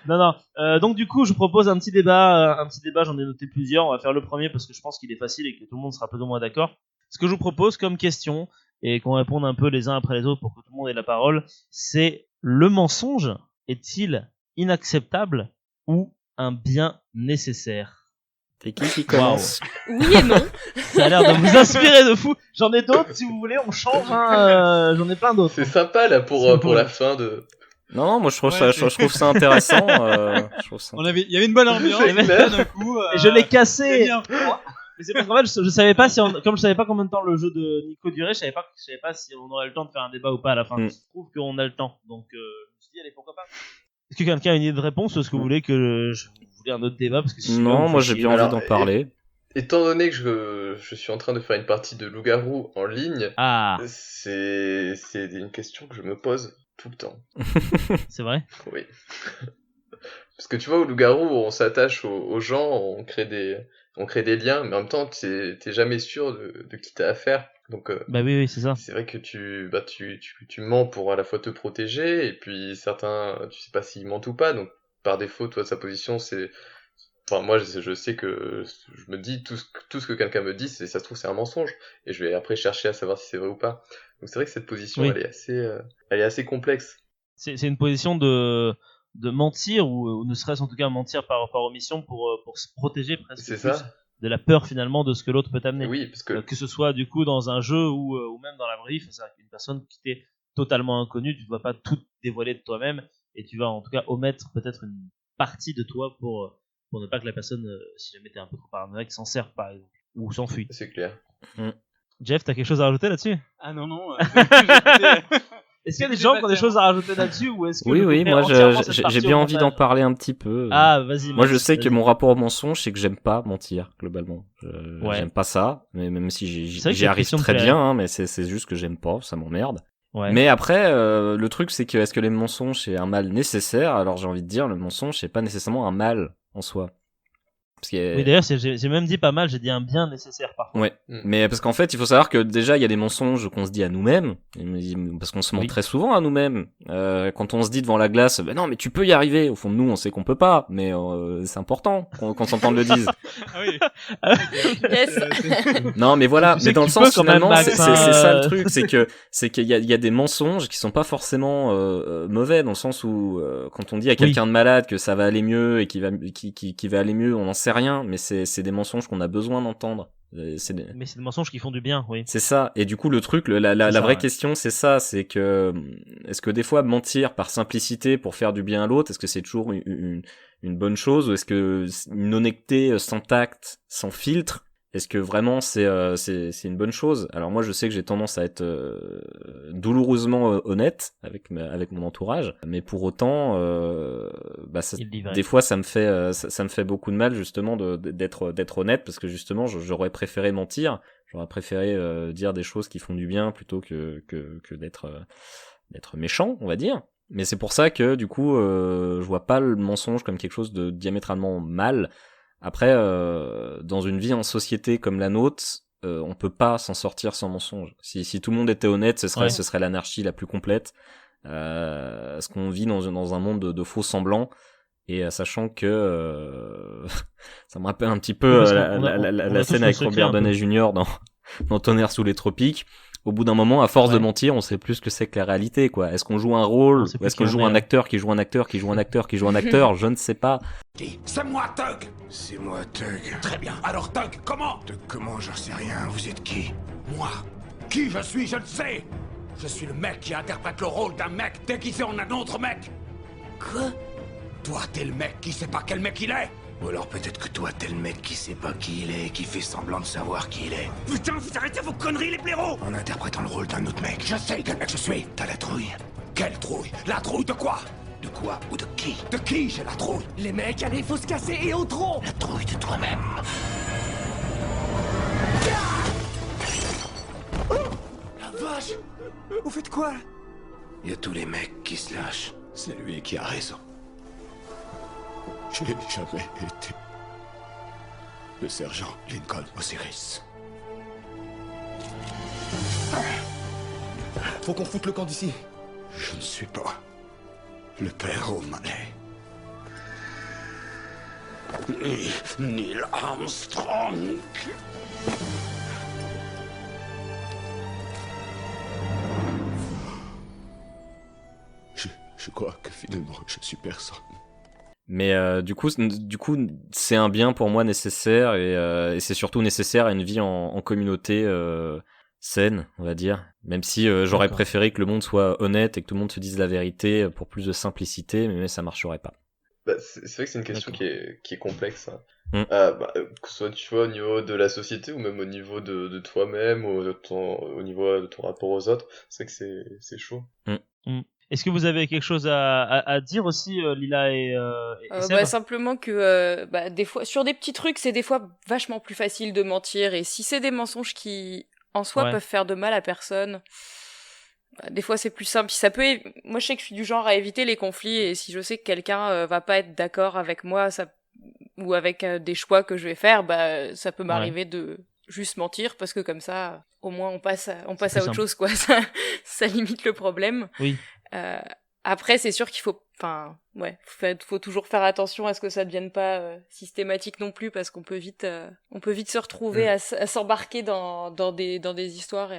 Non. Donc du coup, je propose un petit débat. J'en ai noté plusieurs. On va faire le premier parce que je pense qu'il est facile et que tout le monde sera plus ou moins d'accord. Ce que je vous propose comme question, et qu'on réponde un peu les uns après les autres pour que tout le monde ait la parole, c'est: le mensonge est-il inacceptable ou un bien nécessaire? C'est qui commence? Oui et non. Ça a l'air de vous inspirer de fou. J'en ai d'autres, si vous voulez, on change. J'en ai plein d'autres. C'est sympa là pour la fin de. Non, moi je trouve ça intéressant. Il y avait une bonne ambiance. D'un coup, et je l'ai cassé. Mais c'est parce qu'en fait, je savais pas comme je savais pas combien de temps le jeu de Nico durait, je savais pas si on aurait le temps de faire un débat ou pas à la fin. Je trouve qu'on a le temps, donc je me suis dit allez, pourquoi pas. Est-ce que quelqu'un a une idée de réponse, ou est-ce que vous voulez que je voulais un autre débat parce que non, moi j'ai bien envie d'en parler. Étant donné que je suis en train de faire une partie de loup-garou en ligne, c'est une question que je me pose tout le temps. C'est vrai? Oui. Parce que tu vois, au loup-garou, on s'attache aux gens, on crée des liens, mais en même temps, t'es jamais sûr de qui t'as affaire. Donc, bah oui, c'est ça. C'est vrai que tu mens pour à la fois te protéger, et puis certains, tu sais pas s'ils mentent ou pas, donc par défaut, toi, sa position, c'est... Enfin, moi, je sais que je me dis, tout ce que quelqu'un me dit, ça se trouve, c'est un mensonge, et je vais après chercher à savoir si c'est vrai ou pas. Donc c'est vrai que cette position, elle est assez complexe. C'est une position de mentir, ou ne serait-ce en tout cas mentir par omission pour se protéger presque c'est plus ça. De la peur finalement de ce que l'autre peut t'amener. Oui, parce que ce soit du coup dans un jeu ou même dans la vraie vie, c'est-à-dire qu'une personne qui t'est totalement inconnue, tu ne vas pas tout dévoiler de toi-même, et tu vas en tout cas omettre peut-être une partie de toi pour ne pas que la personne, si jamais t'es un peu trop paranoïaque, s'en serve par exemple, ou s'enfuit. C'est clair. Jeff, t'as quelque chose à rajouter là-dessus? Ah non. Est-ce qu'il y a des gens qui ont des choses à rajouter là-dessus, ou est-ce que oui, moi j'ai bien envie d'en parler un petit peu. Vas-y. Moi je sais que mon rapport au mensonge, c'est que j'aime pas mentir globalement. J'aime pas ça, mais même si j'y arrive très bien, hein, mais c'est juste que j'aime pas, ça m'emmerde. Ouais. Mais après, le truc c'est que est-ce que les mensonges c'est un mal nécessaire? Alors j'ai envie de dire, le mensonge c'est pas nécessairement un mal en soi. Oui, d'ailleurs, j'ai même dit pas mal, j'ai dit un bien nécessaire parfois. Ouais, mais parce qu'en fait, il faut savoir que déjà, il y a des mensonges qu'on se dit à nous-mêmes, parce qu'on se ment très souvent à nous-mêmes. Quand on se dit devant la glace, ben non, mais tu peux y arriver. Au fond de nous, on sait qu'on peut pas, mais c'est important qu'on s'entende le dise. Ah oui. Yes. Non, mais voilà. Mais dans le sens, finalement, c'est ça le truc, c'est qu'il y a des mensonges qui sont pas forcément mauvais, dans le sens où quand on dit à quelqu'un de malade que ça va aller mieux et qui va aller mieux, on en sait rien, mais c'est des mensonges qu'on a besoin d'entendre. Mais c'est des mensonges qui font du bien, oui. C'est ça. Et du coup, le truc, la vraie question, c'est ça, c'est que est-ce que des fois mentir par simplicité pour faire du bien à l'autre, est-ce que c'est toujours une bonne chose, ou est-ce que une honnêteté sans tact, sans filtre, est-ce que vraiment c'est une bonne chose? Alors moi, je sais que j'ai tendance à être douloureusement honnête avec mon entourage, mais pour autant, des fois ça me fait beaucoup de mal justement d'être honnête, parce que justement j'aurais préféré mentir, j'aurais préféré dire des choses qui font du bien plutôt que d'être méchant, on va dire. Mais c'est pour ça que du coup, je vois pas le mensonge comme quelque chose de diamétralement mal. Après, dans une vie en société comme la nôtre, on peut pas s'en sortir sans mensonge. Si tout le monde était honnête, ce serait l'anarchie la plus complète. Parce qu'on vit dans un monde de faux semblants, et sachant que ça me rappelle un petit peu la scène avec Robert Downey Jr. dans Tonnerre sous les tropiques. Au bout d'un moment, à force de mentir, on sait plus ce que c'est que la réalité, quoi. Est-ce qu'on joue un rôle, ou est-ce qu'on joue un acteur qui joue un acteur qui joue un acteur qui joue un acteur? Je ne sais pas. C'est moi, Tug. C'est moi, Tug. Très bien. Alors, Tug, comment? Tug, comment? J'en sais rien. Vous êtes qui? Moi. Qui je suis? Je le sais. Je suis le mec qui interprète le rôle d'un mec déguisé en un autre mec. Quoi? Toi, t'es le mec qui sait pas quel mec il est. Ou alors peut-être que toi, t'es le mec qui sait pas qui il est et qui fait semblant de savoir qui il est. Putain, vous arrêtez vos conneries, les blaireaux! En interprétant le rôle d'un autre mec. Je sais quel mec je suis. T'as la trouille. Quelle trouille? La trouille de quoi? De quoi ou de qui? De qui j'ai la trouille? Les mecs, allez, faut se casser et au trot! La trouille de toi-même. La vache! Vous faites quoi? Il y a tous les mecs qui se lâchent. C'est lui qui a raison. J'ai jamais été le sergent Lincoln Osiris. Faut qu'on foute le camp d'ici. Je ne suis pas le père O'Malley. Ni Neil Armstrong. Je crois que finalement je suis personne. Mais du coup, c'est un bien pour moi nécessaire et c'est surtout nécessaire à une vie en communauté saine, on va dire. Même si j'aurais préféré que le monde soit honnête et que tout le monde se dise la vérité pour plus de simplicité, mais ça marcherait pas. Bah, c'est vrai que c'est une question qui est complexe. Hein. Que ce soit tu vois, au niveau de la société ou même au niveau de toi-même ou au niveau de ton rapport aux autres, c'est vrai que c'est chaud. Est-ce que vous avez quelque chose à dire aussi, Lila et Seb? Simplement que des fois, sur des petits trucs, c'est des fois vachement plus facile de mentir. Et si c'est des mensonges qui, en soi, peuvent faire de mal à personne, des fois c'est plus simple. Puis ça peut. Moi, je sais que je suis du genre à éviter les conflits. Et si je sais que quelqu'un va pas être d'accord avec moi, ou avec des choix que je vais faire, ça peut m'arriver de juste mentir parce que comme ça, au moins on passe à autre chose, quoi. Ça limite le problème. Oui. Après, c'est sûr qu'il faut toujours faire attention à ce que ça devienne pas systématique non plus, parce qu'on peut vite se retrouver à s'embarquer dans des histoires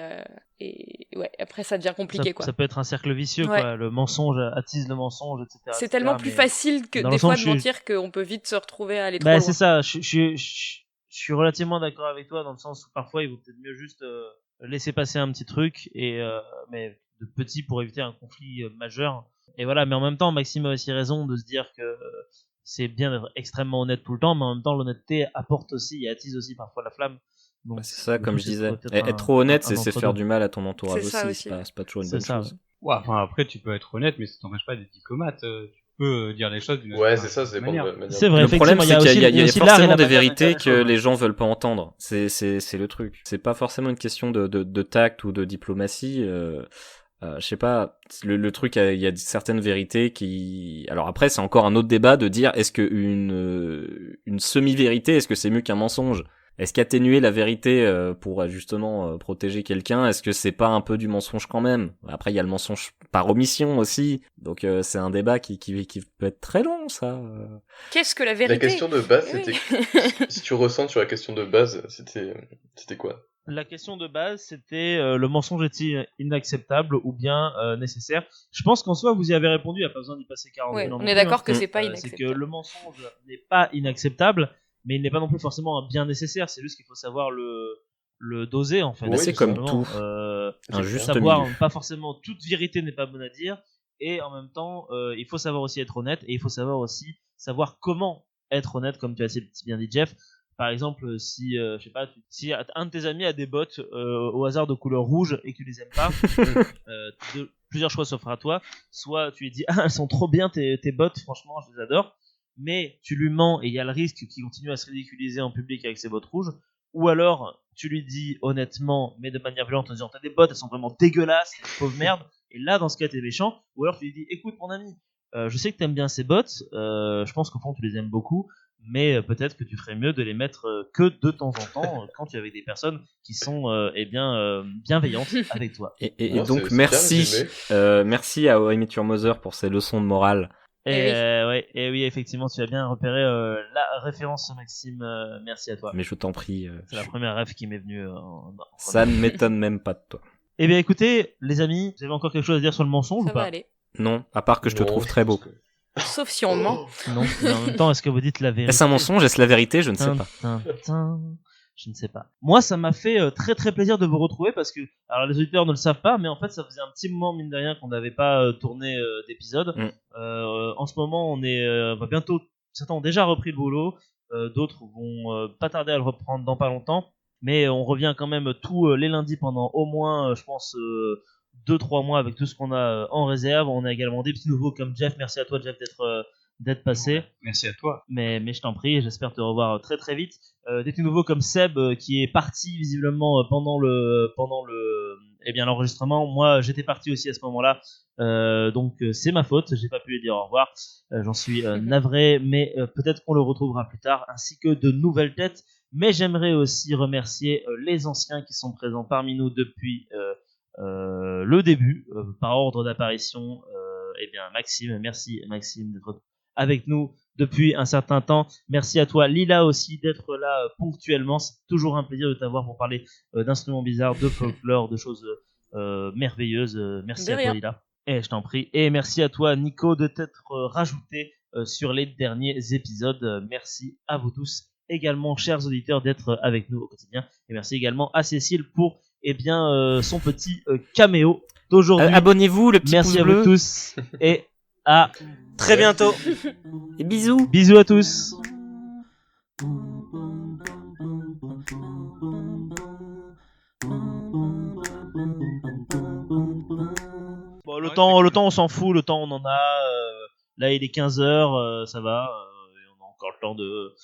et après ça devient compliqué, quoi. Ça peut être un cercle vicieux, quoi. Le mensonge attise le mensonge, etc. C'est tellement plus facile que des fois de mentir qu'on peut vite se retrouver à aller trop loin. C'est ça. Je suis relativement d'accord avec toi dans le sens où parfois il vaut peut-être mieux juste laisser passer un petit truc mais de petit pour éviter un conflit majeur. Et voilà, mais en même temps, Maxime a aussi raison de se dire que c'est bien d'être extrêmement honnête tout le temps, mais en même temps, l'honnêteté apporte aussi et attise aussi parfois la flamme. Donc, c'est ça, comme je disais. Être trop honnête, c'est faire du mal à ton entourage aussi. C'est pas toujours une bonne chose. Ouais, après, tu peux être honnête, mais ça t'empêche pas d'être diplomate. Tu peux dire les choses d'une c'est manière. C'est vrai, le problème, c'est qu'il y a forcément des vérités que les gens veulent pas entendre. C'est le truc. C'est pas forcément une question de tact ou de diplomatie. Je sais pas, le truc, il y a certaines vérités qui... Alors après, c'est encore un autre débat de dire, est-ce que une semi-vérité, est-ce que c'est mieux qu'un mensonge? Est-ce qu'atténuer la vérité pour justement protéger quelqu'un, est-ce que c'est pas un peu du mensonge quand même? Après, il y a le mensonge par omission aussi, donc c'est un débat qui peut être très long, ça. Qu'est-ce que la vérité? La question de base, c'était... si tu ressens sur la question de base, c'était quoi? La question de base, c'était le mensonge est-il inacceptable ou bien nécessaire? Je pense qu'en soi, vous y avez répondu, il n'y a pas besoin d'y passer 40 minutes. On est d'accord que c'est pas inacceptable. C'est que le mensonge n'est pas inacceptable, mais il n'est pas non plus forcément un bien nécessaire. C'est juste qu'il faut savoir le doser, en fait. Oui, c'est comme tout. Un juste savoir, milieu. pas forcément toute vérité n'est pas bonne à dire, et en même temps, il faut savoir aussi être honnête, et il faut savoir aussi savoir comment être honnête, comme tu as si bien dit, Jeff. Par exemple, si je sais pas, si un de tes amis a des bottes au hasard de couleur rouge et que tu les aimes pas, plusieurs choix s'offrent à toi. Soit tu lui dis elles sont trop bien tes bottes, franchement je les adore, mais tu lui mens et il y a le risque qu'il continue à se ridiculiser en public avec ses bottes rouges. Ou alors tu lui dis honnêtement mais de manière violente en disant t'as des bottes, elles sont vraiment dégueulasses, pauvre merde. Et là dans ce cas t'es méchant. Ou alors tu lui dis écoute mon ami, je sais que t'aimes bien ces bottes, je pense qu'au fond tu les aimes beaucoup. Mais peut-être que tu ferais mieux de les mettre que de temps en temps quand tu es avec des personnes qui sont bienveillantes avec toi. Et donc merci à How I Met Your Mother pour ces leçons de morale. Et oui, effectivement, tu as bien repéré la référence, Maxime. Merci à toi. Mais je t'en prie. C'est la première rêve qui m'est venue. Ça ne m'étonne même pas de toi. Eh bien, écoutez, les amis, vous avez encore quelque chose à dire sur le mensonge ou pas? Ça va aller. Non, à part que je te trouve très beau. Sauf si on ment. Non, mais en même temps, est-ce que vous dites la vérité? Est-ce un mensonge? Est-ce la vérité? Je ne sais pas. Je ne sais pas. Moi, ça m'a fait très très plaisir de vous retrouver parce que, alors les auditeurs ne le savent pas, mais en fait, ça faisait un petit moment, mine de rien, qu'on n'avait pas tourné d'épisode. En ce moment, on va bientôt, certains ont déjà repris le boulot, d'autres vont pas tarder à le reprendre dans pas longtemps, mais on revient quand même tous les lundis pendant au moins, je pense, 2-3 mois avec tout ce qu'on a en réserve. On a également des petits nouveaux comme Jeff. Merci à toi, Jeff, d'être passé. Merci à toi. Mais je t'en prie, j'espère te revoir très très vite. Des tout nouveaux comme Seb qui est parti visiblement pendant l'enregistrement. Moi j'étais parti aussi à ce moment-là, donc c'est ma faute, j'ai pas pu lui dire au revoir. J'en suis navré, mais peut-être qu'on le retrouvera plus tard, ainsi que de nouvelles têtes. Mais j'aimerais aussi remercier les anciens qui sont présents parmi nous depuis le début, par ordre d'apparition. Maxime, merci Maxime d'être avec nous depuis un certain temps. Merci à toi Lila aussi d'être là ponctuellement. C'est toujours un plaisir de t'avoir pour parler d'instruments bizarres, de folklore, de choses merveilleuses. Merci à toi Lila. Et je t'en prie. Et merci à toi Nico de t'être rajouté sur les derniers épisodes. Merci à vous tous également, chers auditeurs, d'être avec nous au quotidien. Et merci également à Cécile pour son petit caméo d'aujourd'hui. Abonnez-vous, le petit merci pouce bleu. Merci à vous tous et à très bientôt. Et bisous. Bisous à tous. Bon, le temps on s'en fout, le temps on en a. Là il est 15h, ça va. On a encore le temps de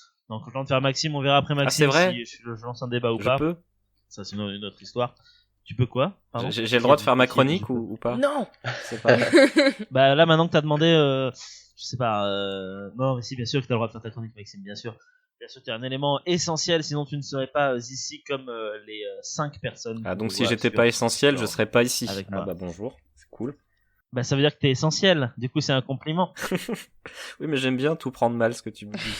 faire Maxime, on verra après Maxime si je lance un débat ou pas. Je peux. Ça c'est une autre histoire. Tu peux quoi? Pardon, j'ai le droit de faire ma chronique ou pas? Non. C'est pas... Bah là maintenant que t'as demandé, je sais pas. Non mais si, bien sûr que t'as le droit de faire ta chronique Maxime, bien sûr. Bien sûr, tu es un élément essentiel, sinon tu ne serais pas ici comme les 5 personnes. Ah donc si j'étais pas essentiel, je serais pas ici. Avec moi. Ah bah bonjour, c'est cool. Bah ça veut dire que t'es essentiel, du coup c'est un compliment. Oui mais j'aime bien tout prendre mal ce que tu me dis.